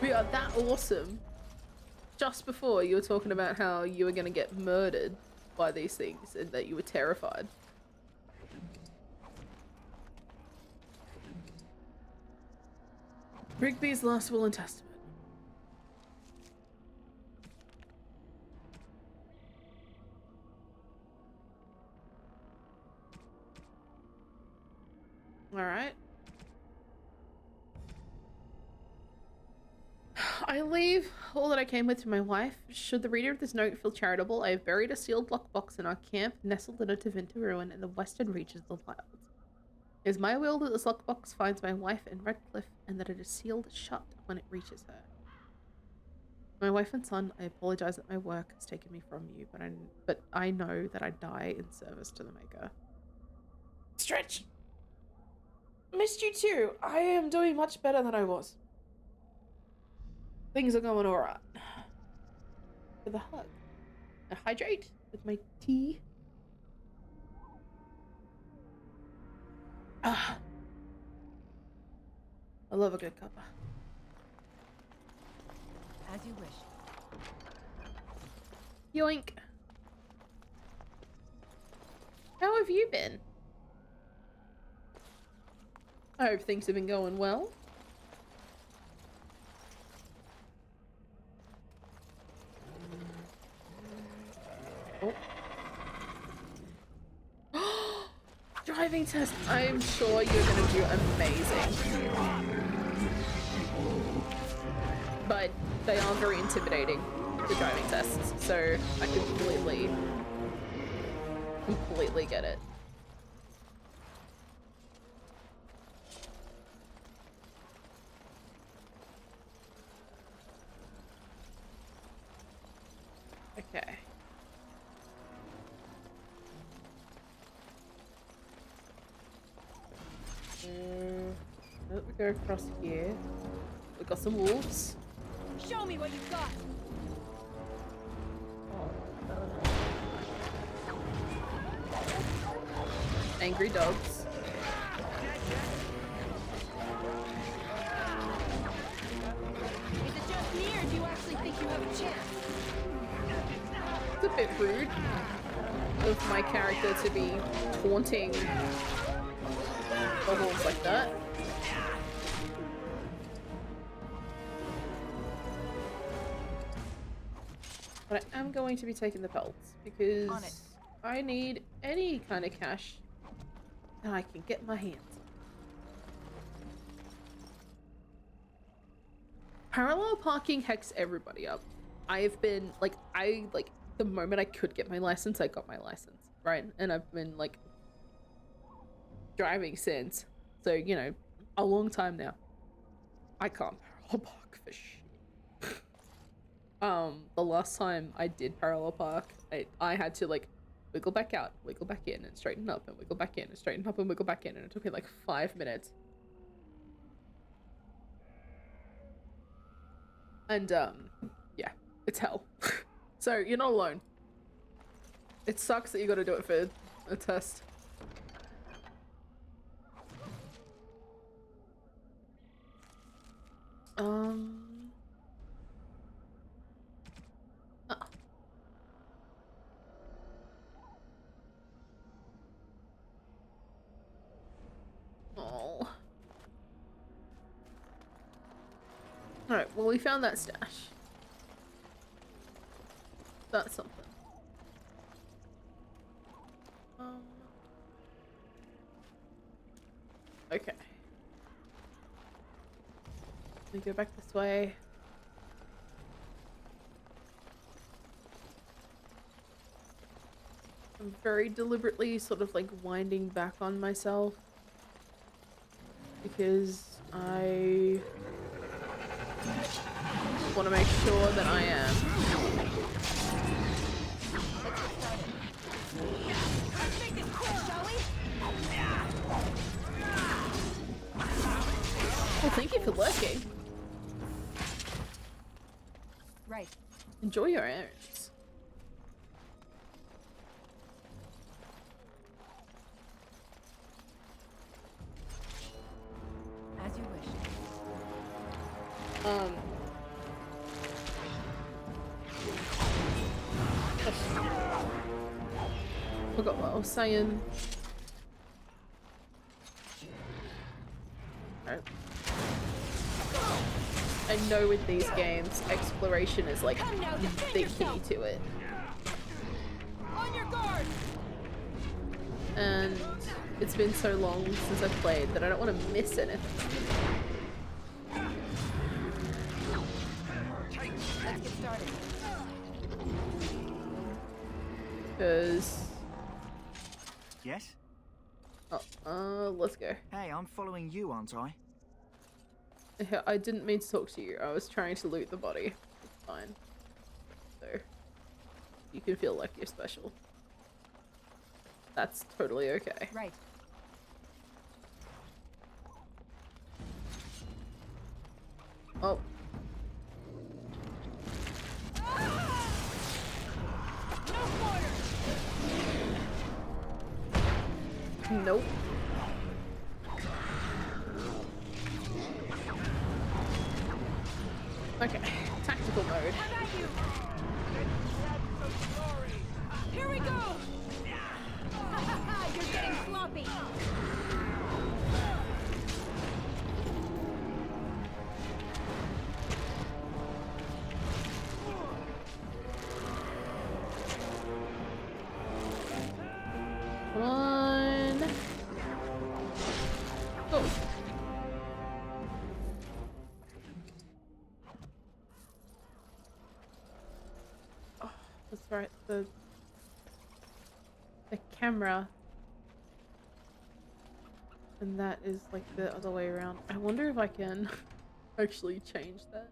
We are that awesome. Just before you were talking about how you were gonna get murdered by these things and that you were terrified. Rigby's last will and testament. Alright. I leave all that I came with to my wife. Should the reader of this note feel charitable, I have buried a sealed lockbox in our camp, nestled in a Tevinter ruin in the western reaches of the wilds. It is my will that this lockbox finds my wife in Redcliffe, and that it is sealed shut when it reaches her. My wife and son, I apologize that my work has taken me from you, but I know that I die in service to the Maker. Stretch! Missed you too. I am doing much better than I was. Things are going alright. For the hug. I hydrate with my tea. Ah. I love a good cuppa. As you wish. Yoink. How have you been? I hope things have been going well. Oh. Driving test. I'm sure you're gonna do amazing. But they are very intimidating, the driving tests, so I completely get it. Okay. We go across here. We got some wolves. Show me what you've got. Angry dogs. Is it just me, or do you actually think you have a chance? It's a bit rude of my character to be taunting the wolves like that. But I am going to be taking the pelts because I need any kind of cash that I can get my hands on. Parallel parking hacks everybody up. I've been like, the moment I could get my license, I got my license, right? And I've been like driving since, so you know, a long time now. I can't parallel park for shit. The last time I did parallel park, I had to like wiggle back out, wiggle back in, and straighten up, and wiggle back in, and straighten up, and wiggle back in, and it took me like 5 minutes. And yeah, it's hell. So you're not alone. It sucks that you gotta do it for a test. Oh. Oh. Alright, well we found that stash. That's something. Okay. Let me go back this way. I'm very deliberately sort of like winding back on myself because I want to make sure that I am. Well, thank you for lurking. Right. Enjoy your errands. As you wish. Forgot what I was saying. Right. I know with these games, exploration is like the key to it. On your guard. And it's been so long since I've played that I don't want to miss anything. Let's get started. Because... Yes? Oh, let's go. Hey, I'm following you, aren't I? I didn't mean to talk to you. I was trying to loot the body. It's fine. So, you can feel like you're special. That's totally okay. Right. Oh. Nope. Okay, tactical mode. Here we go! You're getting sloppy! Come on. Go. Oh, that's right. The camera. And that is like the other way around. I wonder if I can actually change that.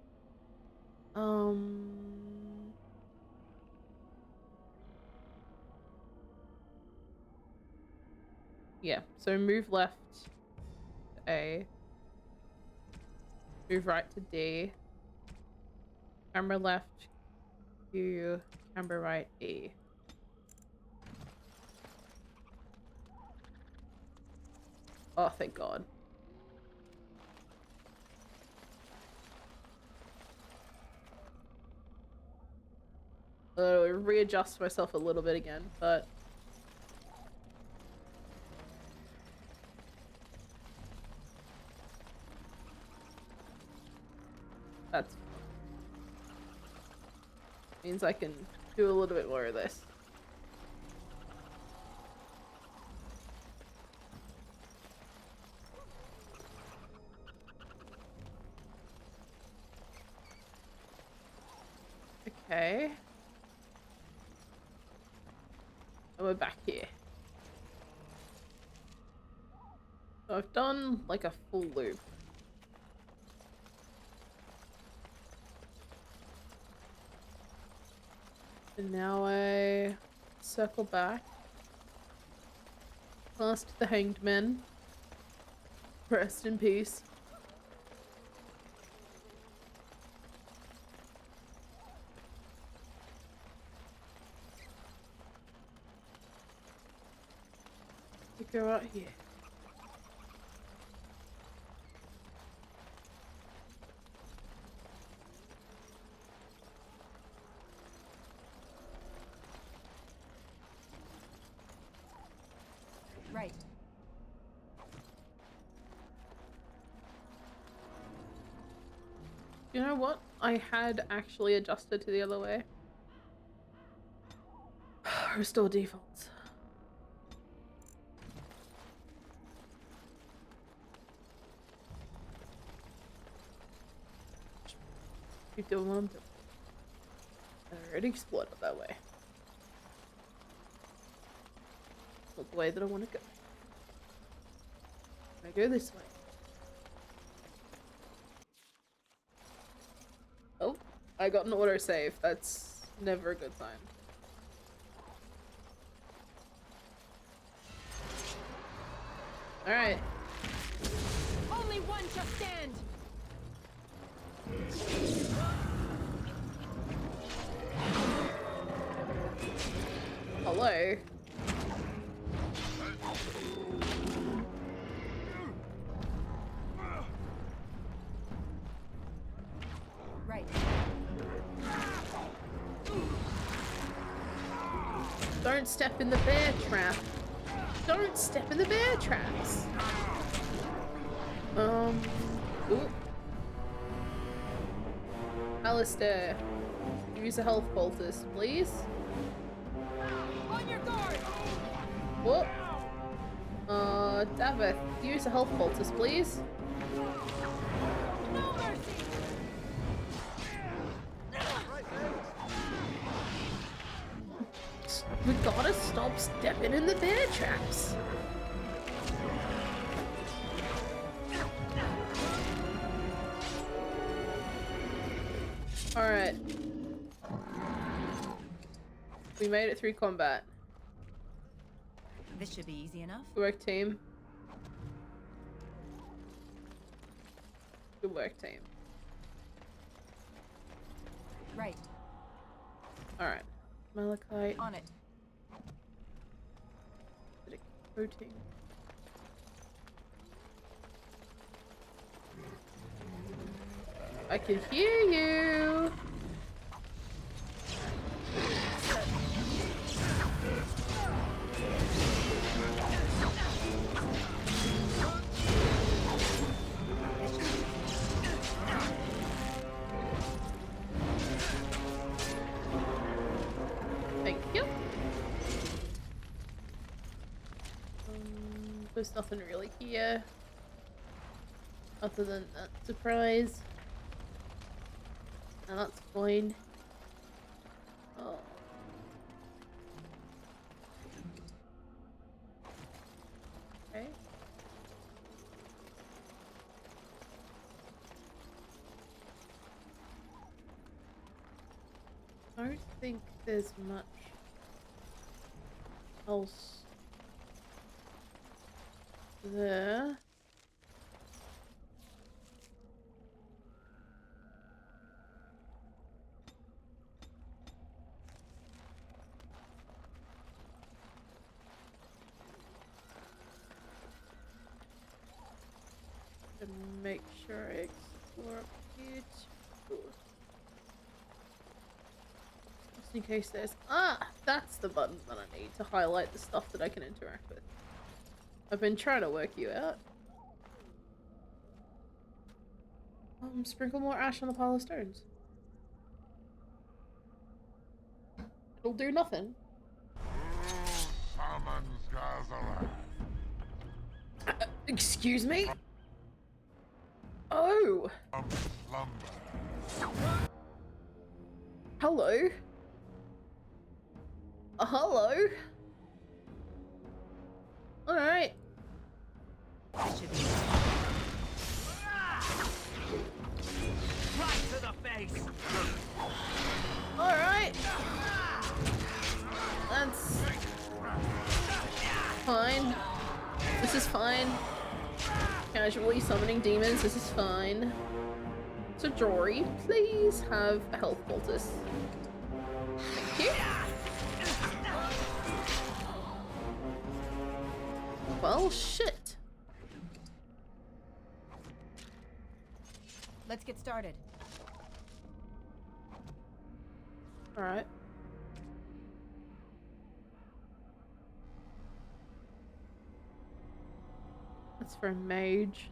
Yeah, so move left to A. Move right to D. Camera left Q. Camera right E. Oh, thank God. Readjust myself a little bit again, but that's means I can do a little bit more of this. Okay. And we're back here. So I've done like a full loop. And now I circle back. Past the hanged men. Rest in peace. We go out here. Right. You know what? I had actually adjusted to the other way. Restore defaults. Keep doing what I'm doing. I already explored it that way. Not the way that I want to go. I go this way. Oh, I got an autosave. That's never a good sign. Alright. Only one shall stand! Hello. Right. Don't step in the bear trap. Don't step in the bear traps. Ooh. Alistair, use a health poultice, please. On your guard! What? Davith, use a health poultice, please. No mercy! We gotta stop stepping in the bear traps. Alright. We made it through combat. This should be easy enough. Good work, team. Good work, team. Right. Alright. Malachite. On it. Protein. I can hear you. Thank you. There's nothing really here other than that surprise. And that's fine. Oh. Okay. I don't think there's much else there. To make sure I explore up here too. Just in case there's that's the button that I need to highlight the stuff that I can interact with. I've been trying to work you out. Sprinkle more ash on the pile of stones. It'll do nothing. Excuse me? Oh! Hello? Hello? Alright. Right to the face. Alright. That's fine. This is fine. Casually summoning demons, this is fine. So Jory, please have a health poultice. Thank you. Well, shit. Let's get started. Alright. That's for a mage.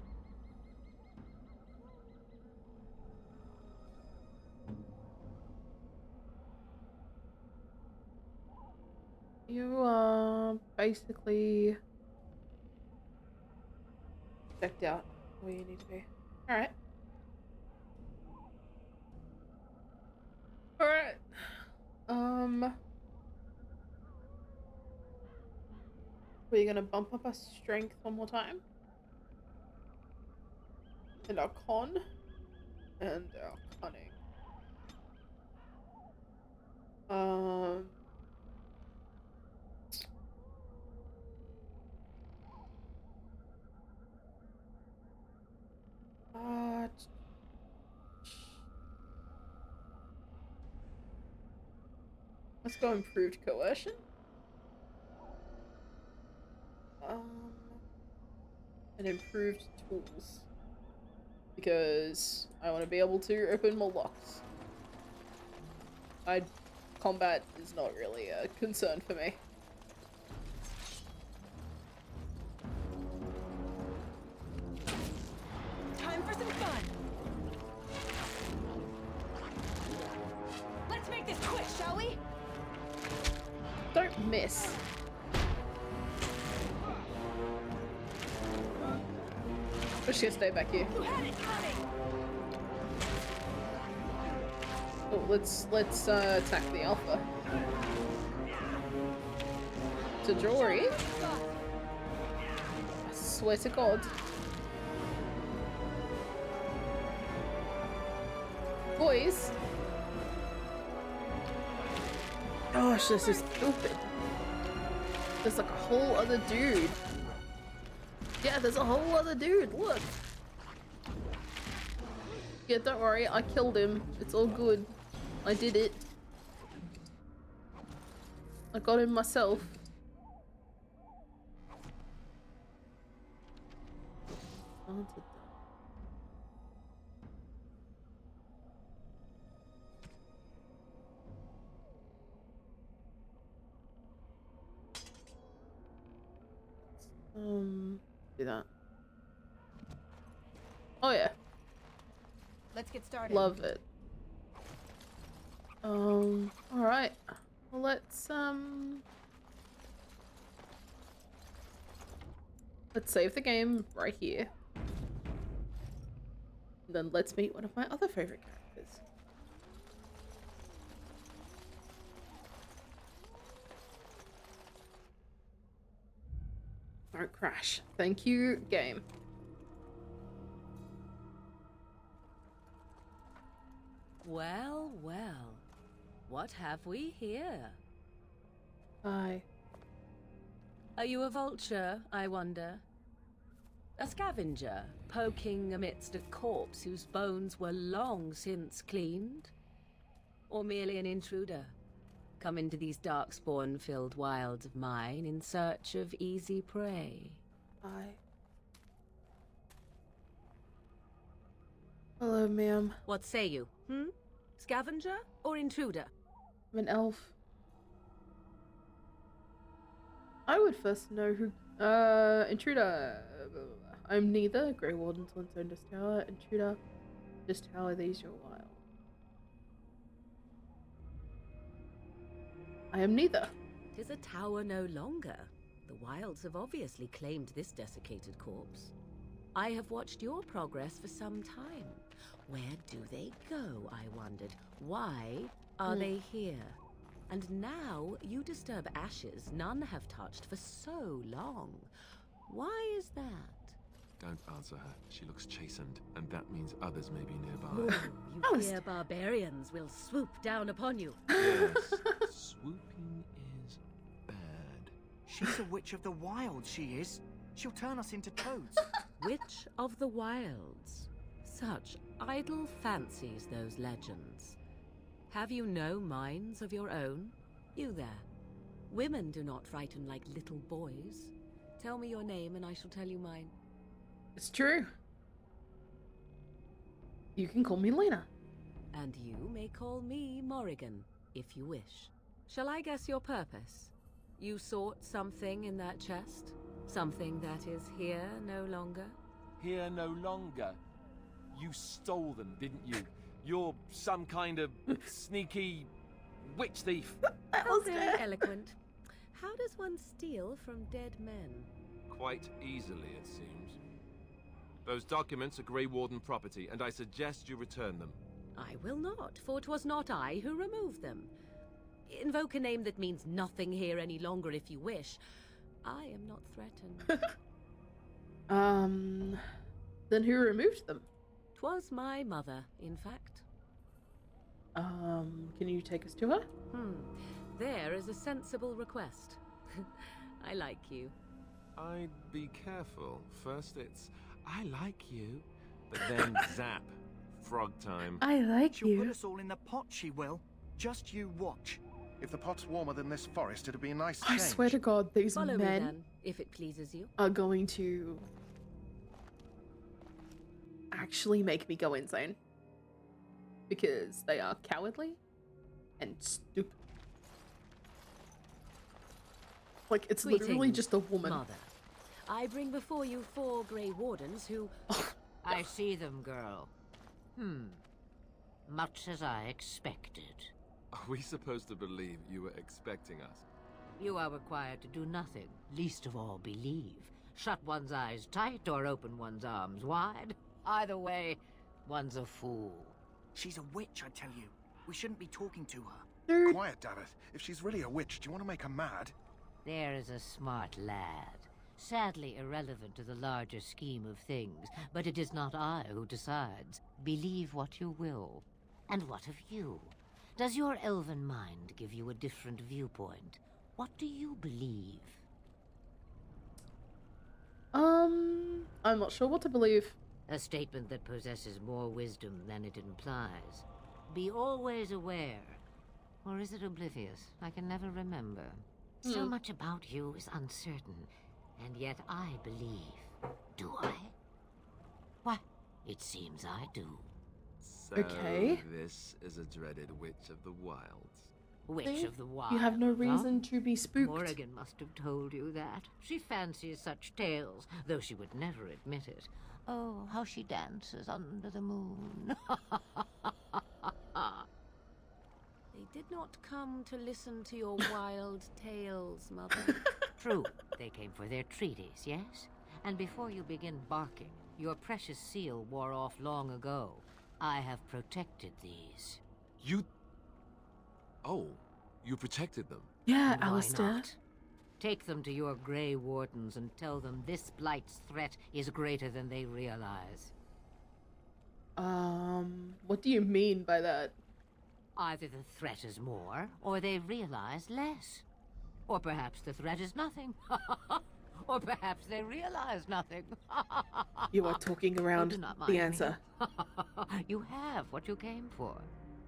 You are basically checked out where you need to be. Alright. Alright. We're gonna bump up our strength one more time. And our con. And our cunning. Let's go improved coercion. And improved tools. Because I want to be able to open more locks. Combat is not really a concern for me. Time for some fun. Let's make this quick, shall we? Don't miss. I'm just gonna stay back here. Oh, let's attack the alpha. Tajori? I swear to God. Boys. Gosh, this is stupid. There's like a whole other dude. Yeah, there's a whole other dude, look. Yeah, don't worry, I killed him. It's all good. I did it. I got him myself. Do that. Oh yeah. Let's get started. Love it. Alright. Well, let's save the game right here. And then let's meet one of my other favorite characters. Don't crash. Thank you, game. Well, well. What have we here? Hi. Are you a vulture, I wonder? A scavenger, poking amidst a corpse whose bones were long since cleaned? Or merely an intruder, come into these darkspawn-filled wilds of mine in search of easy prey? Hi. Hello, ma'am. What say you, Scavenger or intruder? I'm an elf. I would first know who... intruder. I'm neither. Grey Warden, Linstone, Tower. Intruder. Just how are these your wild? I am neither. 'Tis a tower no longer. The wilds have obviously claimed this desiccated corpse. I have watched your progress for some time. Where do they go, I wondered? Why Are they here? And now you disturb ashes none have touched for so long. Why is that? Don't answer her. She looks chastened, and that means others may be nearby. You fear barbarians will swoop down upon you. Yes, swooping is bad. She's a witch of the wilds, she is. She'll turn us into toads. Witch of the wilds. Such idle fancies, those legends. Have you no minds of your own? You there. Women do not frighten like little boys. Tell me your name and I shall tell you mine. It's true. You can call me Lena. And you may call me Morrigan, if you wish. Shall I guess your purpose? You sought something in that chest? Something that is here no longer? Here no longer. You stole them, didn't you? You're some kind of sneaky witch thief. How very eloquent. How does one steal from dead men? Quite easily, it seems. Those documents are Grey Warden property, and I suggest you return them. I will not, for 'twas not I who removed them. Invoke a name that means nothing here any longer if you wish. I am not threatened. Then who removed them? 'Twas my mother, in fact. Can you take us to her? There is a sensible request. I like you. I'd be careful. First it's, I like you, but then zap. Frog time. I like She'll you. put us all in the pot, she will. Just you watch. If the pot's warmer than this forest, it'd be a nice I change. swear to God, these Follow me men then, if it pleases you. are going to actually make me go insane. Because they are cowardly and stupid. Like, it's literally Greetings, just a woman. Mother. I bring before you 4 Grey Wardens who... I see them, girl. Much as I expected. Are we supposed to believe you were expecting us? You are required to do nothing, least of all believe. Shut one's eyes tight or open one's arms wide. Either way, one's a fool. She's a witch, I tell you. We shouldn't be talking to her. Dude. Quiet, Davith. If she's really a witch, do you want to make her mad? There is a smart lad. Sadly irrelevant to the larger scheme of things, but it is not I who decides. Believe what you will. And what of you? Does your elven mind give you a different viewpoint? What do you believe? I'm not sure what to believe. A statement that possesses more wisdom than it implies. Be always aware. Or is it oblivious? I can never remember. So much about you is uncertain, and yet I believe. Do I? Why, it seems I do. So Okay. this is a dreaded witch of the wilds. Witch See? of the Wild. You have no reason to be spooked. Morrigan must have told you that. She fancies such tales, though she would never admit it. Oh, how she dances under the moon. They did not come to listen to your wild tales, Mother. True, they came for their treaties, yes? And before you begin barking, your precious seal wore off long ago. I have protected these. You... Oh, you protected them? Yeah, Why Alistair. not? Take them to your Grey Wardens and tell them this Blight's threat is greater than they realize. What do you mean by that? Either the threat is more, or they realize less. Or perhaps the threat is nothing. Or perhaps they realize nothing. You are talking around do not the mind answer. me. You have what you came for.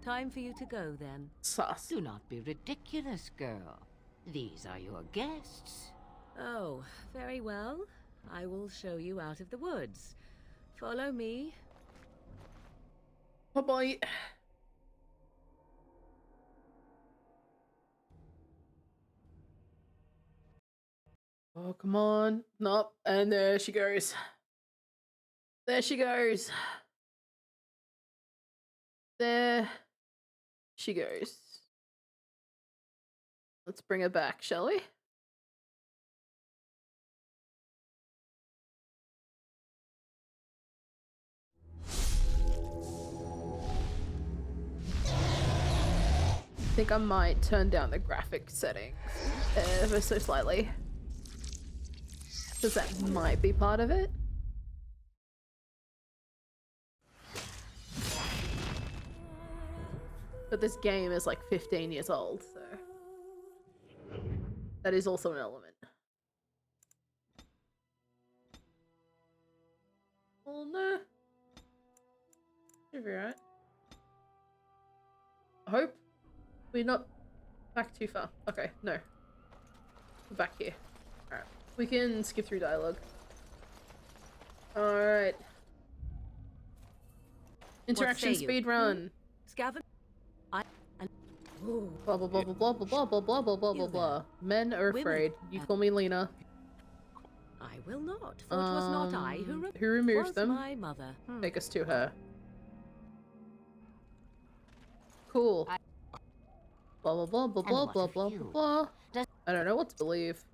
Time for you to go, then. Sus. Do not be ridiculous, girl. These are your guests. Oh, very well. I will show you out of the woods. Follow me. Bye-bye. Oh, come on. Nope. And there she goes. There she goes. There she goes. Let's bring her back, shall we? think I might turn down the graphic settings ever so slightly. Because that might be part of it. But this game is like 15 years old, so that is also an element. Well, no. Should be right. I hope we're not back too far. Okay, no. We're back here. Alright. We can skip through dialogue. Alright. Interaction speed run. Scaven? Blah blah blah blah blah blah blah blah blah blah blah blah. Men are afraid. You call me Lena. I will not, for it was not I who removed them. My mother. Take us to her. Cool. Blah blah blah blah blah blah blah blah. I don't know what to believe.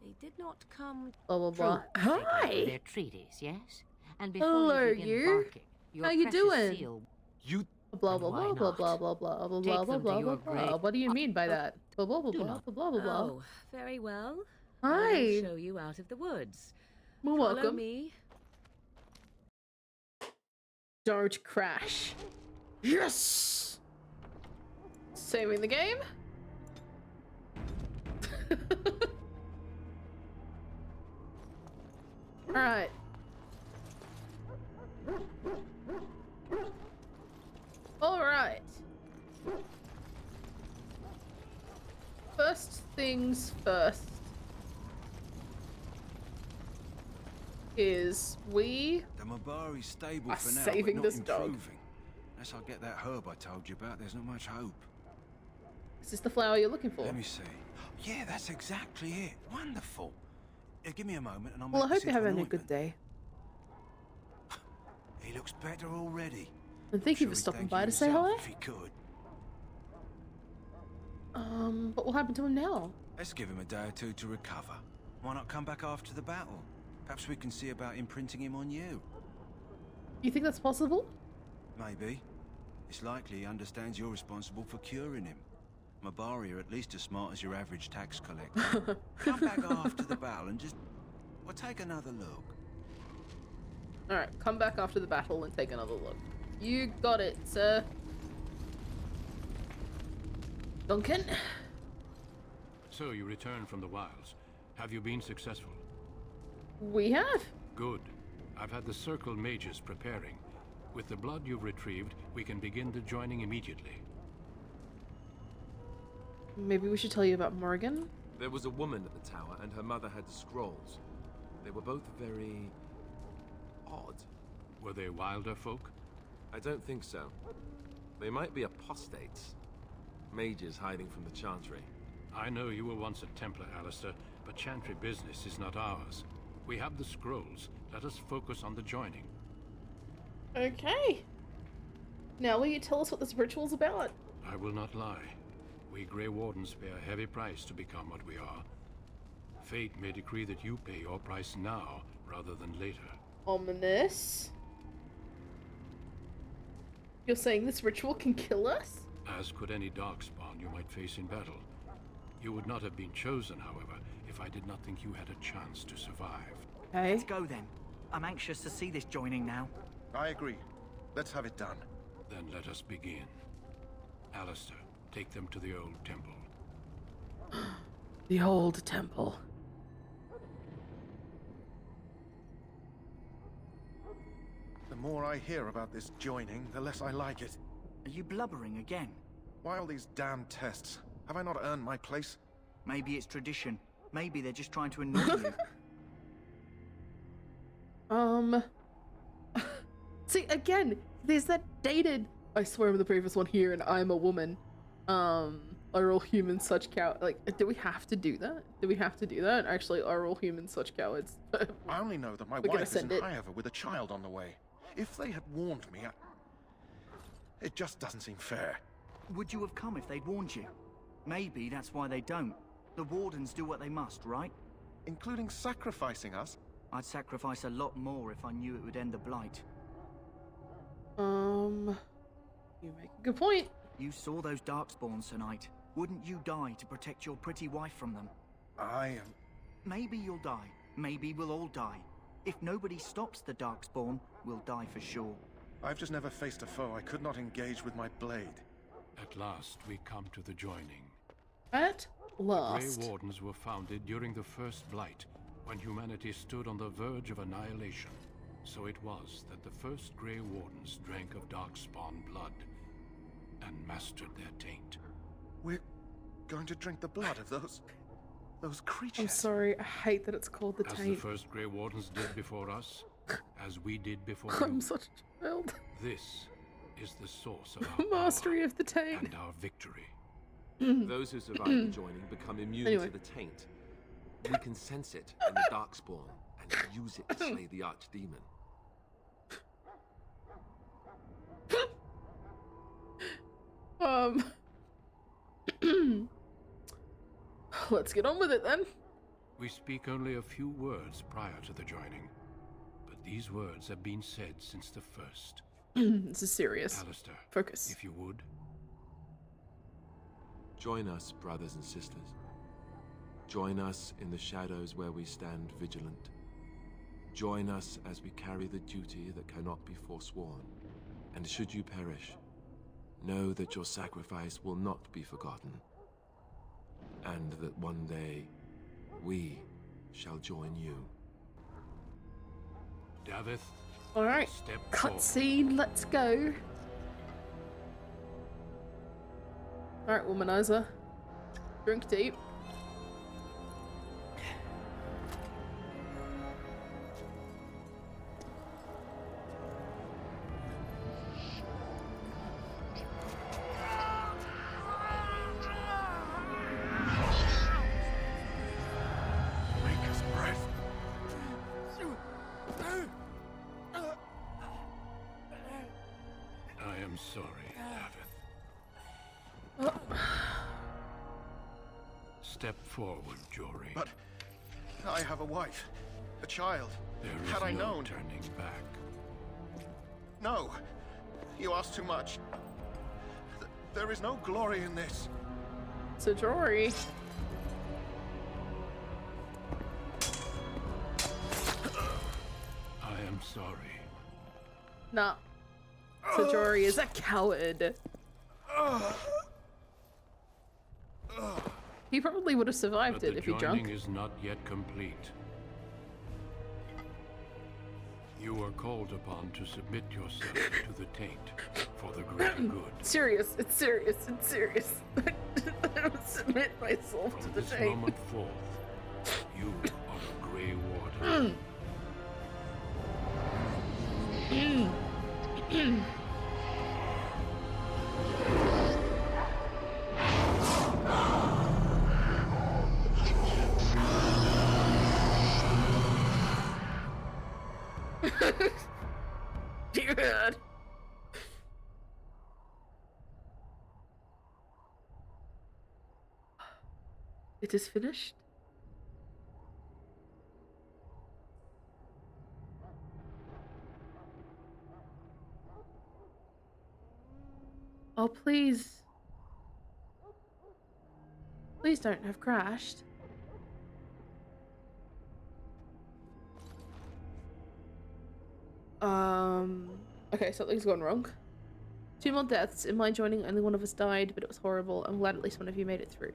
They did not come. Blah blah blah. Hi. Their treaties, yes. And before Hello, you begin you. barking, your How you precious doing? seal. You. Blah blah blah blah blah blah blah blah blah blah blah blah blah. What do you mean by that? Blah blah blah blah blah blah blah. Oh, very well. Hi. I'll show you out of the woods. Well, Follow welcome. me. Don't crash. Yes. Saving the game. All right. All right. First things first is we The Mabari stable are for now, saving but not this dog. improving. Unless I get that herb I told you about, there's not much hope. Is this the flower you're looking for? Let me see. Yeah, that's exactly it. Wonderful. Give me a moment and I'll Well, I make hope this you're into having an a good day. He looks better already. And thank you for Sure he'd stopping thank by you to say himself hi. if he could. What will happen to him now? Let's give him a day or two to recover. Why not come back after the battle? Perhaps we can see about imprinting him on you. You think that's possible? Maybe. It's likely he understands you're responsible for curing him. Mabari are at least as smart as your average tax collector. Come back after the battle and just... well, take another look. Alright, come back after the battle and take another look. You got it, sir. Duncan? So you returned from the wilds. Have you been successful? We have. Good. I've had the Circle mages preparing. With the blood you've retrieved, we can begin the joining immediately. Maybe we should tell you about Morrigan? There was a woman at the tower, and her mother had scrolls. They were both very... odd. Were they wilder folk? I don't think so. They might be apostates. Mages hiding from the Chantry. I know you were once a Templar, Alistair, but Chantry business is not ours. We have the scrolls. Let us focus on the joining. Okay. Now will you tell us what this ritual's about? I will not lie. We Grey Wardens pay a heavy price to become what we are. Fate may decree that you pay your price now, rather than later. Ominous. You're saying this ritual can kill us? As could any darkspawn you might face in battle. You would not have been chosen, however, if I did not think you had a chance to survive. Okay. Let's go then. I'm anxious to see this joining now. I agree. Let's have it done. Then let us begin. Alistair, take them to the old temple. The old temple. The more I hear about this joining, the less I like it. Are you blubbering again? Why all these damn tests? Have I not earned my place? Maybe it's tradition. Maybe they're just trying to annoy you. See, again, there's that dated, I swear I'm the previous one here and I'm a woman. Are all humans such cow- like, do we have to do that? Do we have to do that? Actually, are all humans such cowards? I only know that my We're gonna wife is in send it. Highover with a child on the way. If they had warned me, it just doesn't seem fair. Would you have come if they'd warned you? Maybe that's why they don't. The Wardens do what they must, right? Including sacrificing us? I'd sacrifice a lot more if I knew it would end the Blight. You make a good point. You saw those Darkspawns tonight. Wouldn't you die to protect your pretty wife from them? I am... Maybe you'll die. Maybe we'll all die. If nobody stops the Darkspawn, we'll die for sure. I've just never faced a foe I could not engage with my blade. At last, we come to the joining. At The last. Grey Wardens were founded during the First Blight, when humanity stood on the verge of annihilation. So it was that the first Grey Wardens drank of Darkspawn blood and mastered their taint. We're going to drink the blood of those creatures. I'm sorry, I hate that it's called the As the taint. first Grey Wardens did before us, as we did before I'm you. such a child. This is the source of our Mastery of the taint. and our victory. Those who survive the joining become immune Anyway. to the taint. We can sense it in the Darkspawn and use it to slay the Archdemon. Let's get on with it then. We speak only a few words prior to the joining, but these words have been said since the first. This is serious. Alistair, Focus. if you would. Join us, brothers and sisters. Join us in the shadows where we stand vigilant. Join us as we carry the duty that cannot be forsworn. And should you perish, know that your sacrifice will not be forgotten. And that one day, we shall join you. Davith, Alright, step forward. cutscene, let's go. Alright, womanizer. Drink deep. Maker's breath. I am sorry, Davith. Step forward, Jory. But I have a wife, a child. There is Had I no known... turning back. No, you ask too much. There is no glory in this. So Jory. I am sorry. Nah. So Jory is a coward. He probably would have survived But it the if he joining drunk. is not yet complete. You are called upon to submit yourself to the taint for the greater good. Serious, it's serious, it's serious. I don't submit myself From to the this taint. moment forth, you are a Grey Warden. Dude. It is finished. Oh, please. Please don't have crashed. Okay, something's gone wrong. 2 more deaths. In my joining, only one of us died, but it was horrible. I'm glad at least one of you made it through.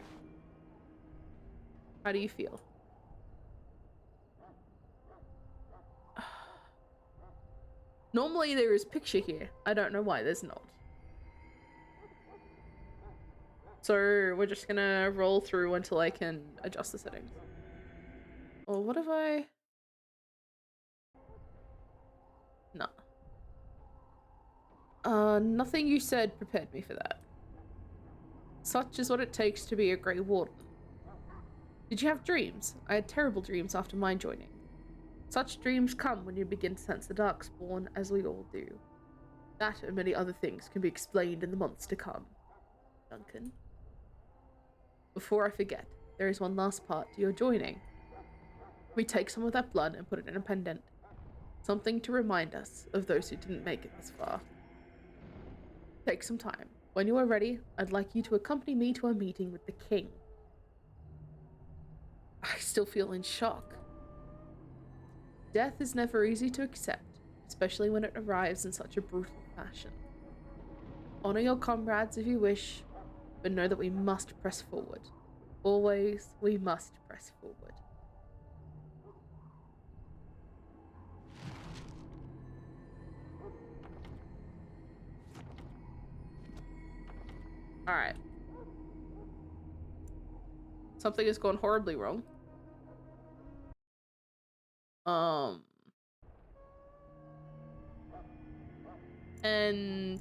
How do you feel? Normally there is picture here. I don't know why there's not. So we're just gonna roll through until I can adjust the settings. Or what have I... No. Nothing you said prepared me for that. Such is what it takes to be a Grey Warden. Did you have dreams? I had terrible dreams after my joining. Such dreams come when you begin to sense the Darkspawn, as we all do. That and many other things can be explained in the months to come. Duncan? Before I forget, there is one last part to your joining. We take some of that blood and put it in a pendant. Something to remind us of those who didn't make it this far. Take some time. When you are ready, I'd like you to accompany me to a meeting with the king. I still feel in shock. Death is never easy to accept, especially when it arrives in such a brutal fashion. Honor your comrades if you wish, but know that we must press forward. Always, we must press forward. Alright. Something has gone horribly wrong. And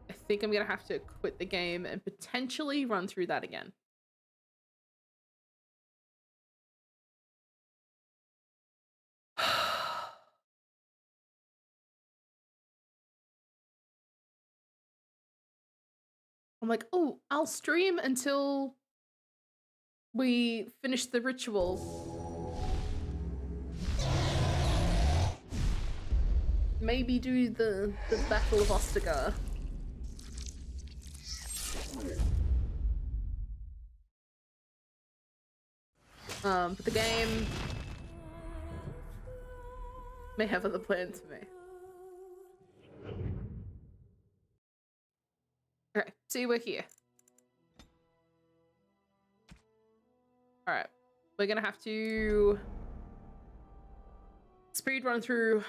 I think I'm gonna have to quit the game and potentially run through that again. I'm like, oh, I'll stream until we finish the ritual. Maybe do the Battle of Ostagar. But the game may have other plans for me. Alright, see, we're here. Alright, we're gonna have to speed run through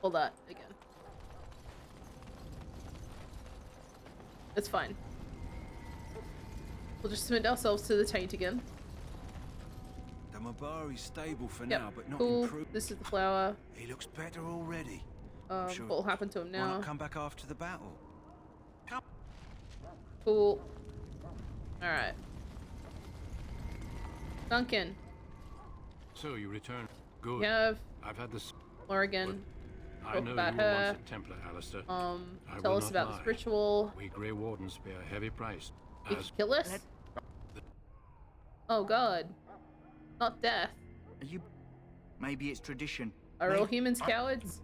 all that again. It's fine. We'll just submit ourselves to the taint again. The Mabari's stable for Yep, now, but not cool. improved. This is the flower. He looks better already. What will happen to him Why now? not come back after the battle? Come. Cool. Alright. Duncan. So you return. Good. We have I've had this. Morrigan. I Talk know about you were her. once a Templar, Alistair. I Tell will us not about lie. this ritual. We Grey Wardens pay a heavy price. You As kill us? Oh god. Not death. Are you... Maybe it's tradition. Are all humans cowards?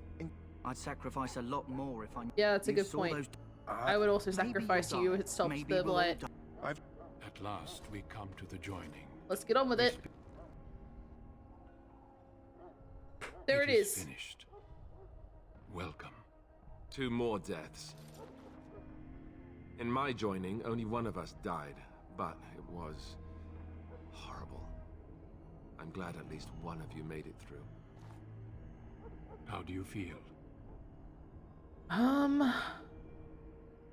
I'd sacrifice a lot more if I... Yeah, that's a you good saw point. those- I would also Maybe sacrifice you'll you die. if it stops Maybe the we'll all blight. die. At last, we come to the joining. Let's get on with it. There it is. Finished. Welcome. 2 more deaths. In my joining, only one of us died, but it was horrible. I'm glad at least one of you made it through. How do you feel?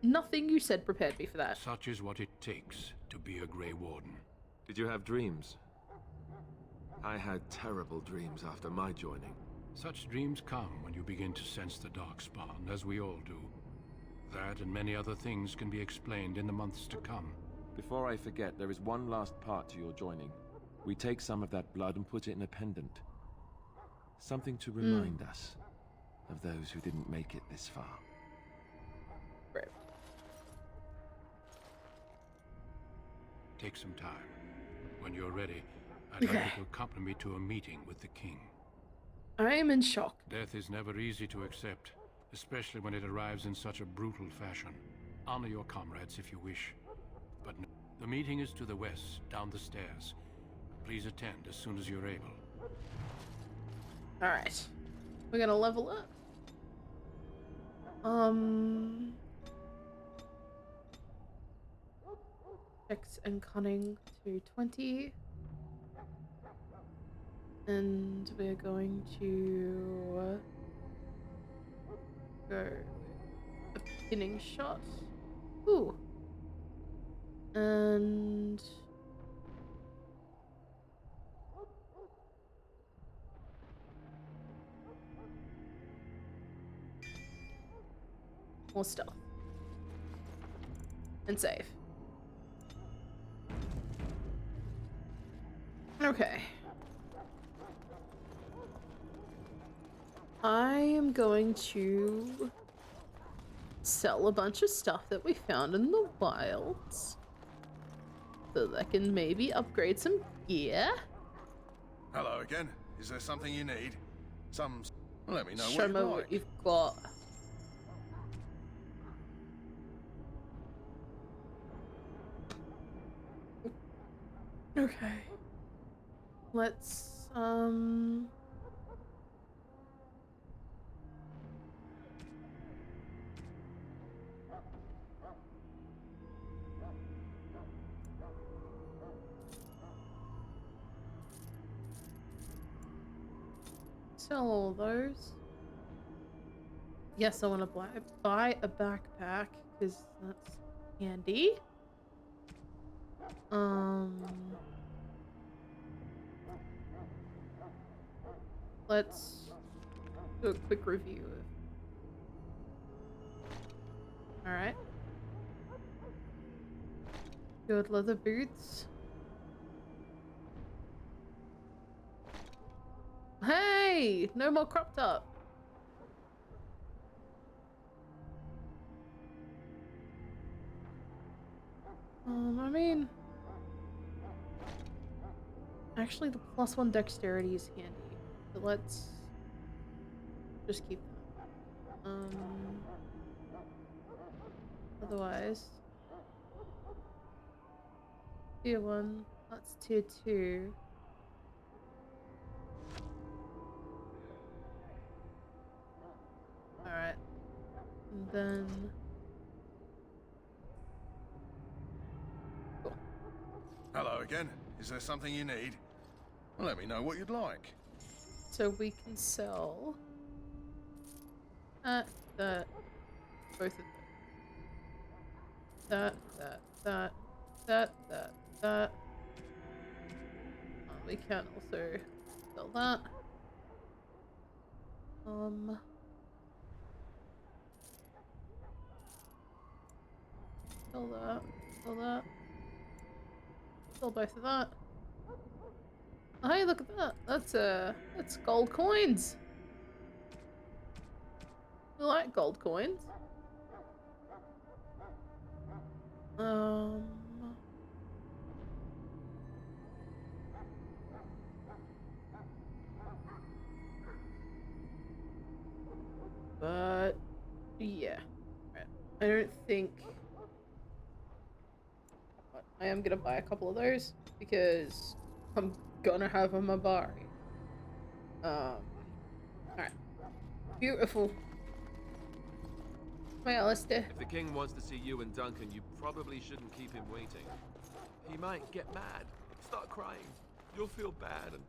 Nothing you said prepared me for that. Such is what it takes to be a Grey Warden. Did you have dreams? I had terrible dreams after my joining. Such dreams come when you begin to sense the Darkspawn, as we all do. That and many other things can be explained in the months to come. Before I forget, there is one last part to your joining. We take some of that blood and put it in a pendant. Something to remind us of those who didn't make it this far. Right. Take some time. When you're ready, I'd like you to accompany me to a meeting with the king. I am in shock. Death is never easy to accept, especially when it arrives in such a brutal fashion. Honor your comrades if you wish. But no, the meeting is to the west, down the stairs. Please attend as soon as you're able. Alright. We're gonna level up. Dex and cunning to 20. And we're going to go a pinning shot. Ooh. And more stealth. And save. Okay. I am going to sell a bunch of stuff that we found in the wilds so they can maybe upgrade some gear. Hello again. Is there something you need? Let me know Show me what you've got. Okay. Let's sell all those. Yes, I want to buy a backpack because that's handy. Let's do a quick review of. All right. Good leather boots. Hey, no more crop top. I mean, actually the +1 dexterity is handy, so let's just keep that. Otherwise, tier 1, that's tier 2. Alright, and then cool. Hello again. Is there something you need? Let me know what you'd like. So we can sell that, both of them. That. We can also sell that. Sell that. Sell both of that. Hey, look at that. That's gold coins. I like gold coins. But yeah. Right. I don't think I am gonna buy a couple of those because I'm gonna have a Mabari. Alright. Beautiful. My Alistair. If the king wants to see you and Duncan, you probably shouldn't keep him waiting. He might get mad, start crying. You'll feel bad and,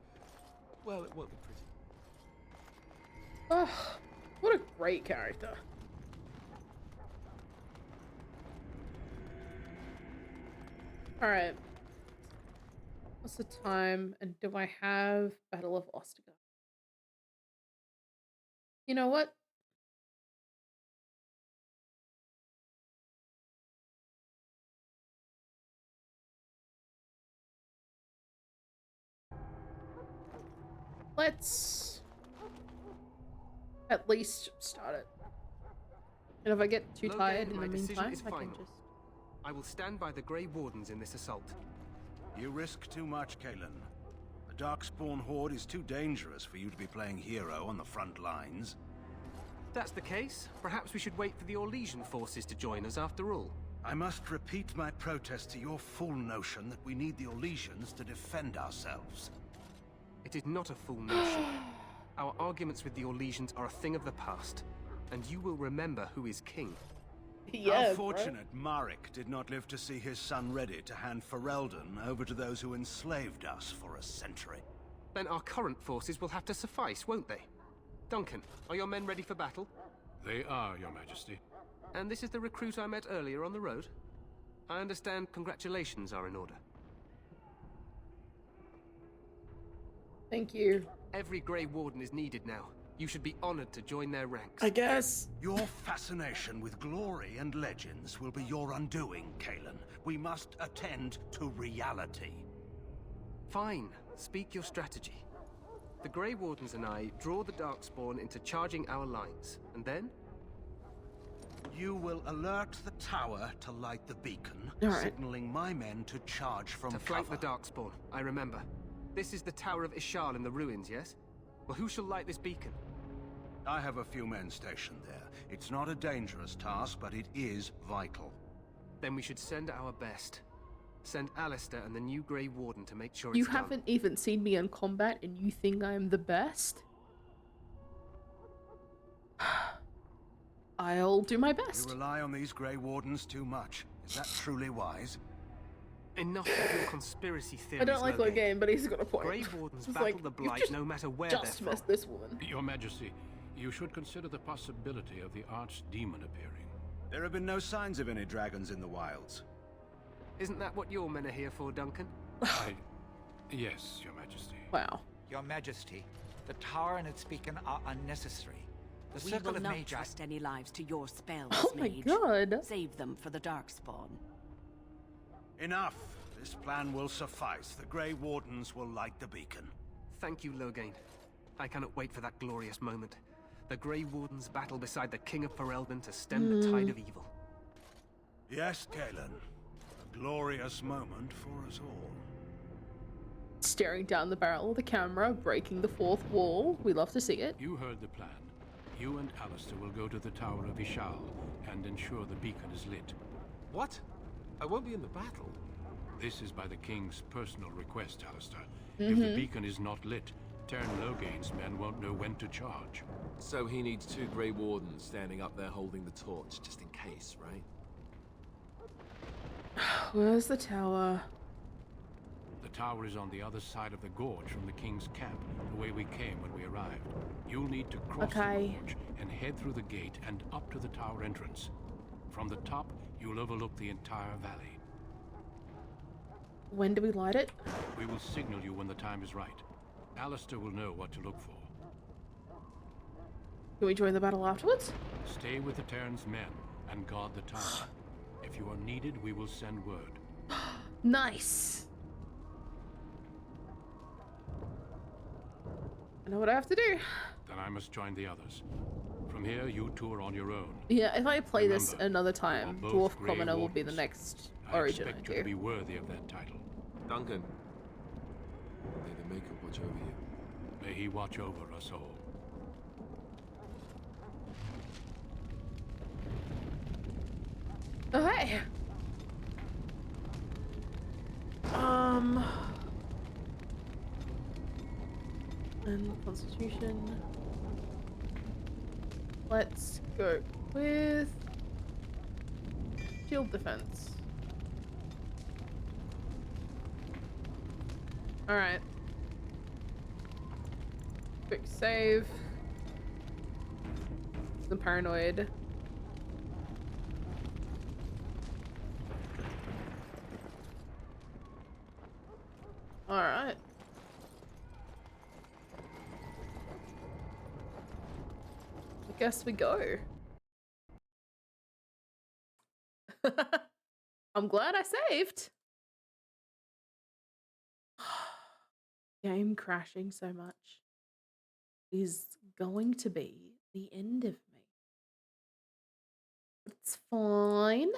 well, it won't be pretty. Oh, what a great character. Alright. What's the time? And do I have Battle of Ostagar? You know what? Let's at least start it. And if I get too tired in the meantime, I can just... I will stand by the Grey Wardens in this assault. You risk too much, Kalen. The Darkspawn Horde is too dangerous for you to be playing hero on the front lines. If that's the case, perhaps we should wait for the Orlesian forces to join us after all. I must repeat my protest to your fool notion that we need the Orlesians to defend ourselves. It is not a fool notion. Our arguments with the Orlesians are a thing of the past, and you will remember who is king. Yeah, how fortunate Marek did not live to see his son ready to hand Ferelden over to those who enslaved us for a century. Then our current forces will have to suffice, won't they? Duncan, are your men ready for battle? They are, Your Majesty. And this is the recruit I met earlier on the road? I understand congratulations are in order. Thank you. Every Grey Warden is needed now. You should be honored to join their ranks. I guess. Your fascination with glory and legends will be your undoing, Kalen. We must attend to reality. Fine. Speak your strategy. The Grey Wardens and I draw the Darkspawn into charging our lines, and then? You will alert the tower to light the beacon, Alright. signaling my men to charge from To flank cover. the Darkspawn, I remember. This is the Tower of Ishal in the ruins, yes? Well, who shall light this beacon? I have a few men stationed there. It's not a dangerous task, but it is vital. Then we should send our best. Send Alistair and the new Grey Warden to make sure You it's done. haven't even seen me in combat and you think I'm the best? I'll do my best. You rely on these Grey Wardens too much. Is that truly wise? Enough of your conspiracy theories, I don't like Logan. Logan, but he's got a point. Grey Wardens It's battle like, the you Blight just- no matter where they're Just from. missed this woman. Your Majesty, you should consider the possibility of the Archdemon appearing. There have been no signs of any dragons in the wilds. Isn't that what your men are here for, Duncan? Yes, Your Majesty. Wow. Your Majesty, the tower and its beacon are unnecessary. The We Circle will of not Magi... trust any lives to your spells, Oh my mage. god. Save them for the Darkspawn. Enough. This plan will suffice. The Grey Wardens will light the beacon. Thank you, Logain. I cannot wait for that glorious moment. The Grey Wardens battle beside the King of Ferelden to stem the tide of evil. Yes, Galen. A glorious moment for us all. Staring down the barrel of the camera, breaking the fourth wall. We love to see it. You heard the plan. You and Alistair will go to the Tower of Ishal and ensure the beacon is lit. What? I won't be in the battle. This is by the King's personal request, Alistair. If the beacon is not lit, Tern Logain's men won't know when to charge. So he needs 2 Grey Wardens standing up there holding the torch, just in case, right? Where's the tower? The tower is on the other side of the gorge from the King's camp, the way we came when we arrived. You'll need to cross the gorge and head through the gate and up to the tower entrance. From the top, you'll overlook the entire valley. When do we light it? We will signal you when the time is right. Alistair will know what to look for. Can we join the battle afterwards? Stay with the Terran's men and guard the tower. If you are needed, we will send word. Nice. I know what I have to do. Then I must join the others. From here, you two are on your own. Yeah, if I play this Remember, another time, we're Dwarf both Grey Commoner will be the Wardens. next I origin I expect you to do. be worthy of that title. Duncan. May the Maker watch over you. May he watch over us all. Oh, hey. And Constitution. Let's go with shield defense. Alright. Quick save. I'm paranoid. Alright. I guess we go. I'm glad I saved. Game crashing so much is going to be the end of me. It's fine.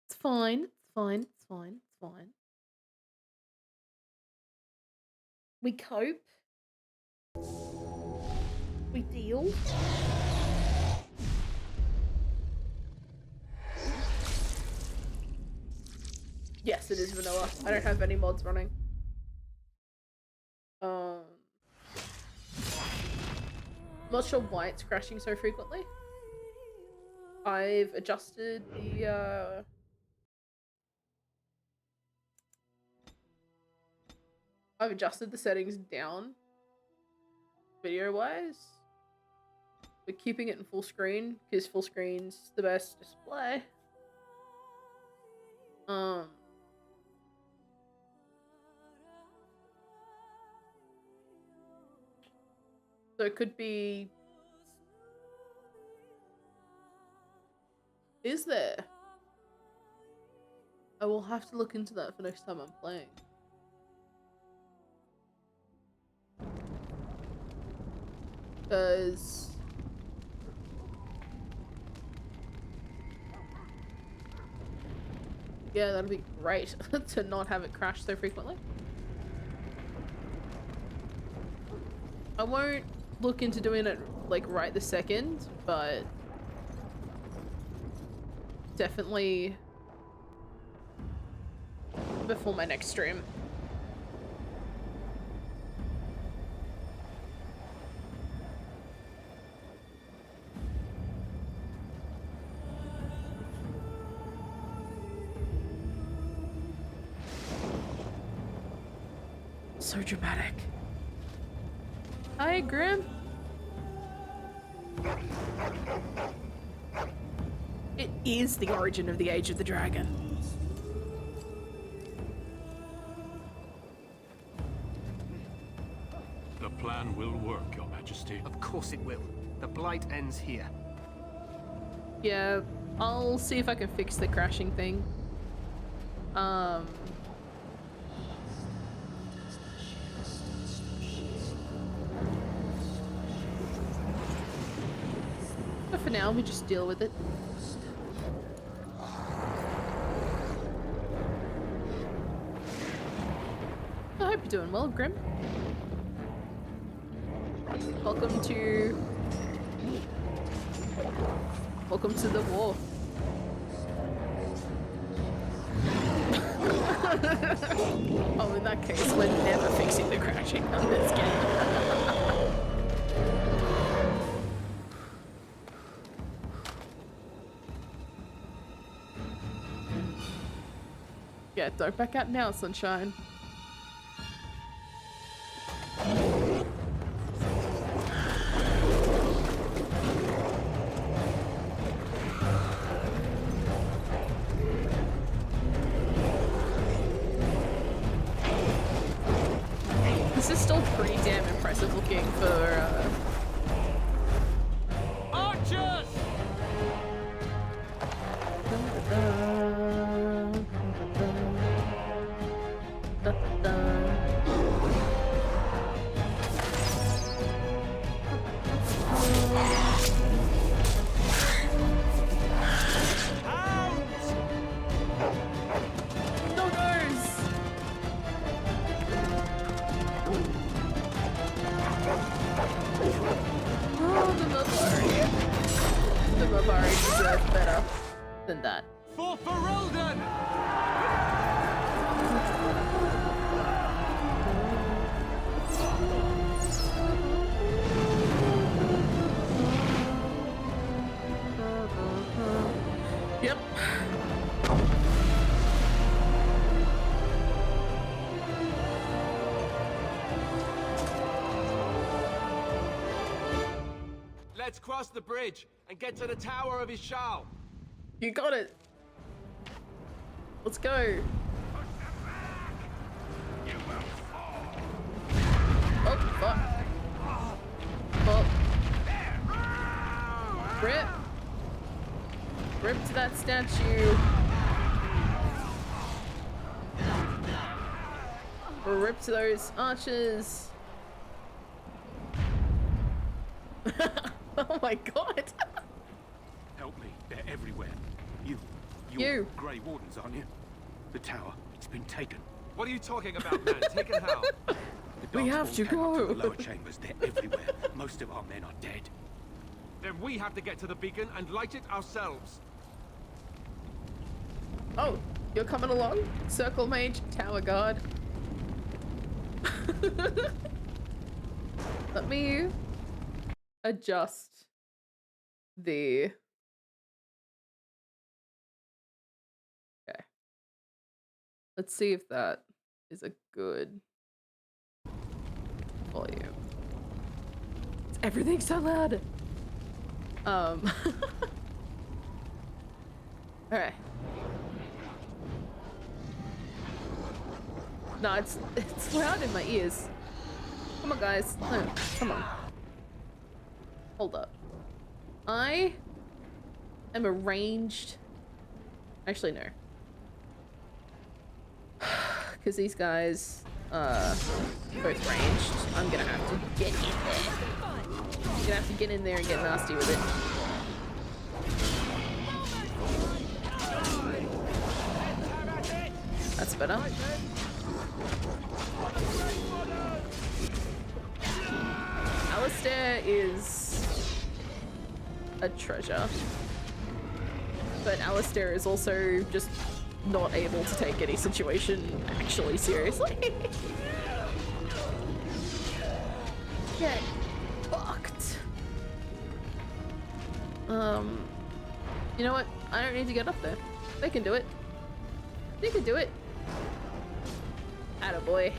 It's fine. It's fine. It's fine. It's fine. We cope. We deal. Yes, it is vanilla. I don't have any mods running. Not sure why it's crashing so frequently. I've adjusted the I've adjusted the settings down video wise, but keeping it in full screen because full screen's the best display. So it could be. Is there? I will have to look into that for next time I'm playing. Because Yeah, that'd be great to not have it crash so frequently. I won't look into doing it like right this second, but definitely before my next stream. So dramatic. Hi, Grim. It is the origin of the Age of the Dragon. The plan will work, Your Majesty. Of course it will. The blight ends here. Yeah, I'll see if I can fix the crashing thing. But for now, we just deal with it. I hope you're doing well, Grim. Welcome to the war. Oh, in that case, we're never fixing the crashing on this game. Yeah, don't back out now, sunshine. This is still pretty damn impressive looking for Archers! than that. For Ferelden! Yep. Let's cross the bridge and get to the Tower of Ishal. You got it. Let's go. Oh, fuck. Oh. Rip. Rip to that statue. Rip to those archers. Oh my god. Help me. They're everywhere. You're You. Grey Wardens, aren't you? The tower. It's been taken. What are you talking about, man? Taken how? We have to go. The lower chambers. They're everywhere. Most of our men are dead. Then we have to get to the beacon and light it ourselves. Oh, you're coming along? Circle Mage, Tower Guard. Let me adjust the... Okay. Let's see if that is a good volume. Everything's so loud! Alright. No, it's loud in my ears. Come on, guys. No, come on. Hold up. I am a ranged... Actually, no. Because these guys both ranged. I'm gonna have to get in there. I'm gonna have to get in there and get nasty with it. better. Alistair is a treasure. But Alistair is also just not able to take any situation actually seriously. Get fucked. You know what? I don't need to get up there. They can do it. They can do it. Attaboy.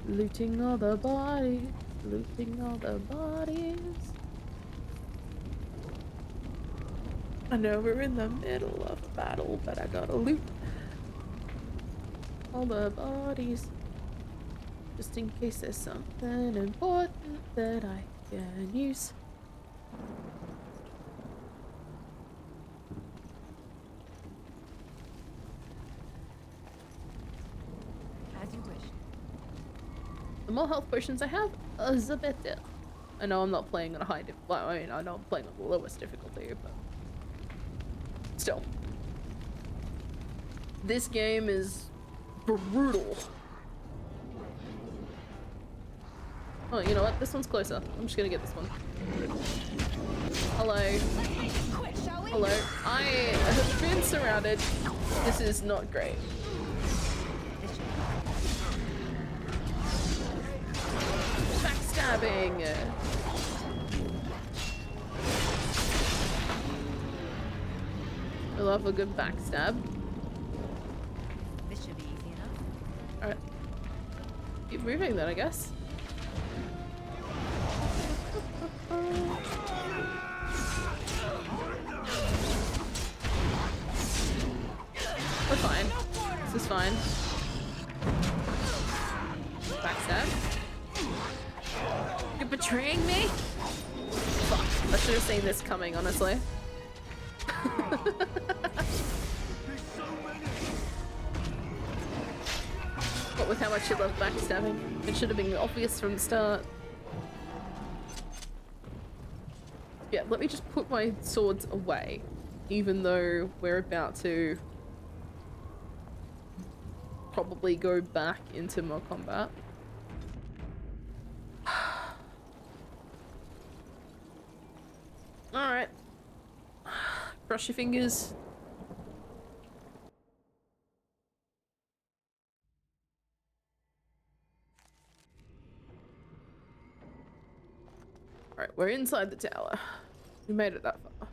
Looting all the bodies. Looting all the bodies. I know we're in the middle of a battle, but I gotta loot all the bodies. Just in case there's something important that I can use. As you wish. The more health potions I have, the better. I know I'm not playing on a high difficulty. I mean, I know I'm playing on the lowest difficulty, but still. This game is brutal. Oh, you know what? This one's closer. I'm just gonna get this one. Hello. Hello. I have been surrounded. This is not great. Backstabbing. I love a good backstab. This should be easy enough. Alright. Keep moving then, I guess. We're fine. This is fine. Backstab. You're betraying me? Fuck. I should have seen this coming, honestly. What with how much you love backstabbing? It should have been obvious from the start. Yeah, let me just put my swords away, even though we're about to probably go back into more combat. Alright. Cross your fingers. Alright, we're inside the tower. We made it that far.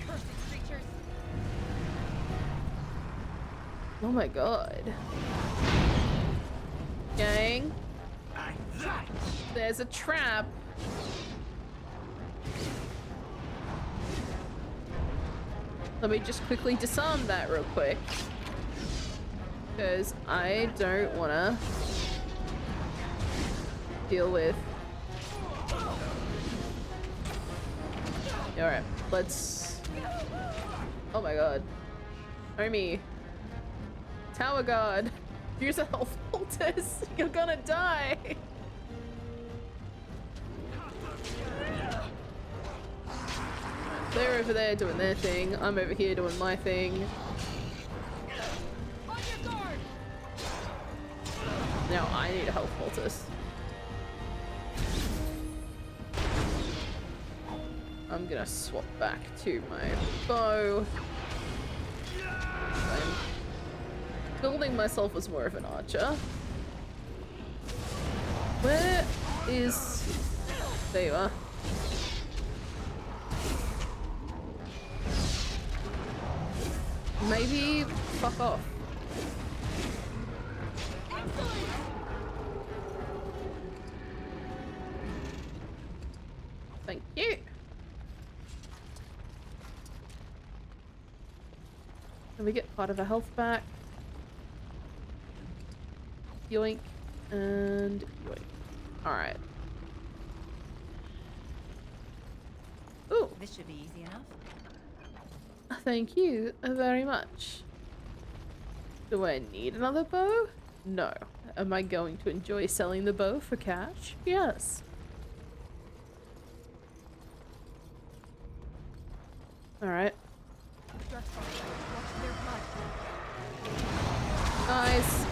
Cursed creatures. Oh my god. Gang. There's a trap. Let me just quickly disarm that real quick. Because I don't wanna deal with. Alright, let's. Oh my god. Omi. Tower guard. Use a health poultice. You're gonna die. They're over there doing their thing. I'm over here doing my thing. On your guard. Now I need a health poultice. I'm gonna swap back to my bow. I'm building myself as more of an archer. Where is... There you are. Maybe fuck off. Thank you. Can we get part of our health back? Yoink and yoink. Alright. Ooh. This should be easy enough. Thank you very much. Do I need another bow? No. Am I going to enjoy selling the bow for cash? Yes. Alright. Nice.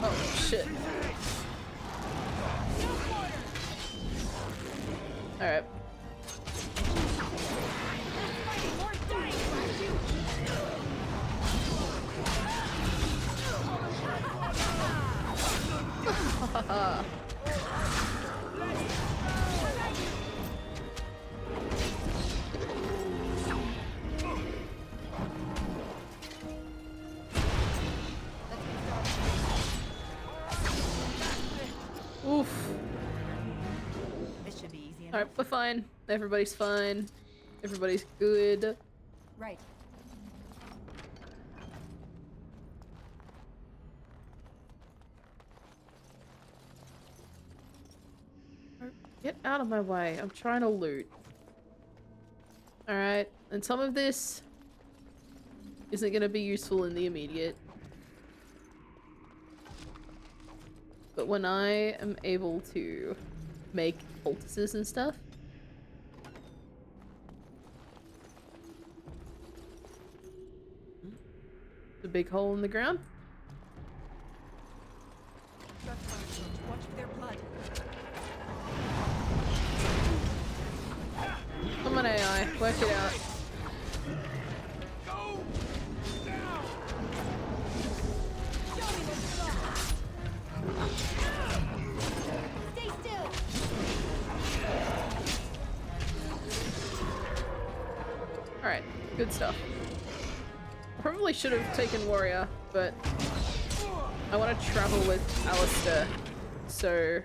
Oh, shit. Alright. Oof. This should be easy enough. Alright, we're fine. Everybody's fine. Everybody's good. Right. Get out of my way. I'm trying to loot. Alright, and some of this isn't going to be useful in the immediate. But when I am able to make poultices and stuff, the big hole in the ground. Watch for their blood. Come on, AI, work it out. Stay still. Alright, good stuff. I probably should have taken Warrior, but I want to travel with Alistair, so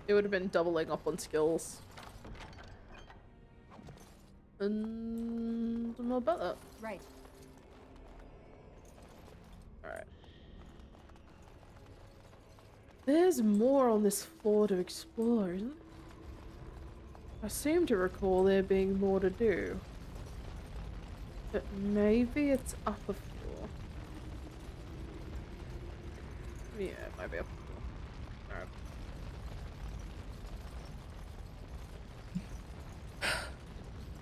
it would have been doubling up on skills. And I'm not about that. Right. Alright. There's more on this floor to explore, isn't there? I seem to recall there being more to do. But maybe it's up a floor. Yeah, it might be up a floor. Alright.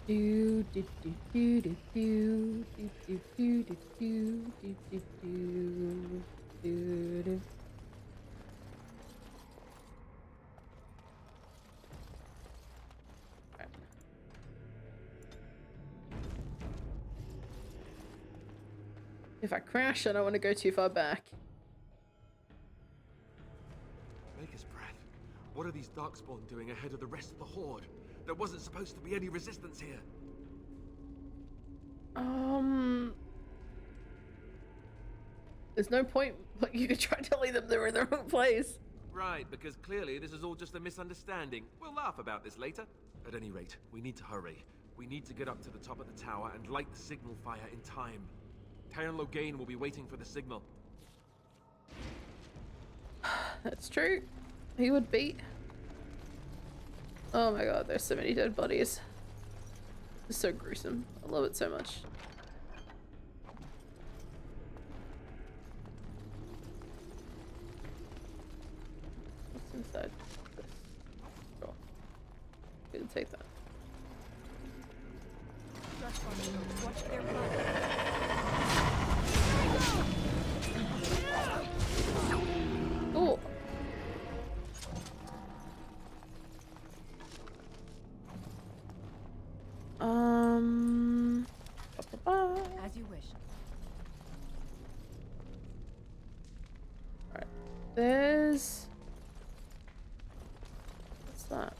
Do do do do do do do do do do do do do do. If I crash, I don't want to go too far back. Maker's breath. What are these Darkspawn doing ahead of the rest of the Horde? There wasn't supposed to be any resistance here. There's no point, like, you could try telling them they're in the wrong place. Right, because clearly this is all just a misunderstanding. We'll laugh about this later. At any rate, we need to hurry. We need to get up to the top of the tower and light the signal fire in time. Taron Loghain will be waiting for the signal. That's true. He would be. Oh my god, there's so many dead bodies. It's so gruesome. I love it so much. What's inside this? Oh. We can take that. Watch their blood. Oh. As you wish. Alright. There's... What's that?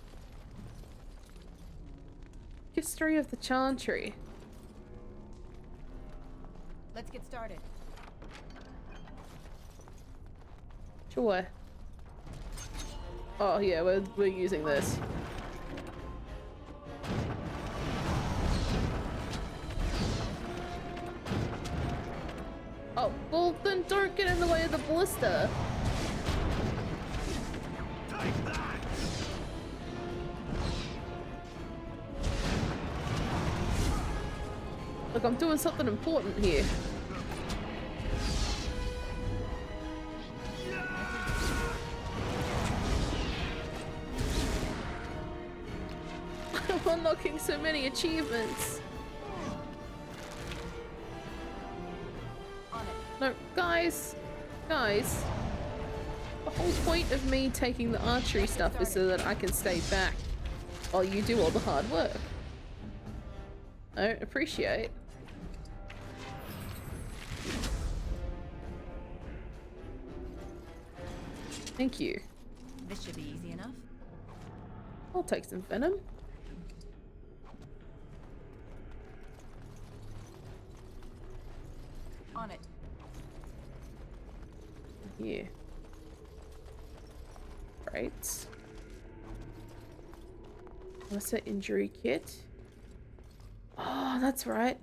History of the Chantry. Let's get started. Sure. Oh yeah, we're using this. Oh, well then don't get in the way of the ballista. Look, I'm doing something important here. unlocking so many achievements. No, guys. Guys. The whole point of me taking the archery stuff is so that I can stay back while you do all the hard work. I don't appreciate. Thank you. This should be easy enough. I'll take some venom. On it. Here. Right. What's that injury kit? Oh, that's right.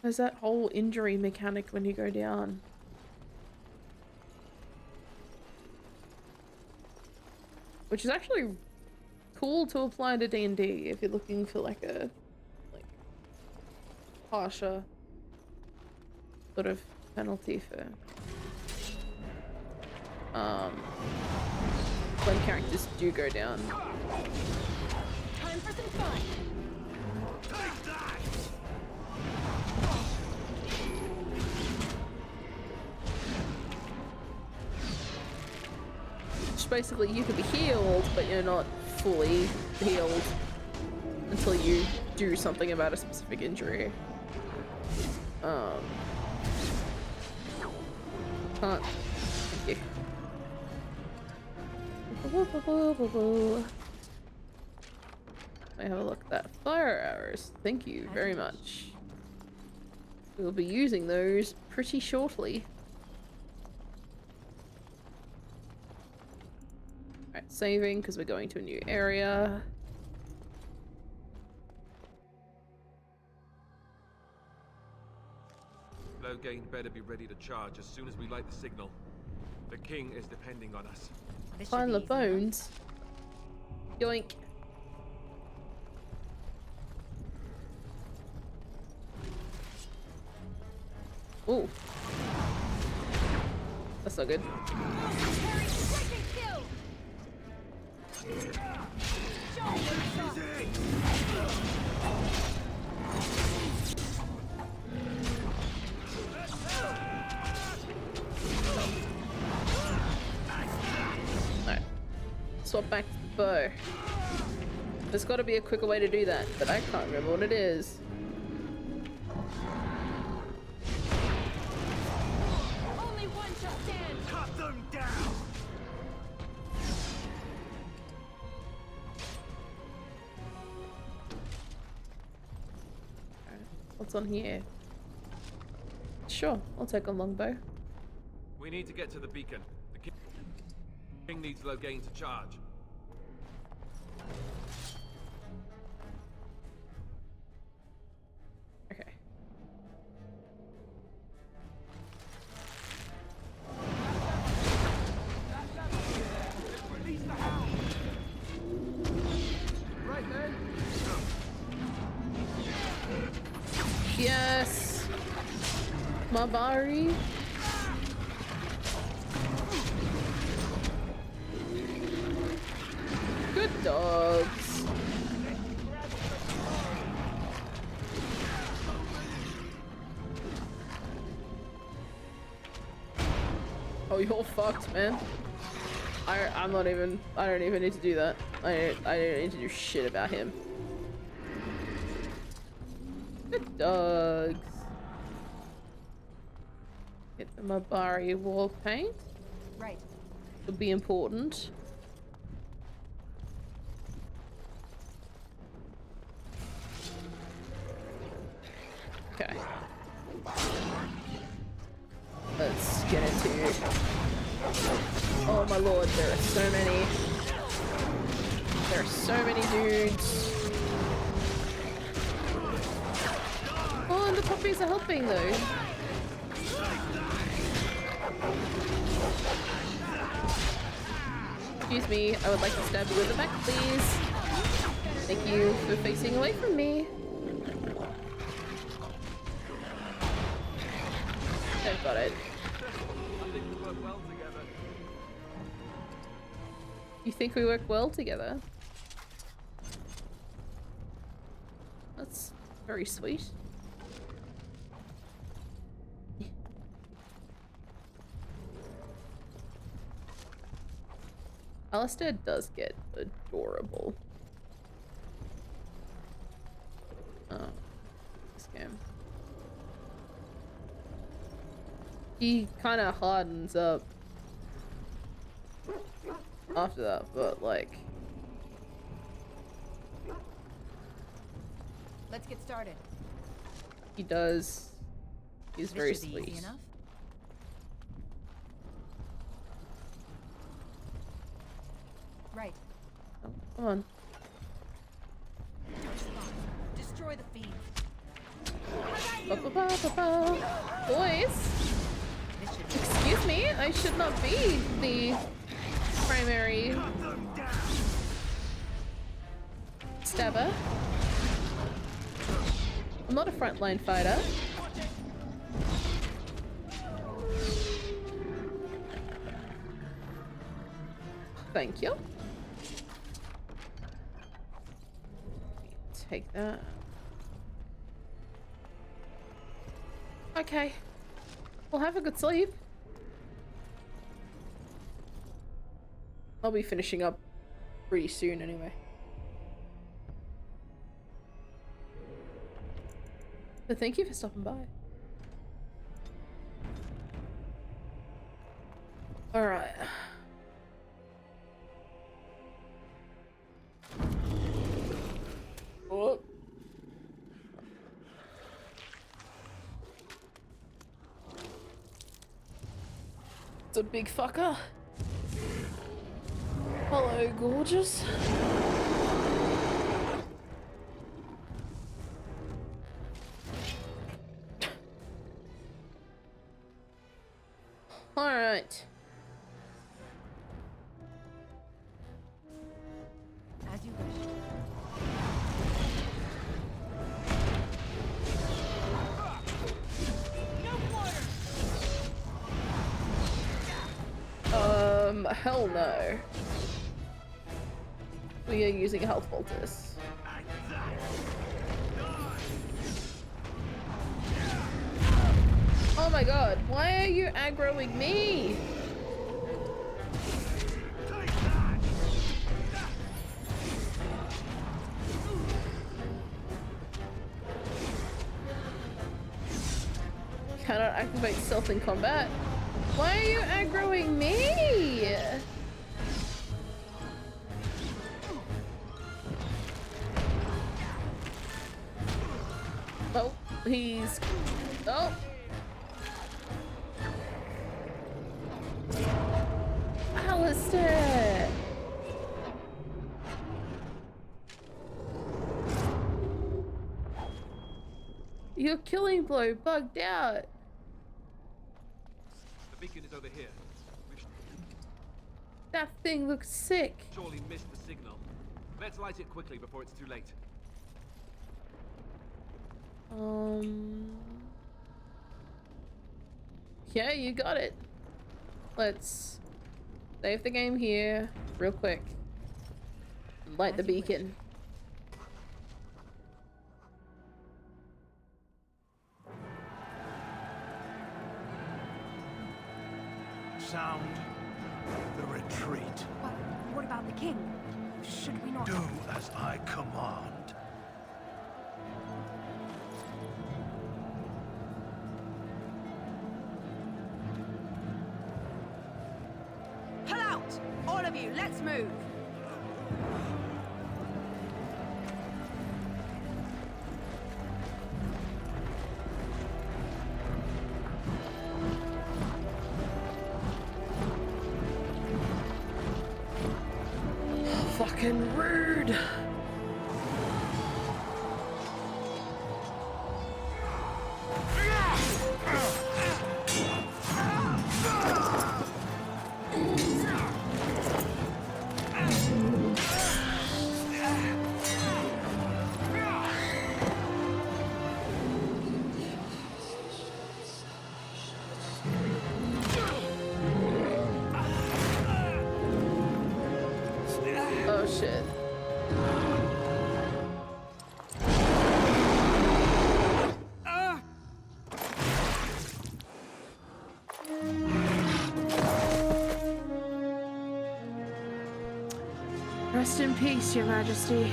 There's that whole injury mechanic when you go down. Which is actually cool to apply to D&D if you're looking for like a harsher sort of penalty for when characters do go down. Time for some fun. Take that! Which basically you could be healed, but you're not fully healed until you do something about a specific injury. Can't. Thank you. I have a look at that. Fire arrows. Thank you very much. We'll be using those pretty shortly. Alright, saving because we're going to a new area. Loghain better be ready to charge as soon as we light the signal. The king is depending on us. Find the bones. Yoink. Ooh. That's not good. Alright. Swap back to the bow. There's got to be a quicker way to do that, but I can't remember what it is. Only one shall stand. Cut them down. What's on here? Sure, I'll take a longbow. We need to get to the beacon. The king needs Loghain to charge. Okay. Right then. Yes! Mabari. Good dogs. Oh, you're fucked, man. I'm not even. I don't even need to do that. I don't need to do shit about him. Good dogs. Get the Mabari wall paint. Right. Would be important. Okay. Let's get into. Oh my lord, there are so many. There are so many dudes. Oh, and the puppies are helping though. Excuse me, I would like to stab you in the back, please. Thank you for facing away from me. I've got it. You think we work well together? That's very sweet. Alistair does get adorable. Oh, this game. He kind of hardens up after that, but like... Let's get started. He does. He's very sweet. Easy enough. Right. Oh, come on. Destroy the feed. Boys! Excuse me, I should not be the primary stabber. I'm not a frontline fighter. Thank you. Take that. Okay. Well, have a good sleep. I'll be finishing up pretty soon anyway. But thank you for stopping by. Alright. Oh. It's a big fucker. Hello, gorgeous. All right. As you wish. Hell no. We are using a health poultice. Oh my god, why are you aggroing me? Cannot activate stealth in combat. Why are you aggroing me? Oh, he's... Oh! Alistair! Your killing blow bugged out. The beacon is over here. That thing looks sick. Surely missed the signal. Let's light it quickly before it's too late. Yeah, you got it. Let's save the game here real quick. Light the beacon. Sound the retreat. But what about the king? Should we not... Do as I command. Pull out! All of you, let's move! Fucking rude. Oh shit. Rest in peace, Your Majesty.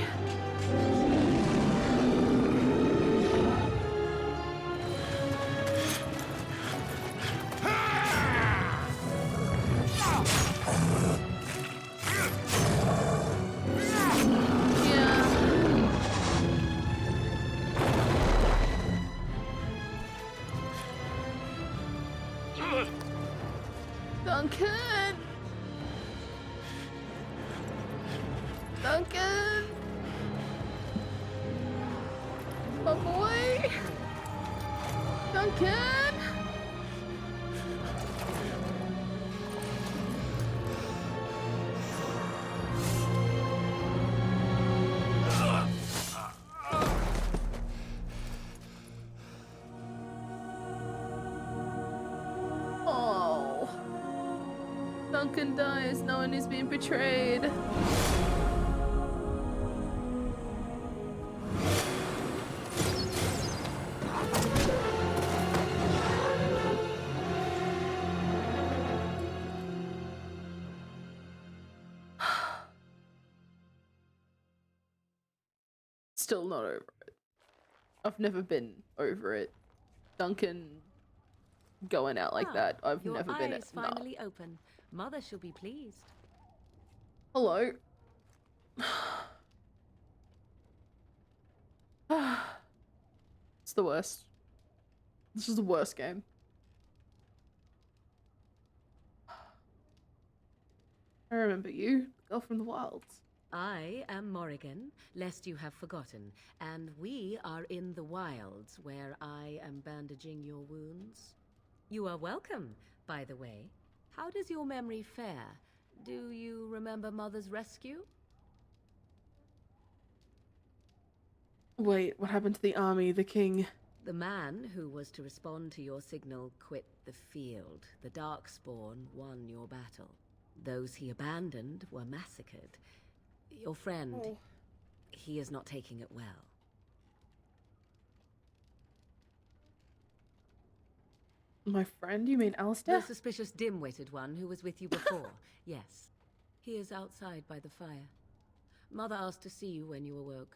Duncan! Duncan! My boy! Duncan! Oh. Duncan dies knowing he's being betrayed. Still not over it. I've never been over it. Duncan going out like that. I've Your never been eyes it. Nah. finally open. Mother shall be pleased. Hello. It's the worst. This is the worst game. I remember you, the girl from the wilds. I am Morrigan, lest you have forgotten, and we are in the wilds where I am bandaging your wounds. You are welcome, by the way. How does your memory fare? Do you remember Mother's rescue? Wait, what happened to the army, the king? The man who was to respond to your signal quit the field. The Darkspawn won your battle. Those he abandoned were massacred. Your friend, he is not taking it well. My friend? You mean Alistair? The suspicious dim-witted one who was with you before. Yes. He is outside by the fire. Mother asked to see you when you awoke.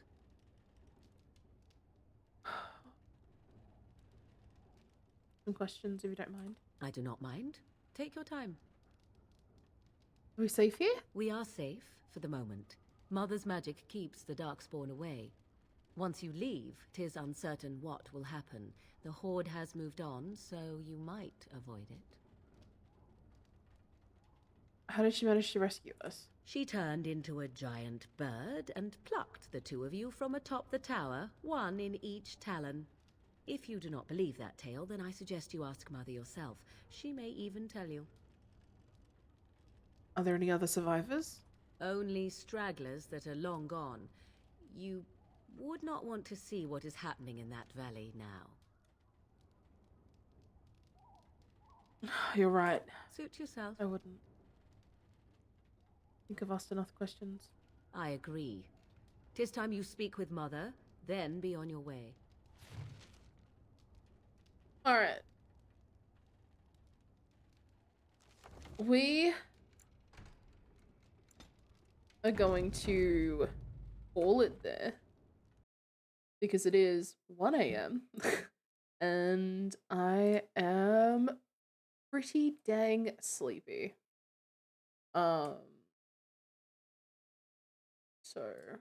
Some questions, if you don't mind. I do not mind. Take your time. Are we safe here? We are safe, for the moment. Mother's magic keeps the Darkspawn away. Once you leave, 'tis uncertain what will happen. The Horde has moved on, so you might avoid it. How did she manage to rescue us? She turned into a giant bird and plucked the two of you from atop the tower, one in each talon. If you do not believe that tale, then I suggest you ask Mother yourself. She may even tell you. Are there any other survivors? Only stragglers that are long gone. You would not want to see what is happening in that valley now. You're right. Suit yourself. I wouldn't. I think I've asked enough questions. I agree. 'Tis time you speak with Mother, then be on your way. Alright. We are going to call it there because it is 1 a.m. and I am pretty dang sleepy. So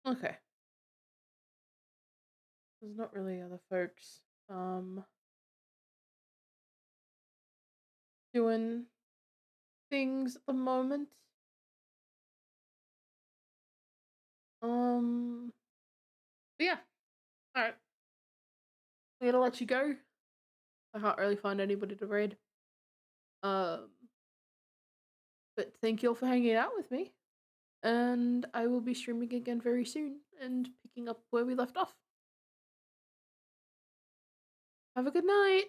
okay. There's not really other folks doing things at the moment. But yeah. Alright. I'm gonna let you go. I can't really find anybody to raid. But thank you all for hanging out with me. And I will be streaming again very soon and picking up where we left off. Have a good night.